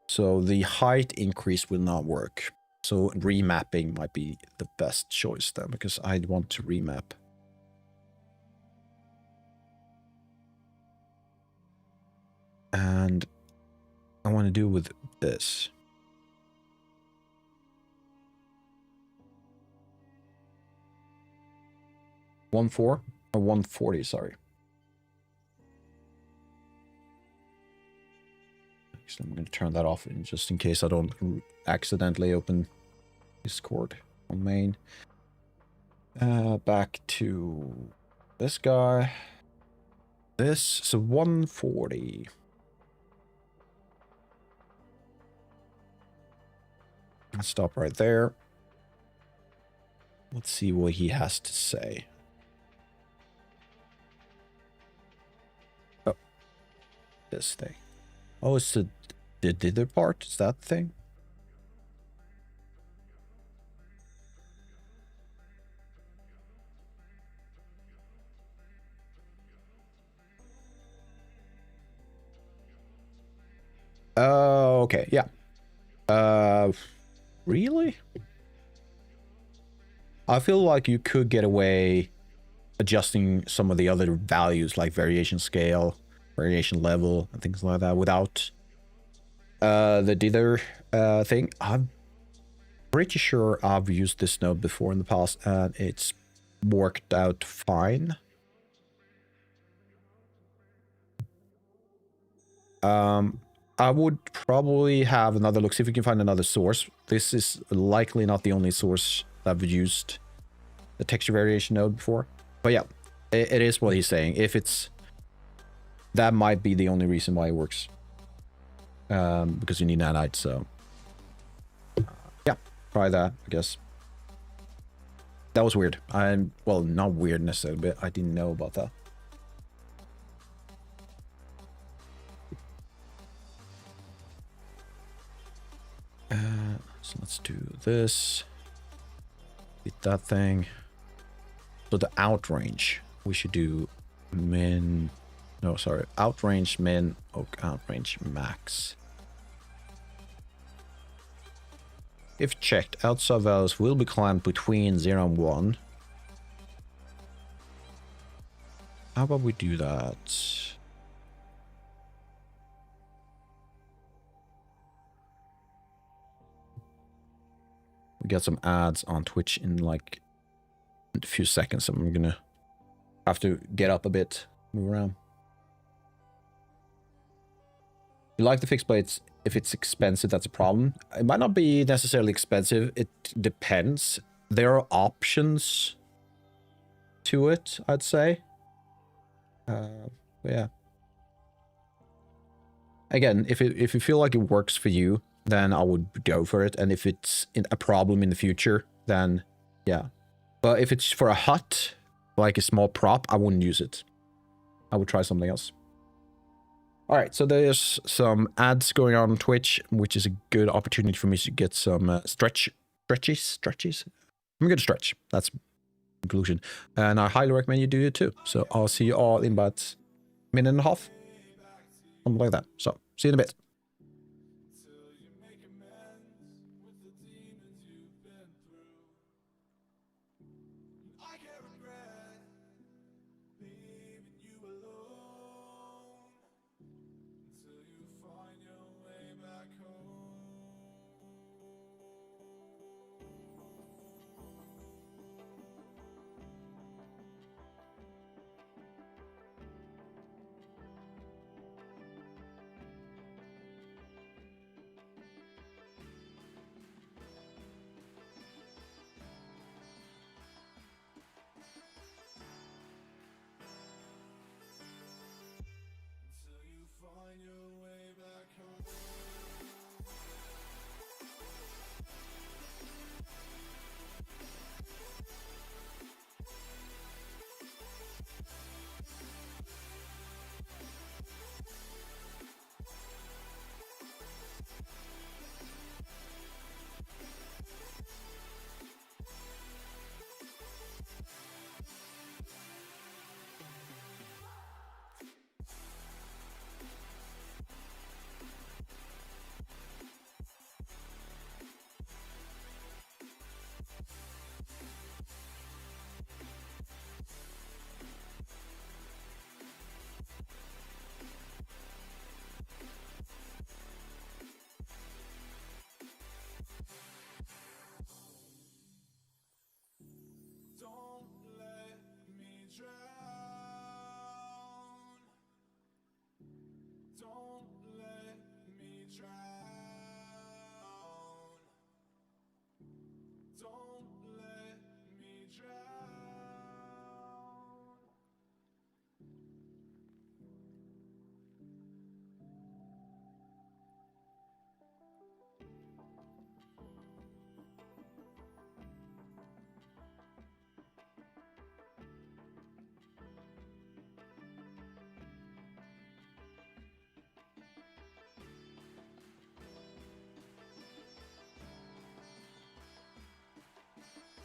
So the height increase will not work. So remapping might be the best choice then, because I want to remap. And I want to do with this. $1.4 or 140, sorry. So I'm going to turn that off just in case I don't accidentally open Discord on main. Back to this guy. This, so 140. Let's stop right there. Let's see what he has to say. Oh, this thing. Oh, it's the dither part? Is that thing? Oh, okay, yeah. Really? I feel like you could get away adjusting some of the other values like variation scale, variation level, and things like that without the dither thing. I'm pretty sure I've used this node before in the past and it's worked out fine. I would probably have another look, see if we can find another source. This is likely not the only source that I've used the texture variation node before. But yeah, it is what he's saying. If it's... That might be the only reason why it works. Because you need nanite, so... yeah, try that, I guess. That was weird. Well, not weird necessarily, but I didn't know about that. So let's do this. Hit that thing. So the outrange, we should do min... No, sorry. Outrange min, outrange max. If checked, outside values will be climbed between 0 and 1. How about we do that? We got some ads on Twitch in like a few seconds. So I'm gonna have to get up a bit, move around. You like the fixed blades? If it's expensive, that's a problem. It might not be necessarily expensive. It depends. There are options to it, I'd say. Yeah. Again, if you feel like it works for you, then I would go for it. And if it's a problem in the future, then yeah. But if it's for a hut, like a small prop, I wouldn't use it. I would try something else. All right, so there's some ads going on Twitch, which is a good opportunity for me to get some stretches. I'm going to stretch. That's the conclusion. And I highly recommend you do it too. So I'll see you all in about a minute and a half. Something like that. So see you in a bit.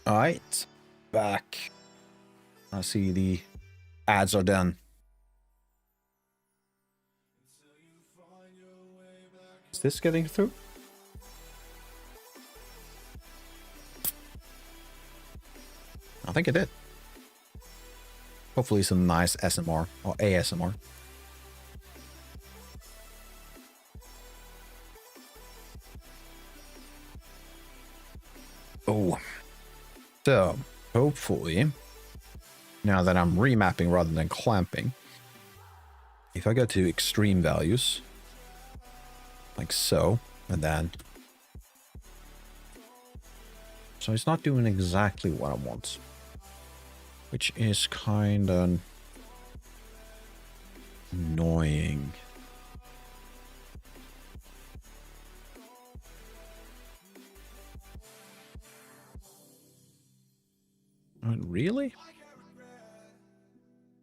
All right, back. I see the ads are done. Is this getting through? I think it did. Hopefully some nice SMR or ASMR. Oh, so hopefully, now that I'm remapping rather than clamping, if I go to extreme values, like so, and then, so it's not doing exactly what I want, which is kind of annoying. Really?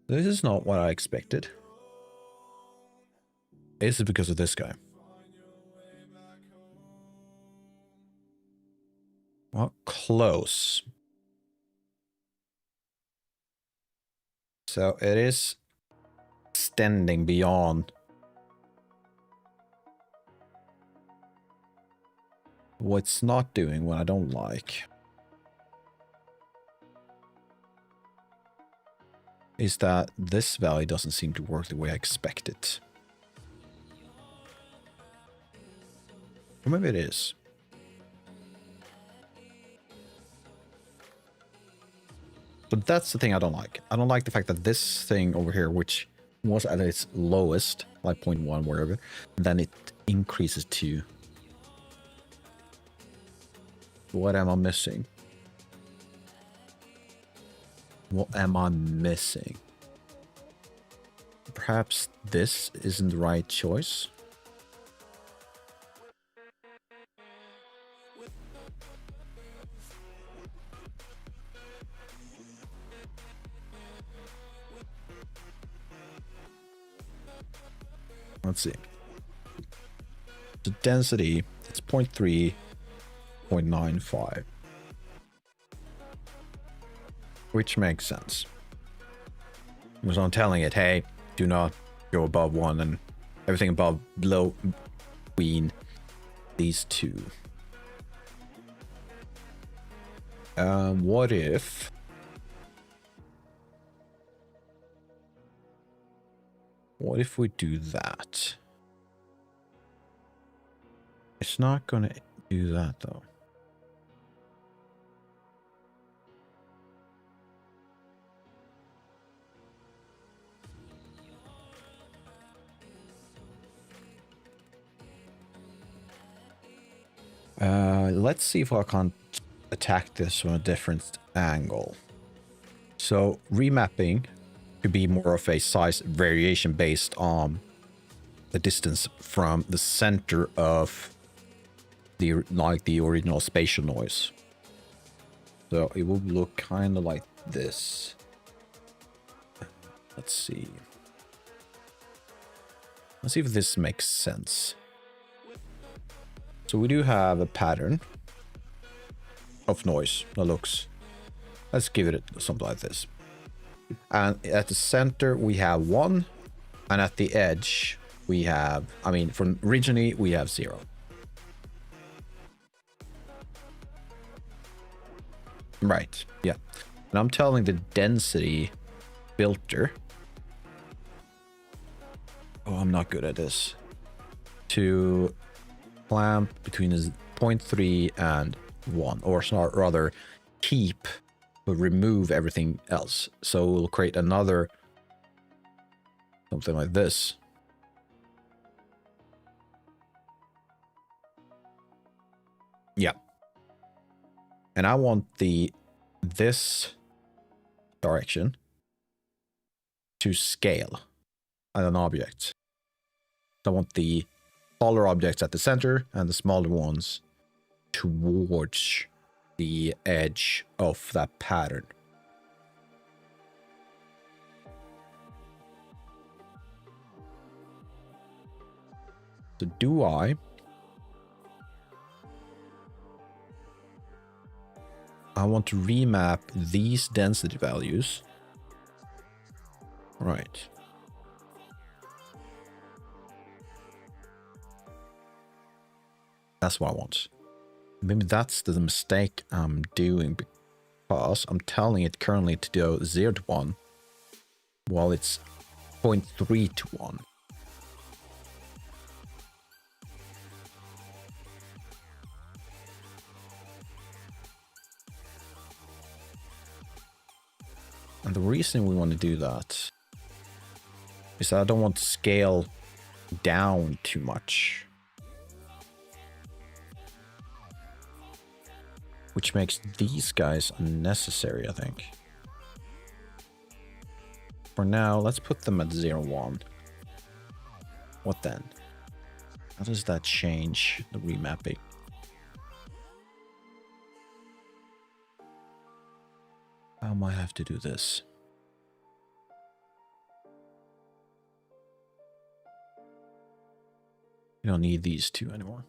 This is not what I expected. Is it because of this guy? Well, close. So it is extending beyond what's not doing what I don't like. Is that this value doesn't seem to work the way I expect it. Or maybe it is. But that's the thing I don't like. I don't like the fact that this thing over here, which was at its lowest, like 0.1, wherever, then it increases to... What am I missing? What am I missing? Perhaps this isn't the right choice? Let's see. The density, it's 0.3, 0.95. Which makes sense. Because I'm telling it, hey, do not go above 1, and everything above, below, between these two. What if... What if we do that? It's not gonna do that, though. Let's see if I can't attack this from a different angle. So remapping could be more of a size variation based on the distance from the center of the original spatial noise. So it will look kind of like this. Let's see. Let's see if this makes sense. So we do have a pattern of noise that looks, let's give it something like this. And at the center we have 1, and at the edge we have, I mean, from originally we have 0. Right, yeah. And I'm telling the density filter, oh, I'm not good at this, to clamp between 0.3 and 1, or rather keep but remove everything else. So we'll create another something like this. Yeah. And I want this direction to scale at an object. I want the taller objects at the center and the smaller ones towards the edge of that pattern. So do I want to remap these density values. Right. That's what I want. Maybe that's the mistake I'm doing, because I'm telling it currently to do 0 to 1, Well, it's 0.3 to 1. And the reason we want to do that is that I don't want to scale down too much. Which makes these guys unnecessary, I think. For now, let's put them at 0, 1. What then? How does that change the remapping? I might have to do this. You don't need these two anymore.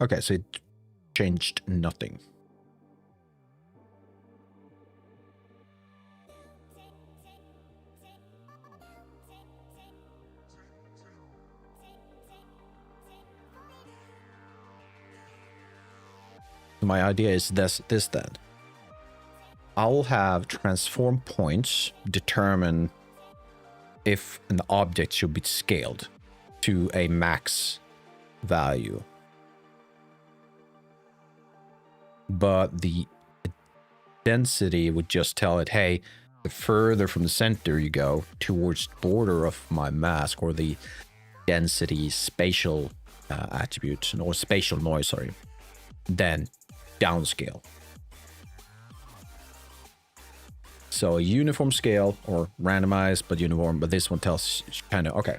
Okay, so it changed nothing. My idea is this then. I'll have transform points determine if an object should be scaled to a max value. But the density would just tell it, hey, the further from the center you go towards the border of my mask, or the density spatial attribute, or spatial noise, sorry, then downscale. So a uniform scale, or randomized but uniform, but this one tells kind of, okay.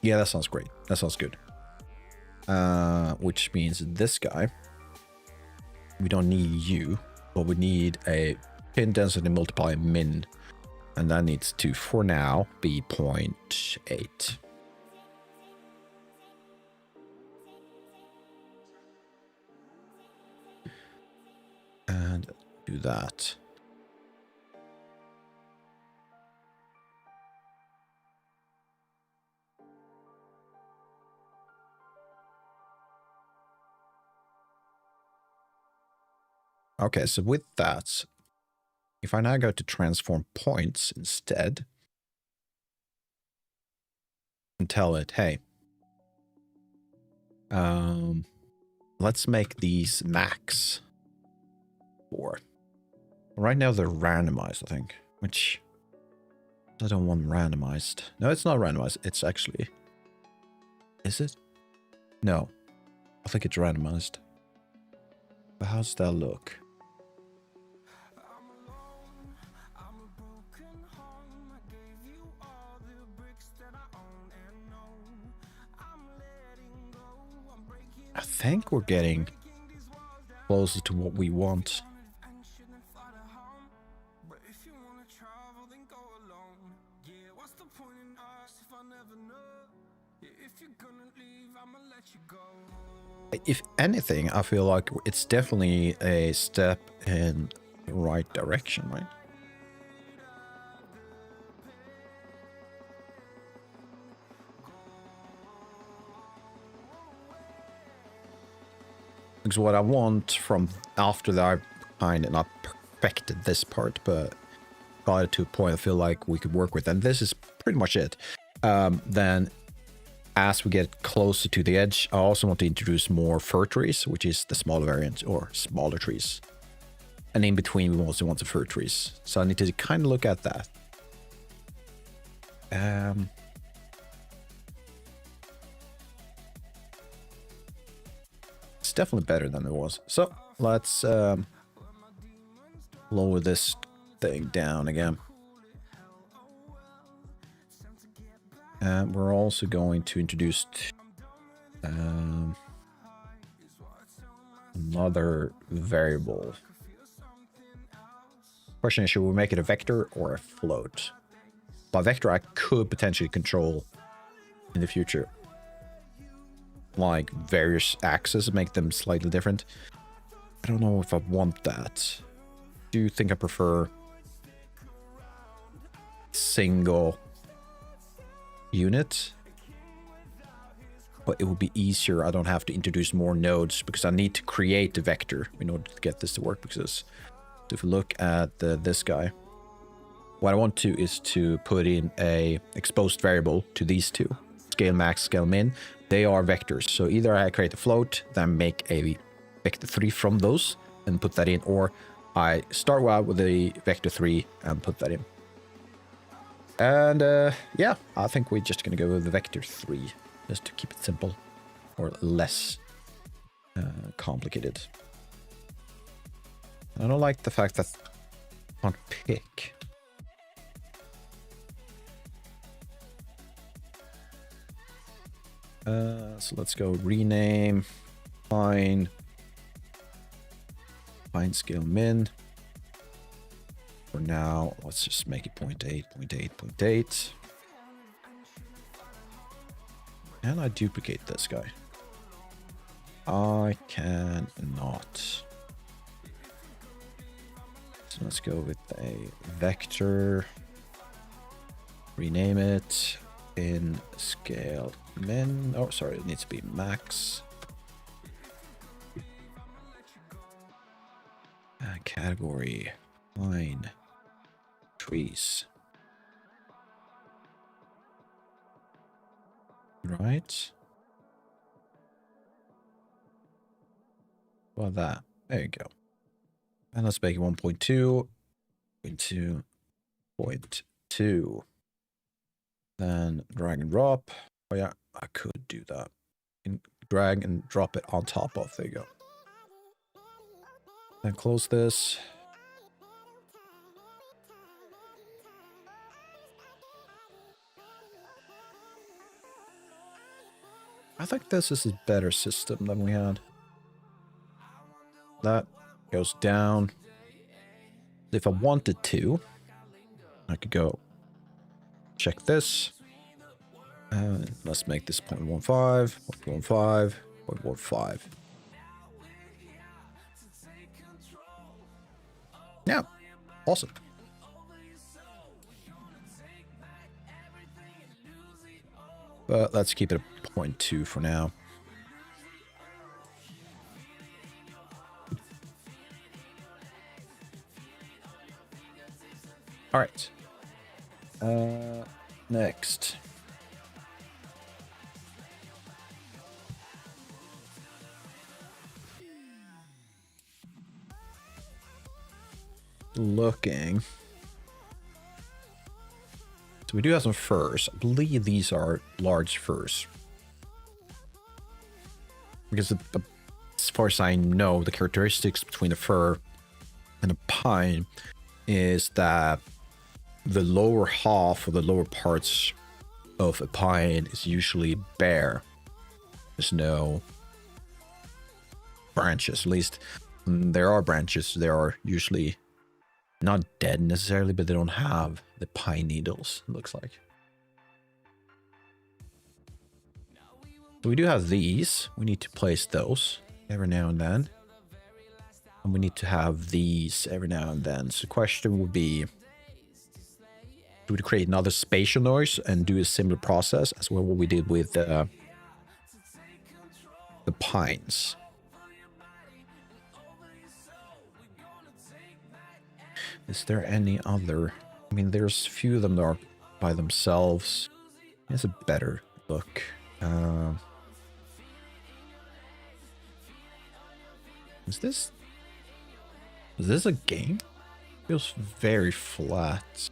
Yeah, that sounds great. That sounds good. Which means this guy, we don't need you, but we need a pin density multiplier min. And that needs to, for now, be 0.8. And do that. Okay, so with that, if I now go to transform points instead, and tell it, hey, let's make these max 4. Right now they're randomized, I think, which I don't want randomized. No, it's not randomized. It's actually, is it? No, I think it's randomized. But how does that look? I think we're getting closer to what we want. If anything, I feel like it's definitely a step in the right direction, right? Because what I want from after that, I've kind of not perfected this part, but got it to a point I feel like we could work with, and this is pretty much it. Then as we get closer to the edge, I also want to introduce more fir trees, which is the smaller variant, or smaller trees. And in between, we also want the fir trees. So I need to kind of look at that. It's definitely better than it was. So let's lower this thing down again. And we're also going to introduce another variable. Question is, should we make it a vector or a float? By vector, I could potentially control in the future, like various axes, make them slightly different. I don't know if I want that. Do you think I prefer single unit? but it would be easier. I don't have to introduce more nodes because I need to create the vector in order to get this to work. Because if we look at this guy, what I want to is to put in a exposed variable to these two, scale max, scale min. They are vectors. So either I create a float, then make a vector 3 from those and put that in, or I start out with a vector 3 and put that in. And yeah, I think we're just gonna go with the vector 3 just to keep it simple or less complicated. I don't like the fact that I can't pick. So let's go rename fine scale min. For now, let's just make it 0.8, 0.8, 0.8. Can I duplicate this guy? I cannot. So let's go with a vector. Rename it in scale min. Oh, sorry, it needs to be max. Category fine trees. Right. Well, that. There you go. And let's make it 1.2 into 0.2. Then drag and drop. Oh yeah, I could do that. And drag and drop it on top of. There you go. Then close this. I think this is a better system than we had. That goes down. If I wanted to, I could go check this. And let's make this 0.15, 0.15, 0.15. Yeah, awesome. But let's keep it a 0.2 for now. All right. Next. Looking. So we do have some furs. I believe these are large furs. Because as far as I know, the characteristics between a fir and a pine is that the lower half or the lower parts of a pine is usually bare. There's no branches. At least there are branches. They are usually not dead necessarily, but they don't have the pine needles, it looks like. So we do have these. We need to place those every now and then. And we need to have these every now and then. So the question would be, do we create another spatial noise and do a similar process as well what we did with the pines? Is there any other? I mean, there's a few of them that are by themselves. It's a better look. Is this a game? Feels very flat.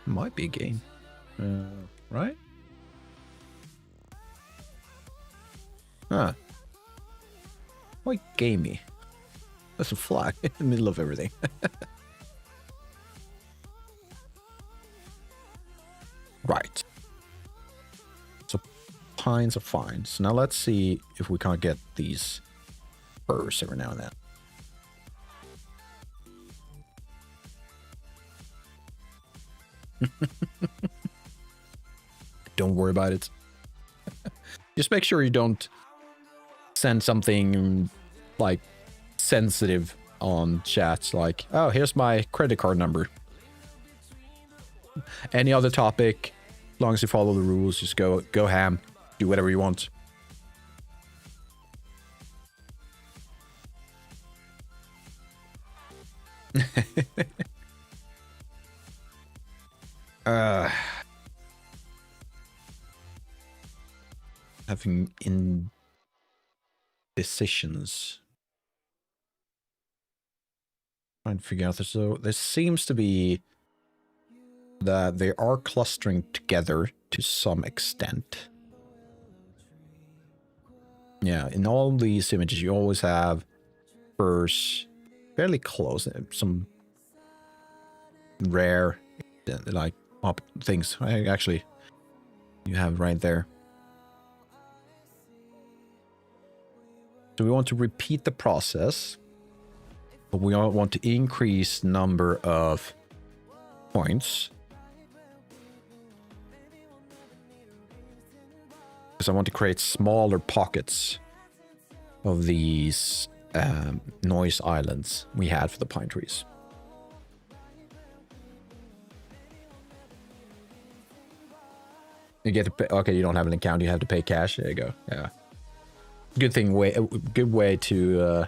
Might be a game. Right? Huh. Quite gamey. There's a flag in the middle of everything. Right. So pines are fine. So now let's see if we can't get these firs every now and then. Don't worry about it. Just make sure you don't send something like sensitive on chats like, oh, here's my credit card number. Any other topic, As long as you follow the rules, just go ham. Do whatever you want. Having indecisions. Trying to figure out this. So there seems to be that they are clustering together to some extent. Yeah, in all these images, you always have first fairly close, some rare like pop things. Actually, you have right there. So we want to repeat the process, but we all want to increase number of points. Because I want to create smaller pockets of these noise islands we had for the pine trees. You get to pay, okay, you don't have an account, you have to pay cash. There you go. Yeah. Good thing, good way to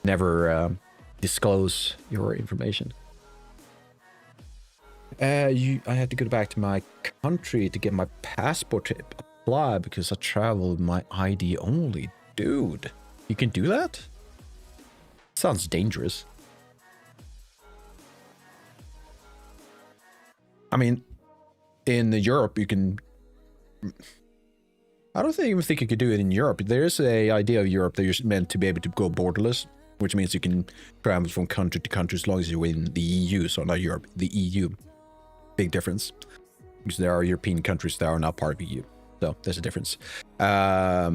never disclose your information. I had to go back to my country to get my passport to apply because I traveled with my ID only. Dude, you can do that? Sounds dangerous. I mean, in Europe, you can... I don't even think you could do it in Europe. There's a idea of Europe that you're meant to be able to go borderless, which means you can travel from country to country as long as you're in the EU. So not Europe, the EU. Big difference. Because there are European countries that are not part of the EU. So there's a difference. I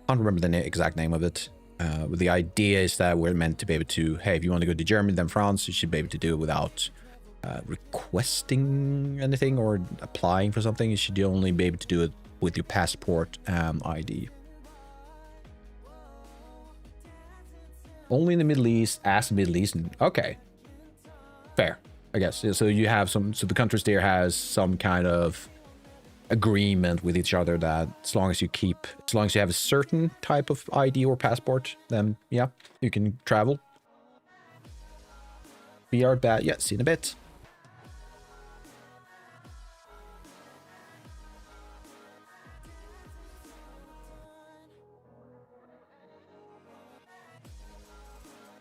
can't remember the exact name of it. But the idea is that we're meant to be able to, hey, if you want to go to Germany, then France, you should be able to do it without requesting anything or applying for something. You should only be able to do it with your passport and ID. Only in the Middle East, as Middle Eastern. Okay. Fair, I guess. So you have some, so the countries there has some kind of agreement with each other that as long as you have a certain type of ID or passport, then yeah, you can travel. We are bad. Yeah, see in a bit.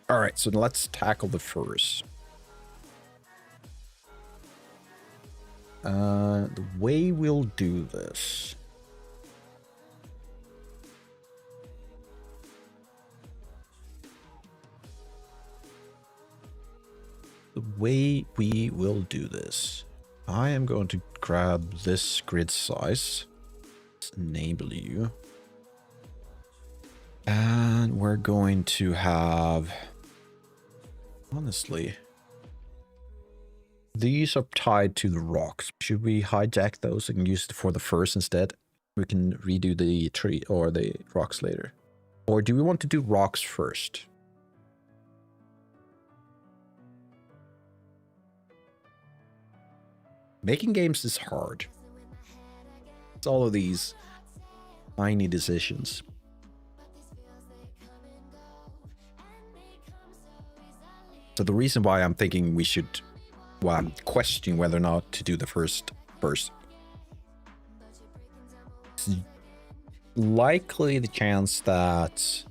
All right, so let's tackle the furs. The way we'll do this. The way we will do this. I am going to grab this grid size. Let's enable you. And we're going to have... Honestly, these are tied to the rocks. Should we hijack those and use it for the furs instead? We can redo the tree or the rocks later. Or do we want to do rocks first? Making games is hard. It's all of these tiny decisions. So the reason why I'm thinking we should, well, I'm questioning whether or not to do the first. It's likely the chance that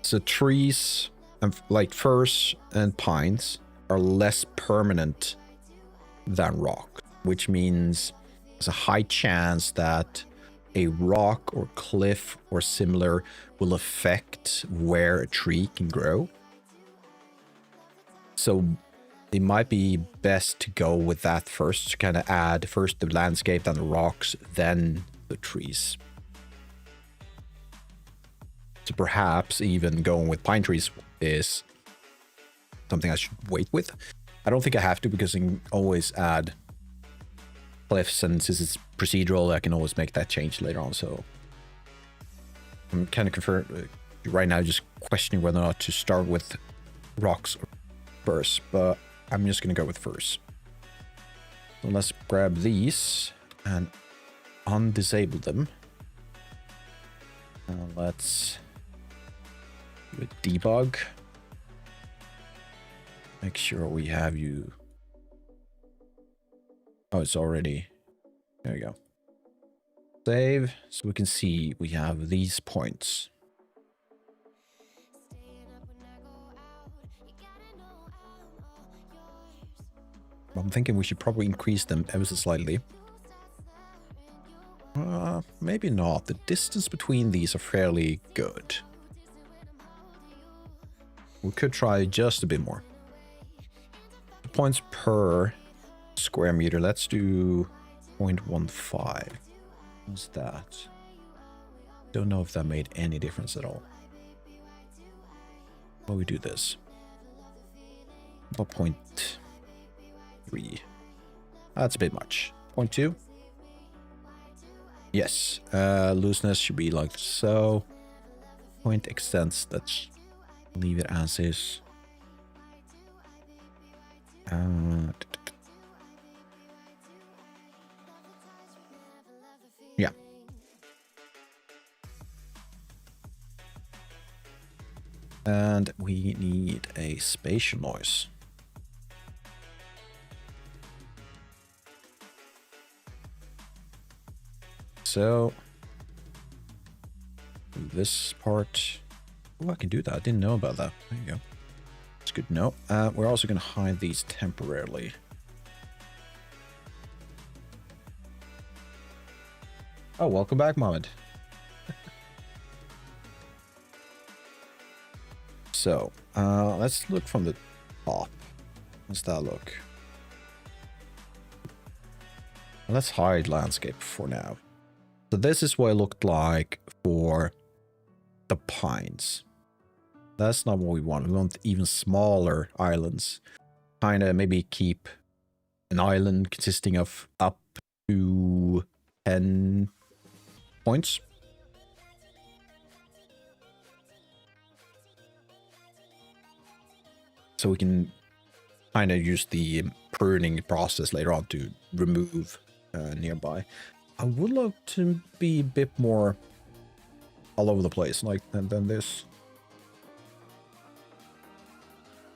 so trees and like firs and pines are less permanent than rock, which means there's a high chance that a rock or cliff or similar will affect where a tree can grow. So it might be best to go with that first, to kind of add first the landscape, then the rocks, then the trees. So perhaps even going with pine trees is something I should wait with. I don't think I have to because I can always add cliffs, and since it's procedural, I can always make that change later on. So I'm kind of right now just questioning whether or not to start with rocks or firs, but I'm just going to go with firs. So let's grab these and undisable them. Let's do a debug. Make sure we have you. Oh, it's already. There we go. Save, so we can see we have these points. I'm thinking we should probably increase them ever so slightly. Maybe not. The distance between these are fairly good. We could try just a bit more. The points per square meter. Let's do 0.15. What's that? Don't know if that made any difference at all. But we do this. About 0.3. That's a bit much. 0.2. Yes. Looseness should be like so. Point extents. Let's leave it as is. Yeah. And we need a spatial noise. So this part. Oh, I can do that. I didn't know about that. There you go. It's good to know. We're also going to hide these temporarily. Oh, welcome back, Mohammed. So, let's look from the top. How's that look? Let's hide landscape for now. So this is what it looked like for the pines. That's not what we want. We want even smaller islands. Kind of maybe keep an island consisting of up to 10 points. So we can kind of use the pruning process later on to remove nearby. I would love to be a bit more all over the place like than this.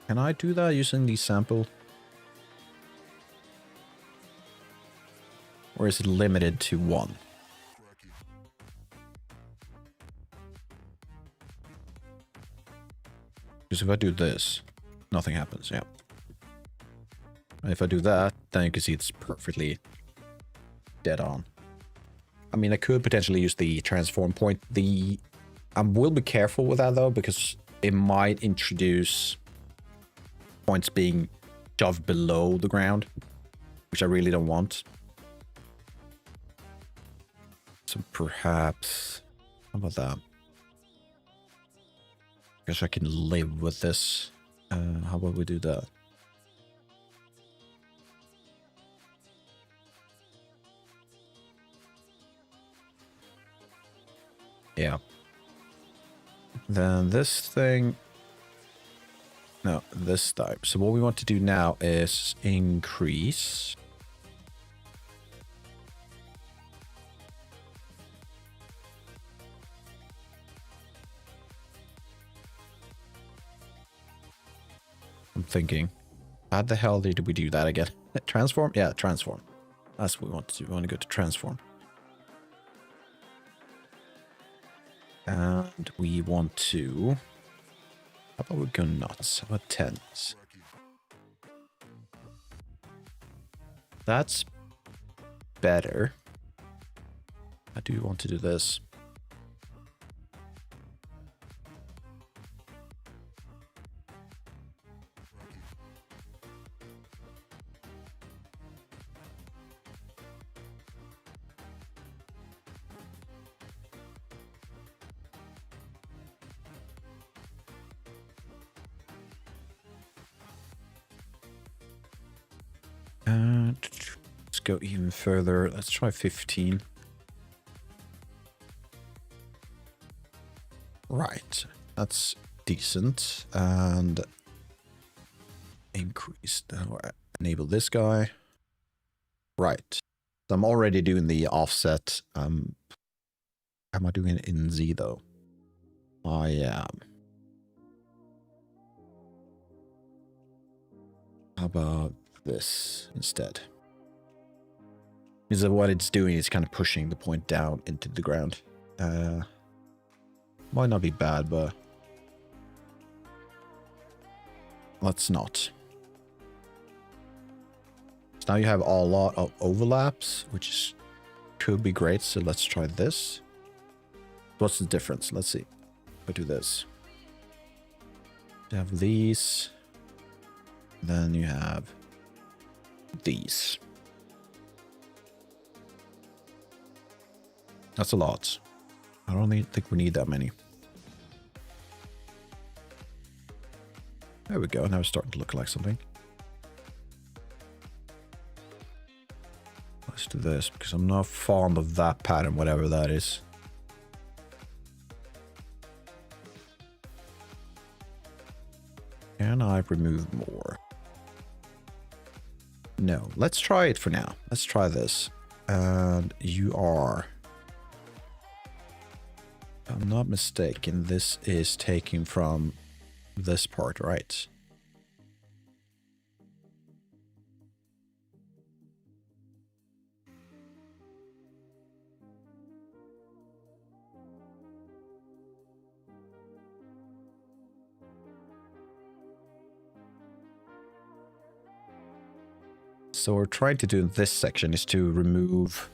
Can I do that using the sample? Or is it limited to one? Because if I do this, nothing happens, yeah. And if I do that, then you can see it's perfectly dead on. I mean, I could potentially use the transform point. I will be careful with that though, because it might introduce points being shoved below the ground, which I really don't want. So perhaps, how about that? I guess I can live with this. How about we do that? Yeah. Then this thing. No, this type. So what we want to do now is increase. I'm thinking, how the hell did we do that again? Transform? Yeah, transform. That's what we want to do. We want to go to transform. And we want to... How about we go nuts? How about 10s? That's better. I do want to do this. Let's go even further. Let's try 15. Right, that's decent. And increase. Enable this guy. Right. So I'm already doing the offset. How am I doing it in Z though? I am. How about this instead? Is that what it's doing? It's kind of pushing the point down into the ground. Might not be bad, but let's not. So now you have a lot of overlaps, which could be great. So let's try this. What's the difference? Let's see. If I do this, you have these. Then you have these. That's a lot. I don't think we need that many. There we go. Now it's starting to look like something. Let's do this because I'm not fond of that pattern, whatever that is. Can I remove more? No. Let's try it for now. Let's try this. And you are... If I'm not mistaken, this is taken from this part, right? So we're trying to do in this section is to remove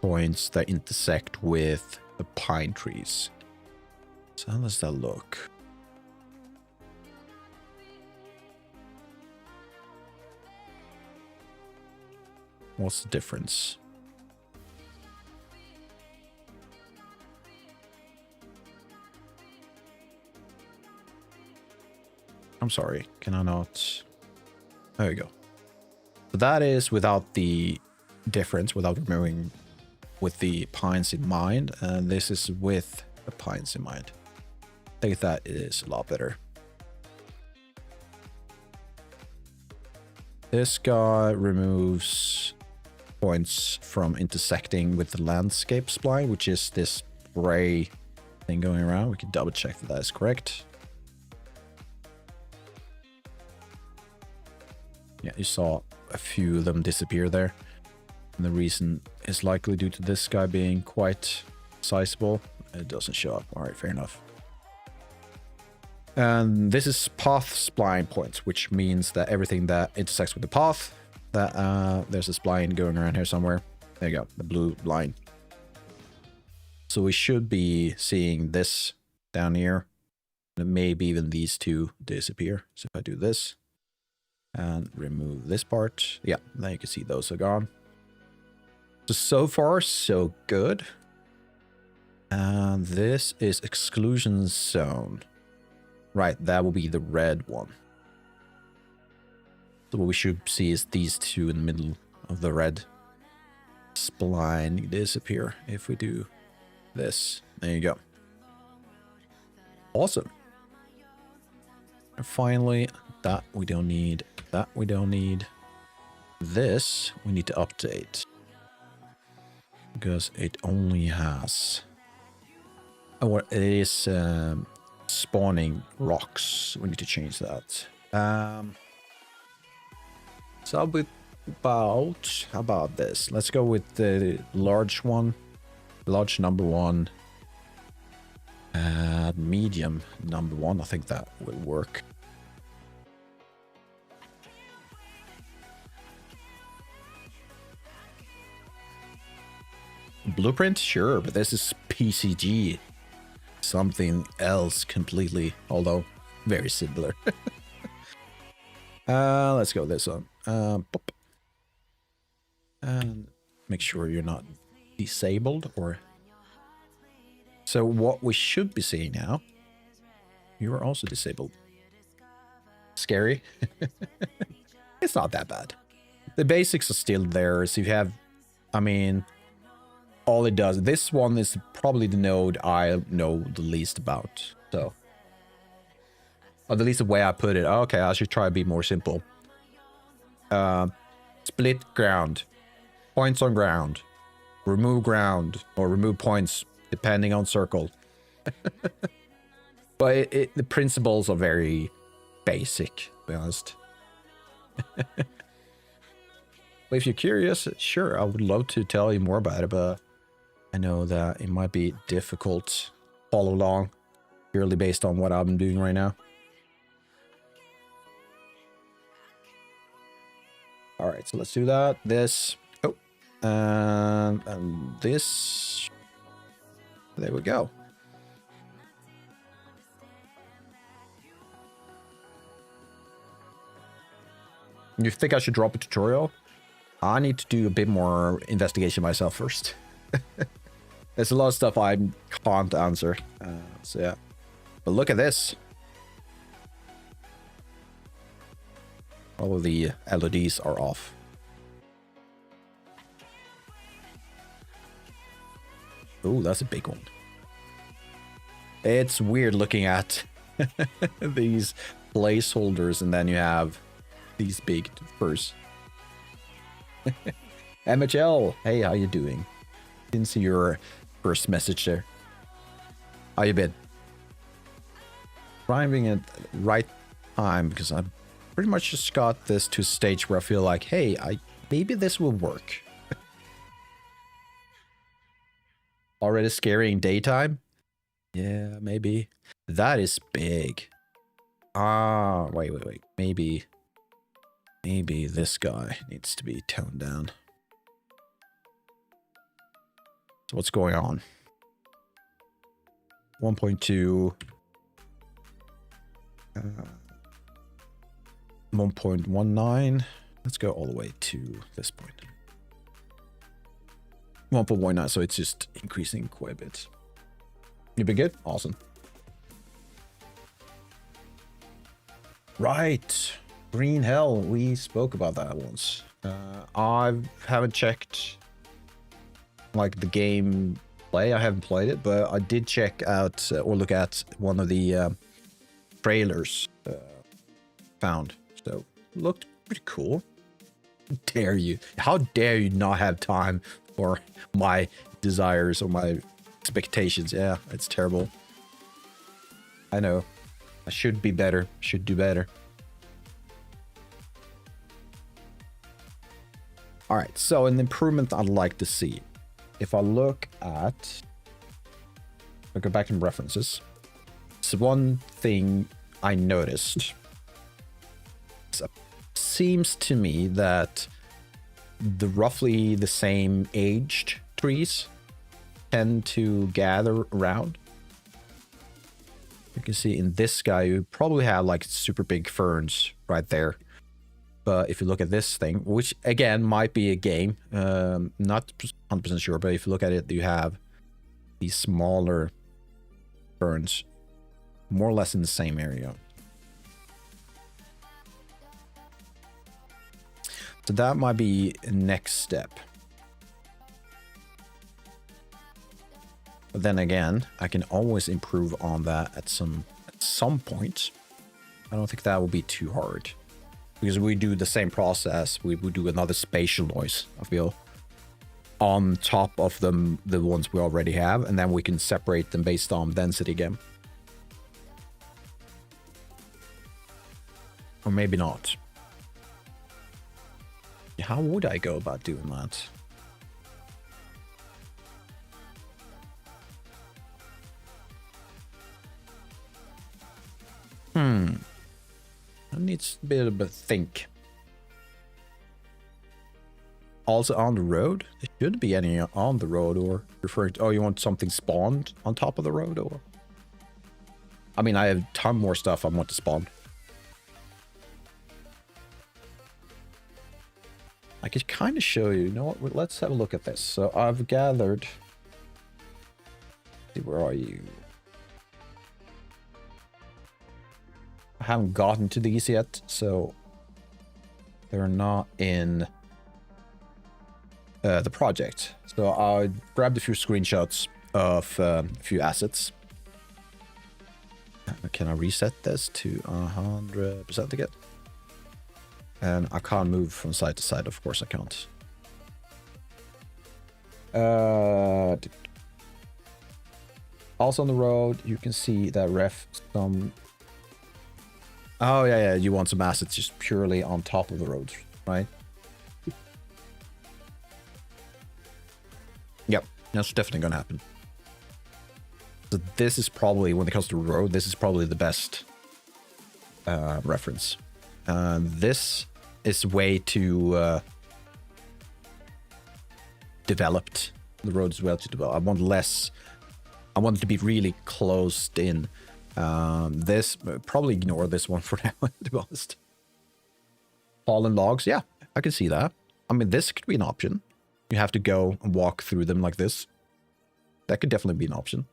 points that intersect with the pine trees. So how does that look? What's the difference? I'm sorry, can I not? There we go. So that is without the difference, without removing with the pines in mind, and this is with the pines in mind. I think that is a lot better. This guy removes points from intersecting with the landscape spline, which is this gray thing going around. We can double check that that is correct. Yeah, you saw a few of them disappear there. And the reason is likely due to this guy being quite sizable. It doesn't show up. All right, fair enough. And this is path spline points, which means that everything that intersects with the path, that there's a spline going around here somewhere. There you go, the blue line. So we should be seeing this down here. And maybe even these two disappear. So if I do this and remove this part, yeah, now you can see those are gone. So far, so good. And this is exclusion zone. Right, that will be the red one. So what we should see is these two in the middle of the red spline disappear if we do this. There you go. Awesome. And finally, that we don't need. That we don't need. This we need to update. Because it only has... Oh, it is spawning rocks. We need to change that. So how about this? Let's go with the large one. Large number one. And medium number one. I think that will work. Blueprint? Sure, but this is PCG. Something else completely, although very similar. Let's go this one. Pop. And make sure you're not disabled or... So what we should be seeing now, you are also disabled. Scary. It's not that bad. The basics are still there. So you have, I mean, all it does, this one is probably the node I know the least about. So, or the least the way I put it. Okay, I should try to be more simple. Split ground. Points on ground. Remove ground or remove points depending on circle. But the principles are very basic, to be honest. But if you're curious, sure, I would love to tell you more about it, but I know that it might be difficult to follow along purely based on what I'm doing right now. All right, so let's do that. This. Oh, and this. There we go. You think I should drop a tutorial? I need to do a bit more investigation myself first. There's a lot of stuff I can't answer. So yeah. But look at this. All of the LEDs are off. Oh, that's a big one. It's weird looking at these placeholders and then you have these big furs. MHL, hey, how you doing? Didn't see your first message there. How you been? Driving at the right time because I pretty much just got this to a stage where I feel like, hey, maybe this will work. Already scary in daytime? Yeah, maybe. That is big. Ah, wait. Maybe this guy needs to be toned down. So what's going on? 1.2. 1.19. Let's go all the way to this point. 1.19, so it's just increasing quite a bit. You been good? Awesome. Right. Green Hell, we spoke about that once. I haven't checked like the game play. I haven't played it, but I did check out or look at one of the trailers found. So looked pretty cool. Dare you? How dare you not have time for my desires or my expectations? Yeah, it's terrible. I know. I should be better. Should do better. All right, so an improvement I'd like to see. If I look at, I'll go back in references. So one thing I noticed, seems to me that the roughly the same aged trees tend to gather around. You can see in this guy, you probably have like super big ferns right there. But if you look at this thing, which again might be a game, not 100% sure, but if you look at it, you have these smaller ferns more or less in the same area. So that might be next step. But then again, I can always improve on that at some point. I don't think that will be too hard. Because we do the same process, we would do another spatial noise, I feel, on top of the ones we already have, and then we can separate them based on density again. Or maybe not. How would I go about doing that? It needs a bit of a think. Also on the road? There shouldn't be any on the road, or referring to, oh, you want something spawned on top of the road, or? I mean, I have a ton more stuff I want to spawn. I could kind of show you. You know what? Let's have a look at this. So I've gathered. Let's see, where are you? I haven't gotten to these yet, so they're not in the project. So I grabbed a few screenshots of a few assets. Can I reset this to 100% again? And I can't move from side to side, of course I can't. Also on the road, you can see that ref some. Oh yeah, you want some assets just purely on top of the road, right? Yep, that's definitely gonna happen. So this is probably, when it comes to road, this is probably the best reference. This is way too developed. The road is well too developed. I want less. I want it to be really closed in. This probably ignore this one for now, to be honest. Fallen logs, yeah, I can see that. I mean, this could be an option. You have to go and walk through them like this. That could definitely be an option.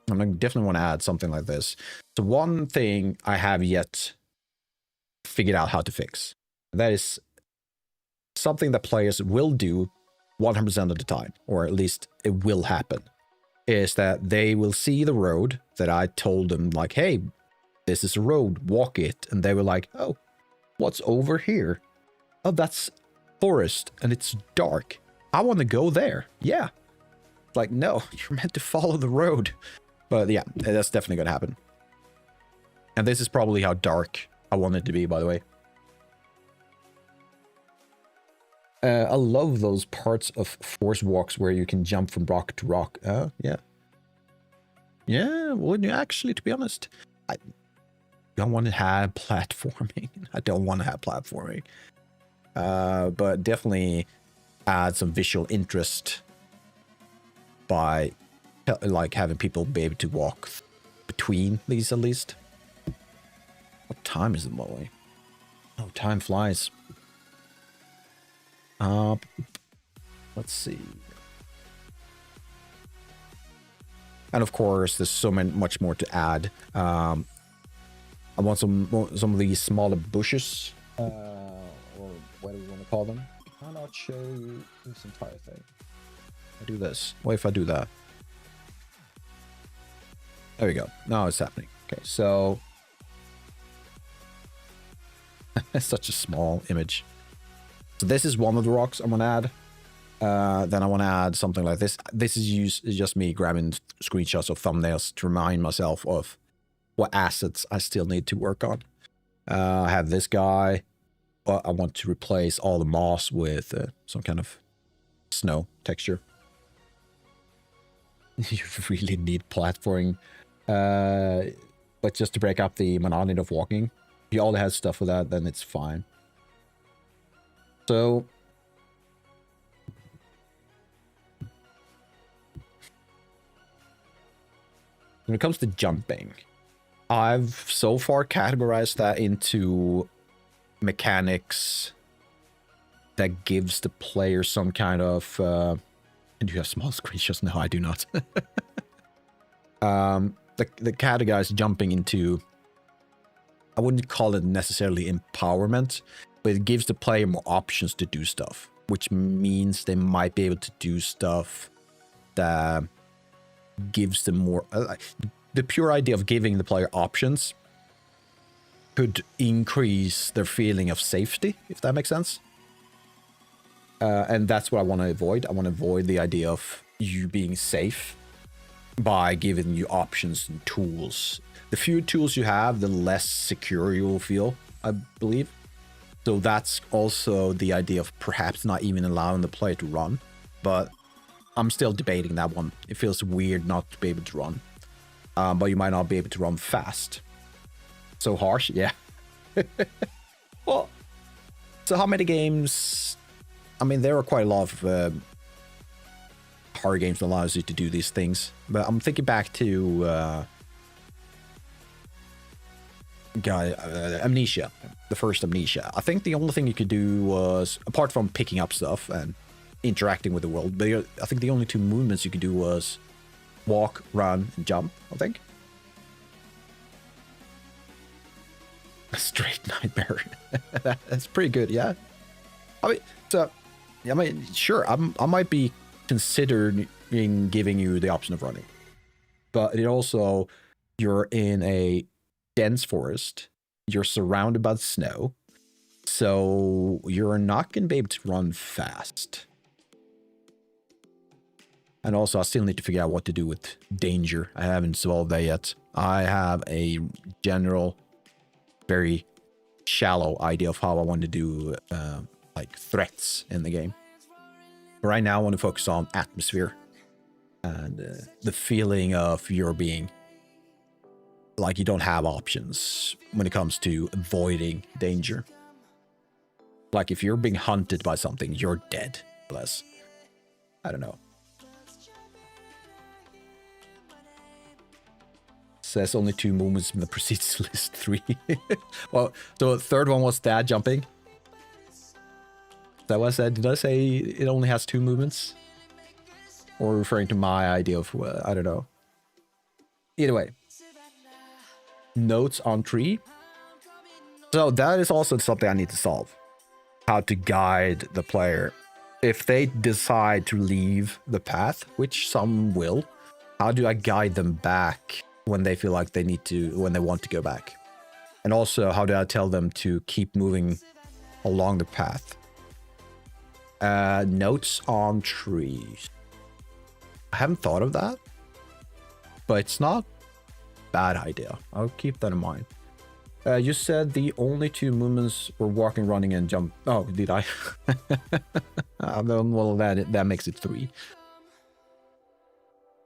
I definitely want to add something like this. So one thing I have yet figured out how to fix. That is something that players will do 100% of the time, or at least it will happen, is that they will see the road that I told them, like, hey, this is a road, walk it. And they were like, oh, what's over here? Oh, that's forest and it's dark. I want to go there. Yeah. Like, no, you're meant to follow the road. But yeah, that's definitely going to happen. And this is probably how dark I want it to be, by the way. I love those parts of forest walks where you can jump from rock to rock. Yeah. Yeah, well, actually, to be honest, I don't want to have platforming. I don't want to have platforming. But definitely add some visual interest by like having people be able to walk between these at least. What time is it, Molly? Oh, time flies. Let's see. And of course, there's so much more to add. I want some of these smaller bushes, or what do you want to call them? I'll not show you this entire thing. I do this. What if I do that? There we go. Now it's happening. Okay, so it's such a small image. So this is one of the rocks I'm gonna add. Then I want to add something like this. This is just me grabbing screenshots of thumbnails to remind myself of what assets I still need to work on. I have this guy, but I want to replace all the moss with some kind of snow texture. You really need platforming. But just to break up the monotony of walking. If you already have stuff for that, then it's fine. So when it comes to jumping, I've so far categorized that into mechanics that gives the player some kind of do you have small screenshots? No, I do not. The categorize jumping into, I wouldn't call it necessarily empowerment, but it gives the player more options to do stuff, which means they might be able to do stuff that gives them more. The pure idea of giving the player options could increase their feeling of safety, if that makes sense. And that's what I want to avoid. I want to avoid the idea of you being safe by giving you options and tools. The fewer tools you have, the less secure you will feel, I believe. So that's also the idea of perhaps not even allowing the player to run. But I'm still debating that one. It feels weird not to be able to run. But you might not be able to run fast. So harsh, yeah. Well, so how many games? I mean, there are quite a lot of horror games that allows you to do these things. But I'm thinking back to Amnesia, the first Amnesia. I think the only thing you could do was, apart from picking up stuff and interacting with the world, but I think the only two movements you could do was walk, run, and jump, I think. A straight nightmare. That's pretty good, yeah. I mean, so, I mean, sure, I might be considering giving you the option of running, but it also, you're in a dense forest, you're surrounded by snow, So you're not going to be able to run fast. And also, I still need to figure out what to do with danger. I haven't solved that yet. I have a general, very shallow idea of how I want to do like threats in the game. Right now, I want to focus on atmosphere and the feeling of you're being like you don't have options when it comes to avoiding danger. Like if you're being hunted by something, you're dead. Bless. I don't know. Says only 2 movements in the proceeds list 3. Well, the third one was dad jumping. That was that. Did I say it only has 2 movements? Or referring to my idea of, I don't know. Either way. Notes on tree. So that is also something I need to solve. How to guide the player. If they decide to leave the path, which some will, how do I guide them back when they feel like they need to, when they want to go back? And also, how do I tell them to keep moving along the path? Notes on trees. I haven't thought of that, but it's not a bad idea. I'll keep that in mind. You said the only 2 movements were walking, running, and jump. Oh, did I? Well, that makes it 3.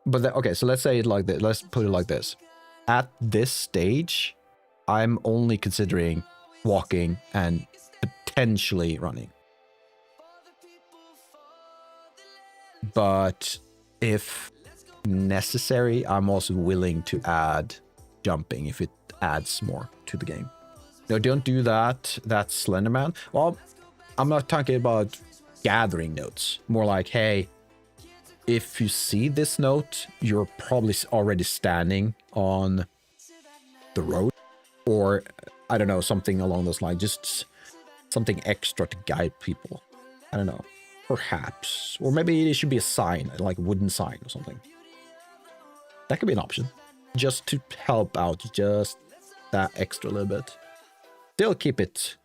But okay, so let's say it like this. Let's put it like this. At this stage, I'm only considering walking and potentially running. But if necessary, I'm also willing to add jumping if it adds more to the game. No, don't do that. That's Slenderman. Well, I'm not talking about gathering notes. More like, hey, if you see this note, you're probably already standing on the road. Or, I don't know, something along those lines. Just something extra to guide people. I don't know. Perhaps. Or maybe it should be a sign, like a wooden sign or something. That could be an option. Just to help out, just that extra little bit. Still keep it,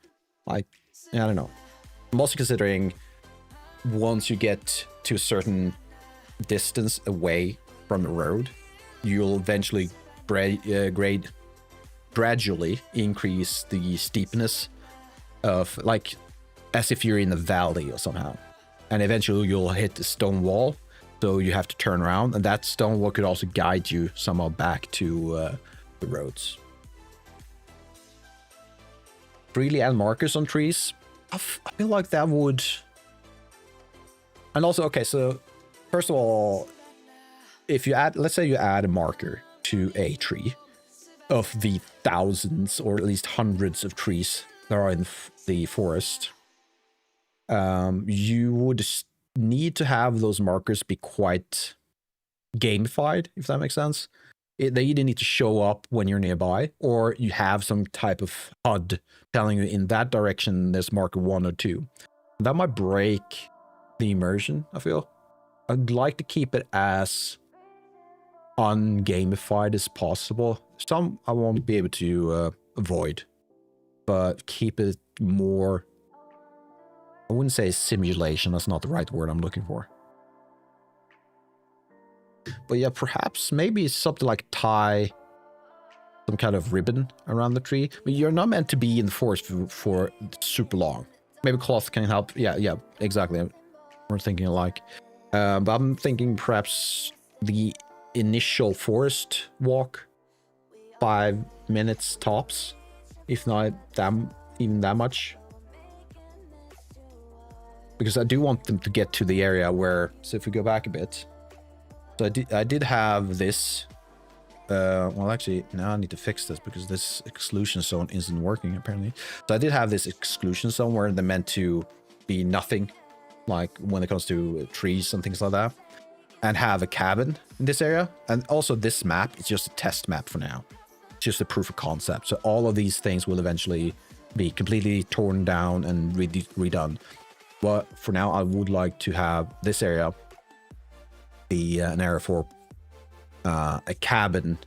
like, I don't know. I'm also considering once you get to a certain distance away from the road, you'll eventually gradually increase the steepness of, like, as if you're in a valley or somehow. And eventually you'll hit the stone wall, so you have to turn around, and that stone wall could also guide you somehow back to the roads. Freely add markers on trees. I feel like that would... And also, okay, so first of all, if you add, let's say you add a marker to a tree of the thousands or at least hundreds of trees that are in the forest, you would need to have those markers be quite gamified, if that makes sense. They either need to show up when you're nearby, or you have some type of HUD telling you in that direction there's marker 1 or 2. That might break the immersion, I feel. I'd like to keep it as ungamified as possible. Some I won't be able to avoid, but keep it more... I wouldn't say simulation, that's not the right word I'm looking for. But yeah, perhaps maybe something like tie some kind of ribbon around the tree. But you're not meant to be in the forest for super long. Maybe cloth can help. Yeah, exactly. We're thinking alike. But I'm thinking perhaps the initial forest walk, 5 minutes tops, if not even that much. Because I do want them to get to the area where, so if we go back a bit, so I did have this, well actually now I need to fix this because this exclusion zone isn't working apparently. So I did have this exclusion zone where they're meant to be nothing, like when it comes to trees and things like that, and have a cabin in this area. And also this map is just a test map for now. It's just a proof of concept. So all of these things will eventually be completely torn down and redone. But for now, I would like to have this area be an area for a cabin,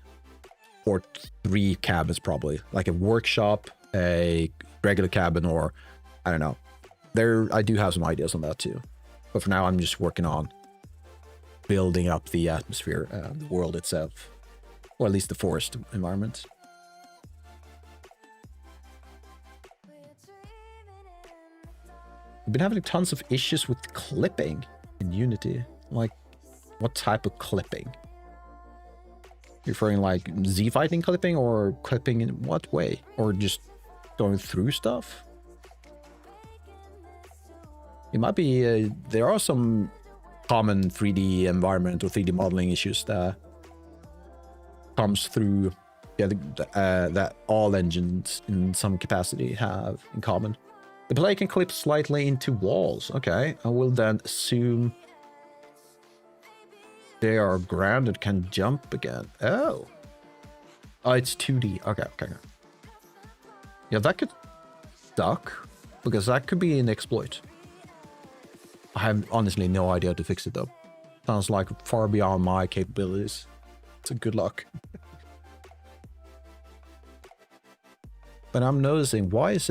or 3 cabins probably, like a workshop, a regular cabin, or I don't know. I do have some ideas on that too. But for now, I'm just working on building up the atmosphere, the world itself. Or at least the forest environment. I've been having tons of issues with clipping in Unity. Like, what type of clipping? Referring like Z-fighting clipping, or clipping in what way? Or just going through stuff? It might be, there are some common 3D environment or 3D modeling issues that comes through, yeah, that all engines in some capacity have in common. The player can clip slightly into walls. Okay, I will then assume they are grounded, can jump again. Oh, it's 2D. Okay. Yeah, that could suck, because that could be an exploit. I have honestly no idea how to fix it though. Sounds like far beyond my capabilities. So good luck. But I'm noticing, why is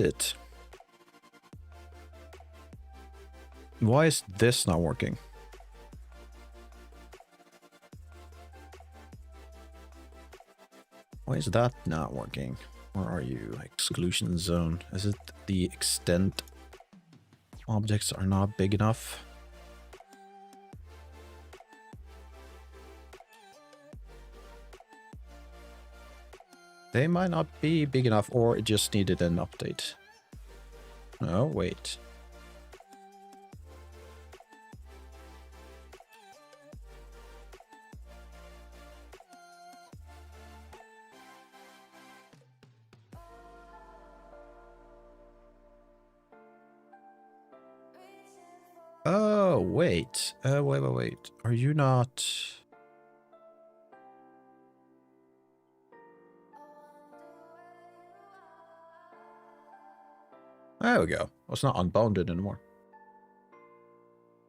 this not working? Why is that not working? Where are you? Exclusion zone. Is it the extent objects are not big enough? They might not be big enough, or it just needed an update. Oh, wait. Oh, wait. Wait. Are you not... There we go. Well, it's not unbounded anymore.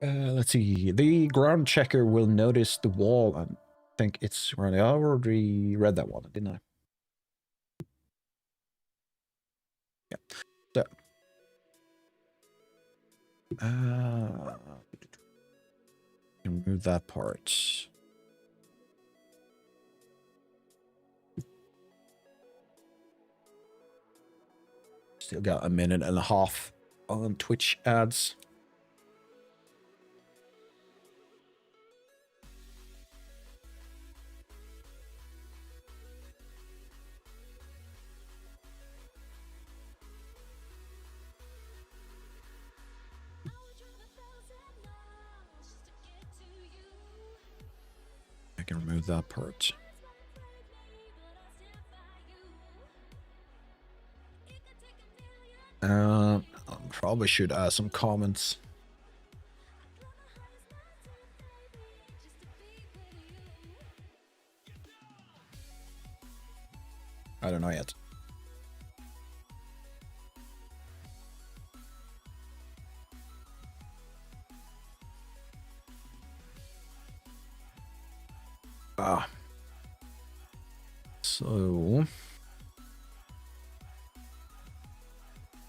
Let's see. The ground checker will notice the wall and think it's running. I already read that one, didn't I? Yeah. So, remove that part. Still got a minute and a half on Twitch ads. I can remove that part. I probably should add some comments. I don't know yet.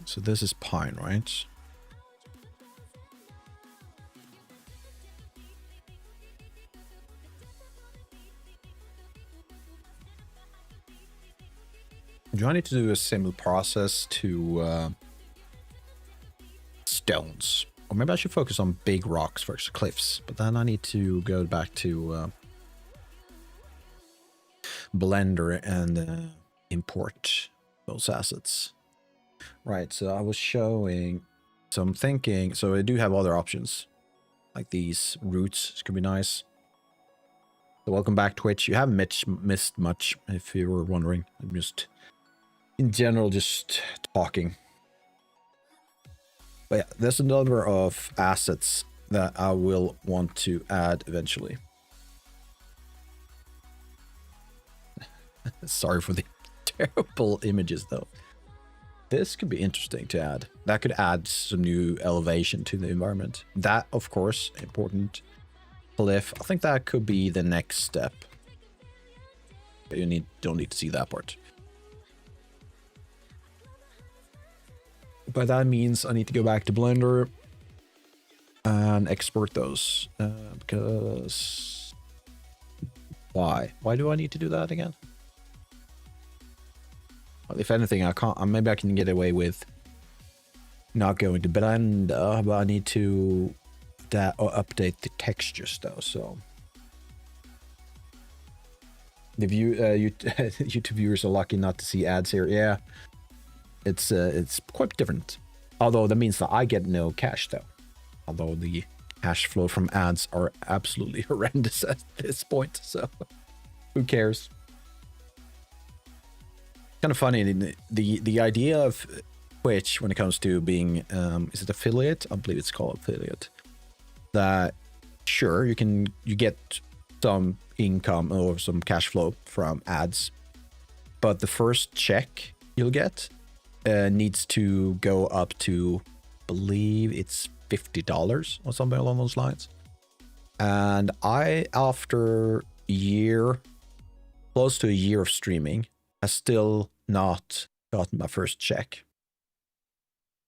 So this is pine, right? Do I need to do a similar process to stones? Or maybe I should focus on big rocks versus cliffs. But then I need to go back to Blender and import those assets. Right, so I was showing, so I'm thinking, so I do have other options. Like these roots, this could be nice. So welcome back, Twitch. You haven't missed much, if you were wondering. I'm just, in general, just talking. But yeah, there's a number of assets that I will want to add eventually. Sorry for the terrible images, though. This could be interesting to add. That could add some new elevation to the environment. That, of course, important. Cliff. I think that could be the next step. You don't need to see that part. But that means I need to go back to Blender and export those because why do I need to do that again? Well, if anything, I can't. Maybe I can get away with not going to Blender, but I need to update the textures though. So the YouTube viewers are lucky not to see ads here. Yeah, it's quite different. Although that means that I get no cash though. Although the cash flow from ads are absolutely horrendous at this point, so who cares? Kind of funny, the idea of Twitch when it comes to being, is it affiliate? I believe it's called affiliate. That sure you get some income or some cash flow from ads, but the first check you'll get needs to go up to, I believe it's $50 or something along those lines. And I, after close to a year of streaming, has still not gotten my first check.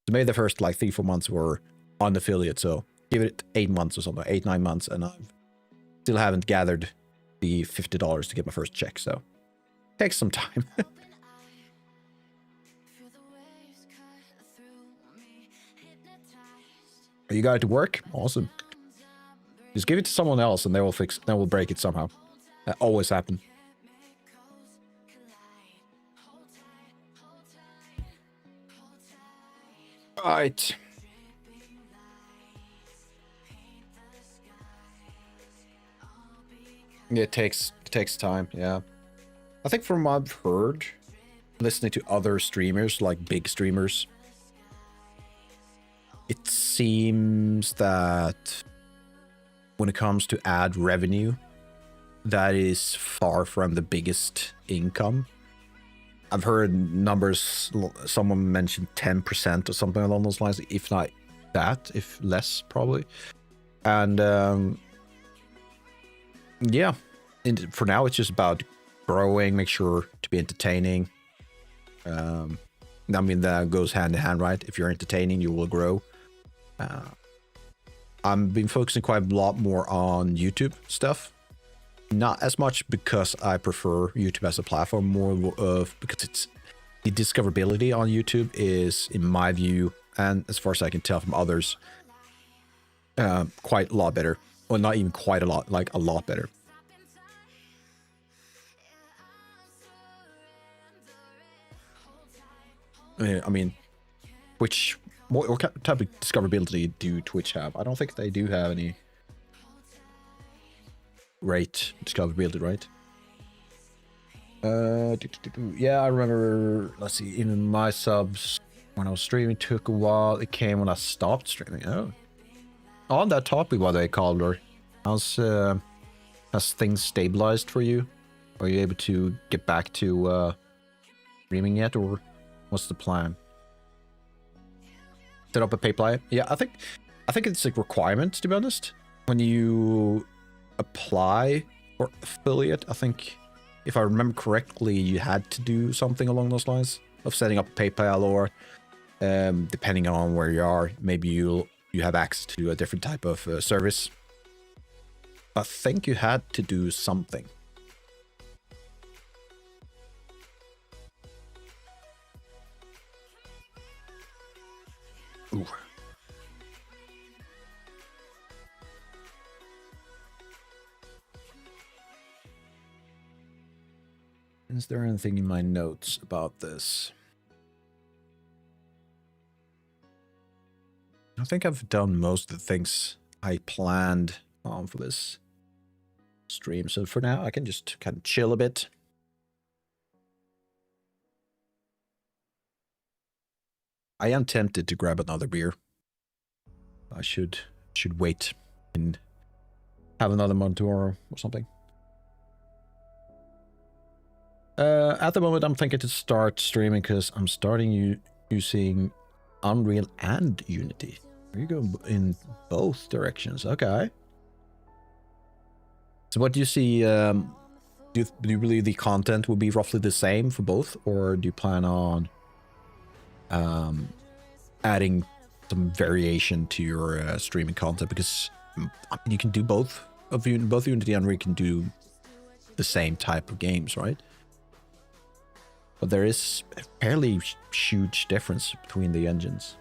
So maybe the first like 3-4 months were on affiliate, so give it 8 months or something, 8-9 months, and I still haven't gathered the $50 to get my first check, so it takes some time. You got it to work? Awesome. Just give it to someone else and they will break it somehow. That always happens. Right. Yeah, it takes time, yeah. I think from what I've heard, listening to other streamers, like big streamers, it seems that when it comes to ad revenue, that is far from the biggest income. I've heard numbers, someone mentioned 10% or something along those lines, if not that, if less probably. And yeah, for now it's just about growing, make sure to be entertaining. I mean, that goes hand in hand, right? If you're entertaining, you will grow. I've been focusing quite a lot more on YouTube stuff. Not as much because I prefer YouTube as a platform, more of because it's the discoverability on YouTube is, in my view, and as far as I can tell from others, quite a lot better. Well, not even quite a lot, like a lot better. I mean, what type of discoverability do Twitch have? I don't think they do have any great discoverability, right? Yeah, I remember, let's see, even my subs when I was streaming took a while. It came when I stopped streaming. Oh. On that topic, what they called her, has things stabilized for you? Are you able to get back to streaming yet, or what's the plan? Set up a pay play? Yeah, I think it's a requirement, to be honest. When you apply for affiliate, I think, if I remember correctly, you had to do something along those lines of setting up a PayPal, or depending on where you are, maybe you have access to a different type of service. I think you had to do something. Ooh. Is there anything in my notes about this? I think I've done most of the things I planned on for this stream. So for now, I can just kind of chill a bit. I am tempted to grab another beer. I should wait and have another one tomorrow or something. At the moment, I'm thinking to start streaming because I'm starting using Unreal and Unity. You go in both directions. Okay. So what do you see? Do you believe the content will be roughly the same for both, or do you plan on adding some variation to your streaming content, because I mean, you can do both Unity and Unreal can do the same type of games, right? But there is a fairly huge difference between the engines.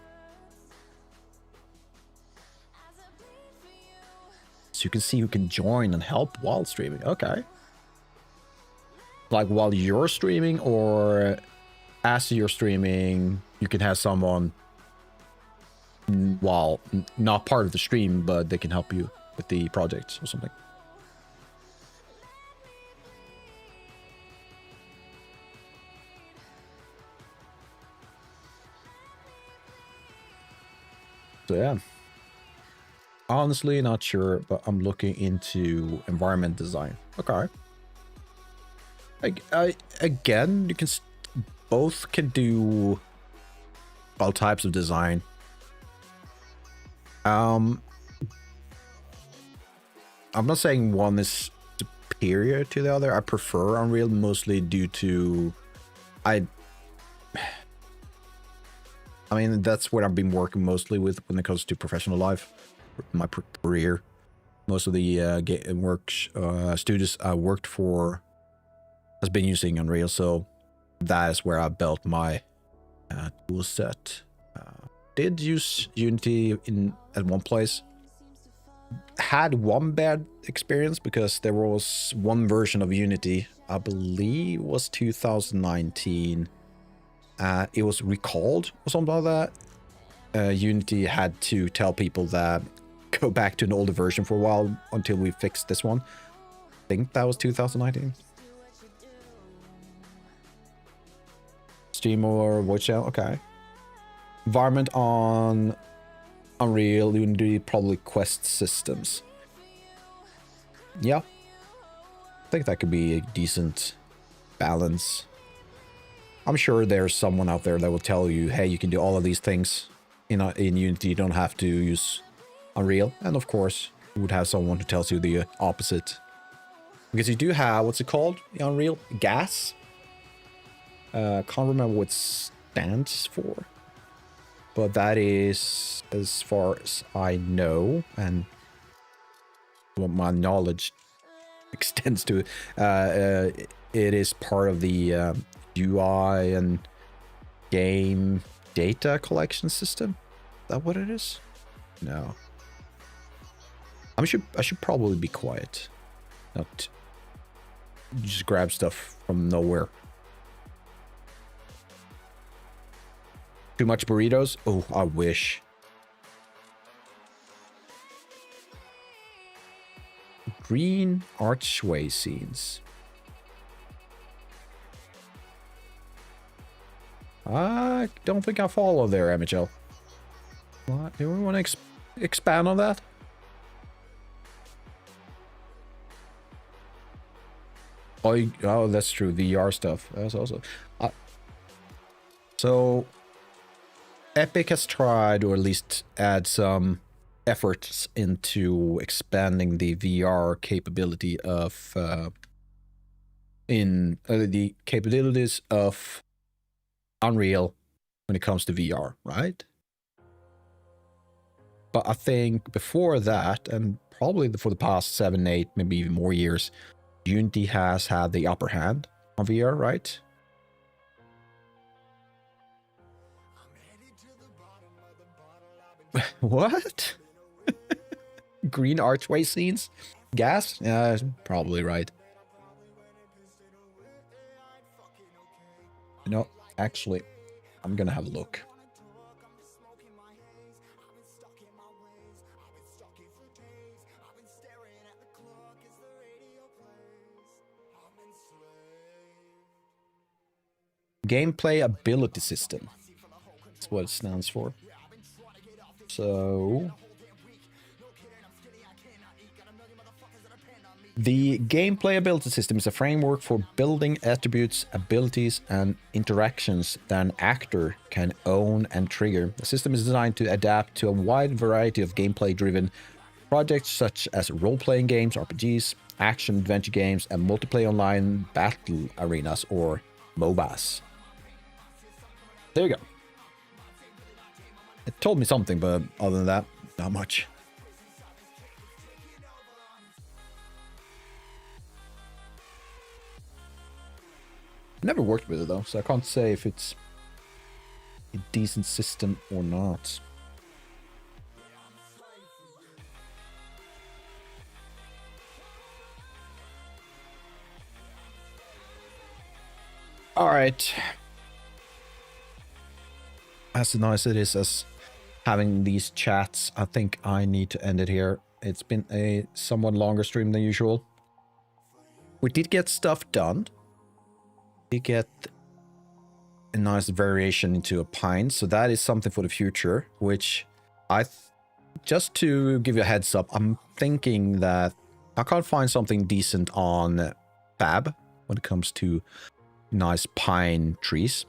So you can see who can join and help while streaming. Okay. Like while you're streaming, or as you're streaming, you can have someone while not part of the stream, but they can help you with the project or something. So yeah, honestly not sure, but I'm looking into environment design. Okay. Again, you can both can do all types of design. I'm not saying one is superior to the other. I prefer Unreal mostly due to I mean, that's what I've been working mostly with when it comes to professional life, my career. Most of the studios I worked for has been using Unreal, so that is where I built my tool set. Did use Unity at one place. Had one bad experience because there was one version of Unity, I believe was 2019. It was recalled or something like that. Unity had to tell people that go back to an older version for a while until we fixed this one. I think that was 2019. Steam or voice channel, okay. Environment on Unreal, Unity, probably Quest systems. Yeah. I think that could be a decent balance. I'm sure there's someone out there that will tell you, hey, you can do all of these things in Unity. You don't have to use Unreal. And of course, you would have someone who tells you the opposite. Because you do have, what's it called in Unreal? Gas? Can't remember what it stands for. But that is, as far as I know, and what my knowledge extends to, it is part of the UI and game data collection system. Is that what it is? No. I should probably be quiet. Not just grab stuff from nowhere. Too much burritos? Oh, I wish. Green archway scenes. I don't think I follow there, MHL. What? Do we want to expand on that? Oh, that's true. VR stuff. That's also. So, Epic has tried, or at least add some efforts into expanding the VR capability of the capabilities of Unreal when it comes to VR, right? But I think before that, and probably for the past 7, 8, maybe even more years, Unity has had the upper hand on VR, right? What? Green archway scenes? Gas? Yeah, probably right. No, actually, I'm gonna have a look. Gameplay ability system. That's what it stands for. So, the gameplay ability system is a framework for building attributes, abilities, and interactions that an actor can own and trigger. The system is designed to adapt to a wide variety of gameplay-driven projects such as role-playing games, RPGs, action-adventure games, and multiplayer online battle arenas, or MOBAs. There you go. told me something, but other than that, not much. Never worked with it though, so I can't say if it's a decent system or not. All right. As nice it is as having these chats, I think I need to end it here. It's been a somewhat longer stream than usual. We did get stuff done. We get a nice variation into a pine, so that is something for the future, which just to give you a heads up, I'm thinking that I can't find something decent on Fab when it comes to nice pine trees.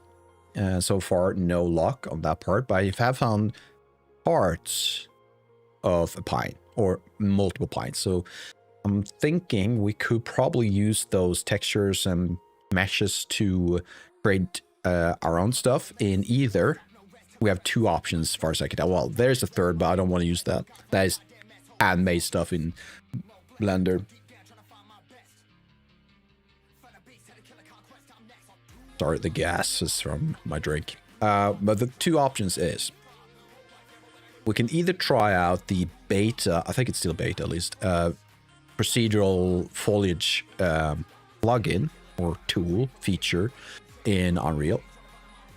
So far, no luck on that part, but I have found parts of a pine or multiple pines. So I'm thinking we could probably use those textures and meshes to create our own stuff in either. We have two options as far as I can tell. Well, there's a third, but I don't want to use that. That is handmade stuff in Blender. Sorry, the gas is from my drink. But the two options is we can either try out the beta, I think it's still beta at least, procedural foliage plugin or tool feature in Unreal.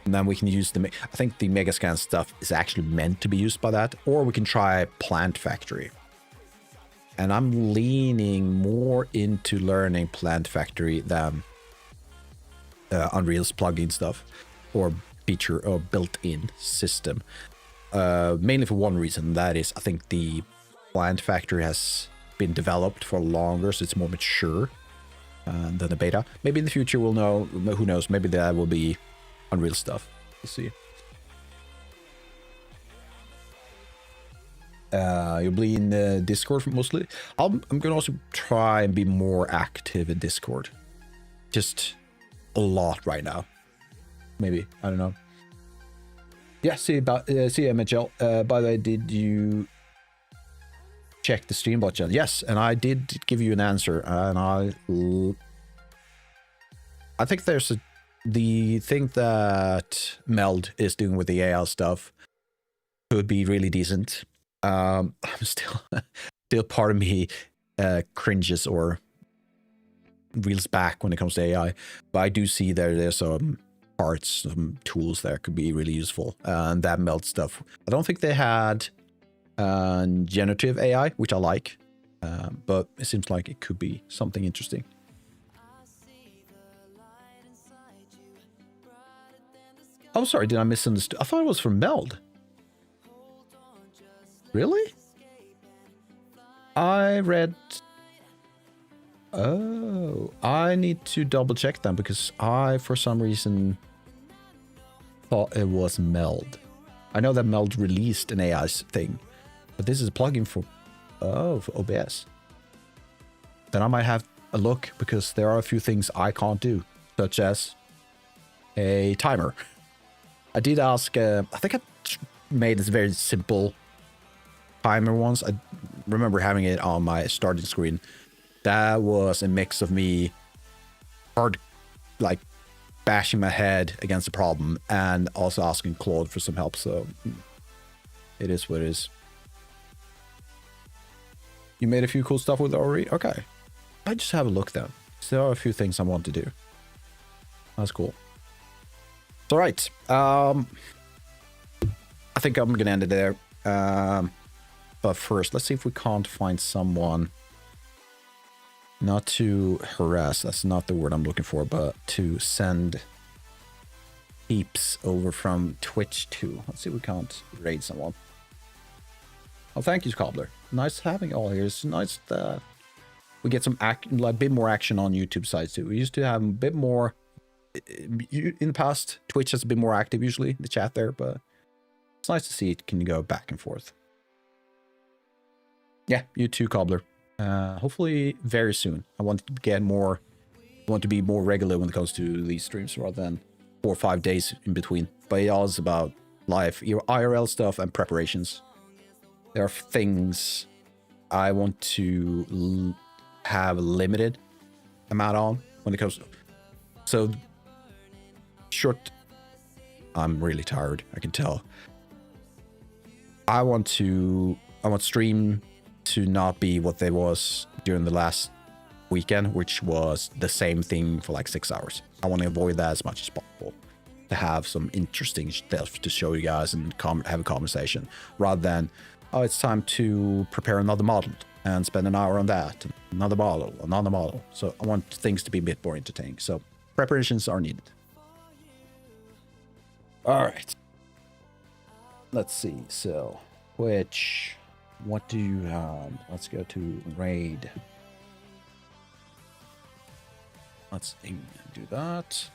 And then we can use the, I think the Megascan stuff is actually meant to be used by that. Or we can try Plant Factory. And I'm leaning more into learning Plant Factory than Unreal's plugin stuff or feature or built-in system. Mainly for one reason, that is I think the Plant Factory has been developed for longer, so it's more mature than the beta. Maybe in the future we'll know, who knows, maybe that will be Unreal stuff. We'll see. You'll be in Discord mostly. I'm gonna also try and be more active in Discord. Just a lot right now. Maybe, I don't know. Yeah, see you, MHL. By the way, did you check the Streambot channel? Yes, and I did give you an answer, and I think there's the thing that Meld is doing with the AI stuff could be really decent. I'm still part of me cringes or reels back when it comes to AI, but I do see there's some parts, some tools there could be really useful. And that Meld stuff, I don't think they had generative AI, which I like, but it seems like it could be something interesting. I'm sorry, did I misunderstand? I thought it was from Meld. Really? I read... Oh, I need to double check them because I, for some reason, thought it was Meld. I know that Meld released an AI thing, but this is a plugin for OBS. Then I might have a look because there are a few things I can't do, such as a timer. I did ask, I think I made this very simple timer once. I remember having it on my starting screen. That was a mix of me like bashing my head against the problem and also asking Claude for some help. So it is what it is. You made a few cool stuff with Ori? Okay. I just have a look then. So there are a few things I want to do. That's cool. All right. I think I'm going to end it there. But first, let's see if we can't find someone. Not to harass, that's not the word I'm looking for, but to send peeps over from Twitch to. Let's see if we can't raid someone. Oh, thank you, Cobbler. Nice having you all here. It's nice that we get some like a bit more action on YouTube sides too. We used to have a bit more in the past. Twitch has been more active usually, the chat there, but it's nice to see it can go back and forth. Yeah, you too, Cobbler. Hopefully very soon. I want to get more, want to be more regular when it comes to these streams rather than 4 or 5 days in between. But it all is about life, your IRL stuff and preparations. There are things I want to have a limited amount on when it comes. So short. I'm really tired. I can tell. I want stream to not be what they was during the last weekend, which was the same thing for like 6 hours. I want to avoid that as much as possible, to have some interesting stuff to show you guys and have a conversation, rather than, oh, it's time to prepare another model and spend an hour on that, another model. So I want things to be a bit more entertaining. So preparations are needed. All right. Let's see. So, what do you have? Let's go to raid. Let's do that.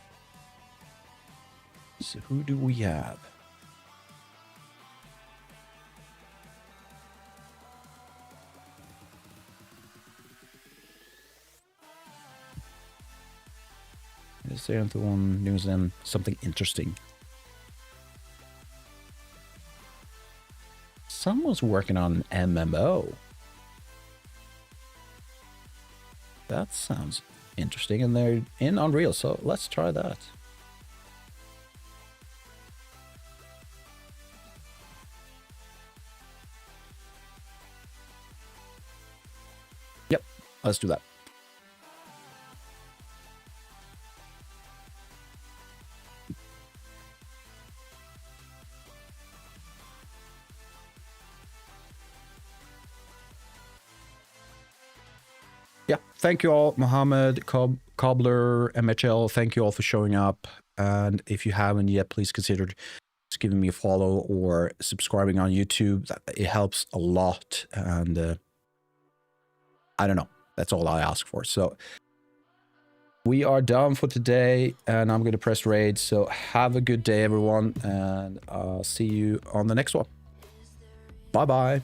So who do we have? Is there anyone news and something interesting? Someone's working on an MMO. That sounds interesting, and they're in Unreal, so let's try that. Yep, let's do that. Yeah, thank you all, Mohammed, Cobbler, MHL. Thank you all for showing up. And if you haven't yet, please consider just giving me a follow or subscribing on YouTube. It helps a lot. And I don't know. That's all I ask for. So we are done for today, and I'm going to press raid. So have a good day, everyone. And I'll see you on the next one. Bye-bye.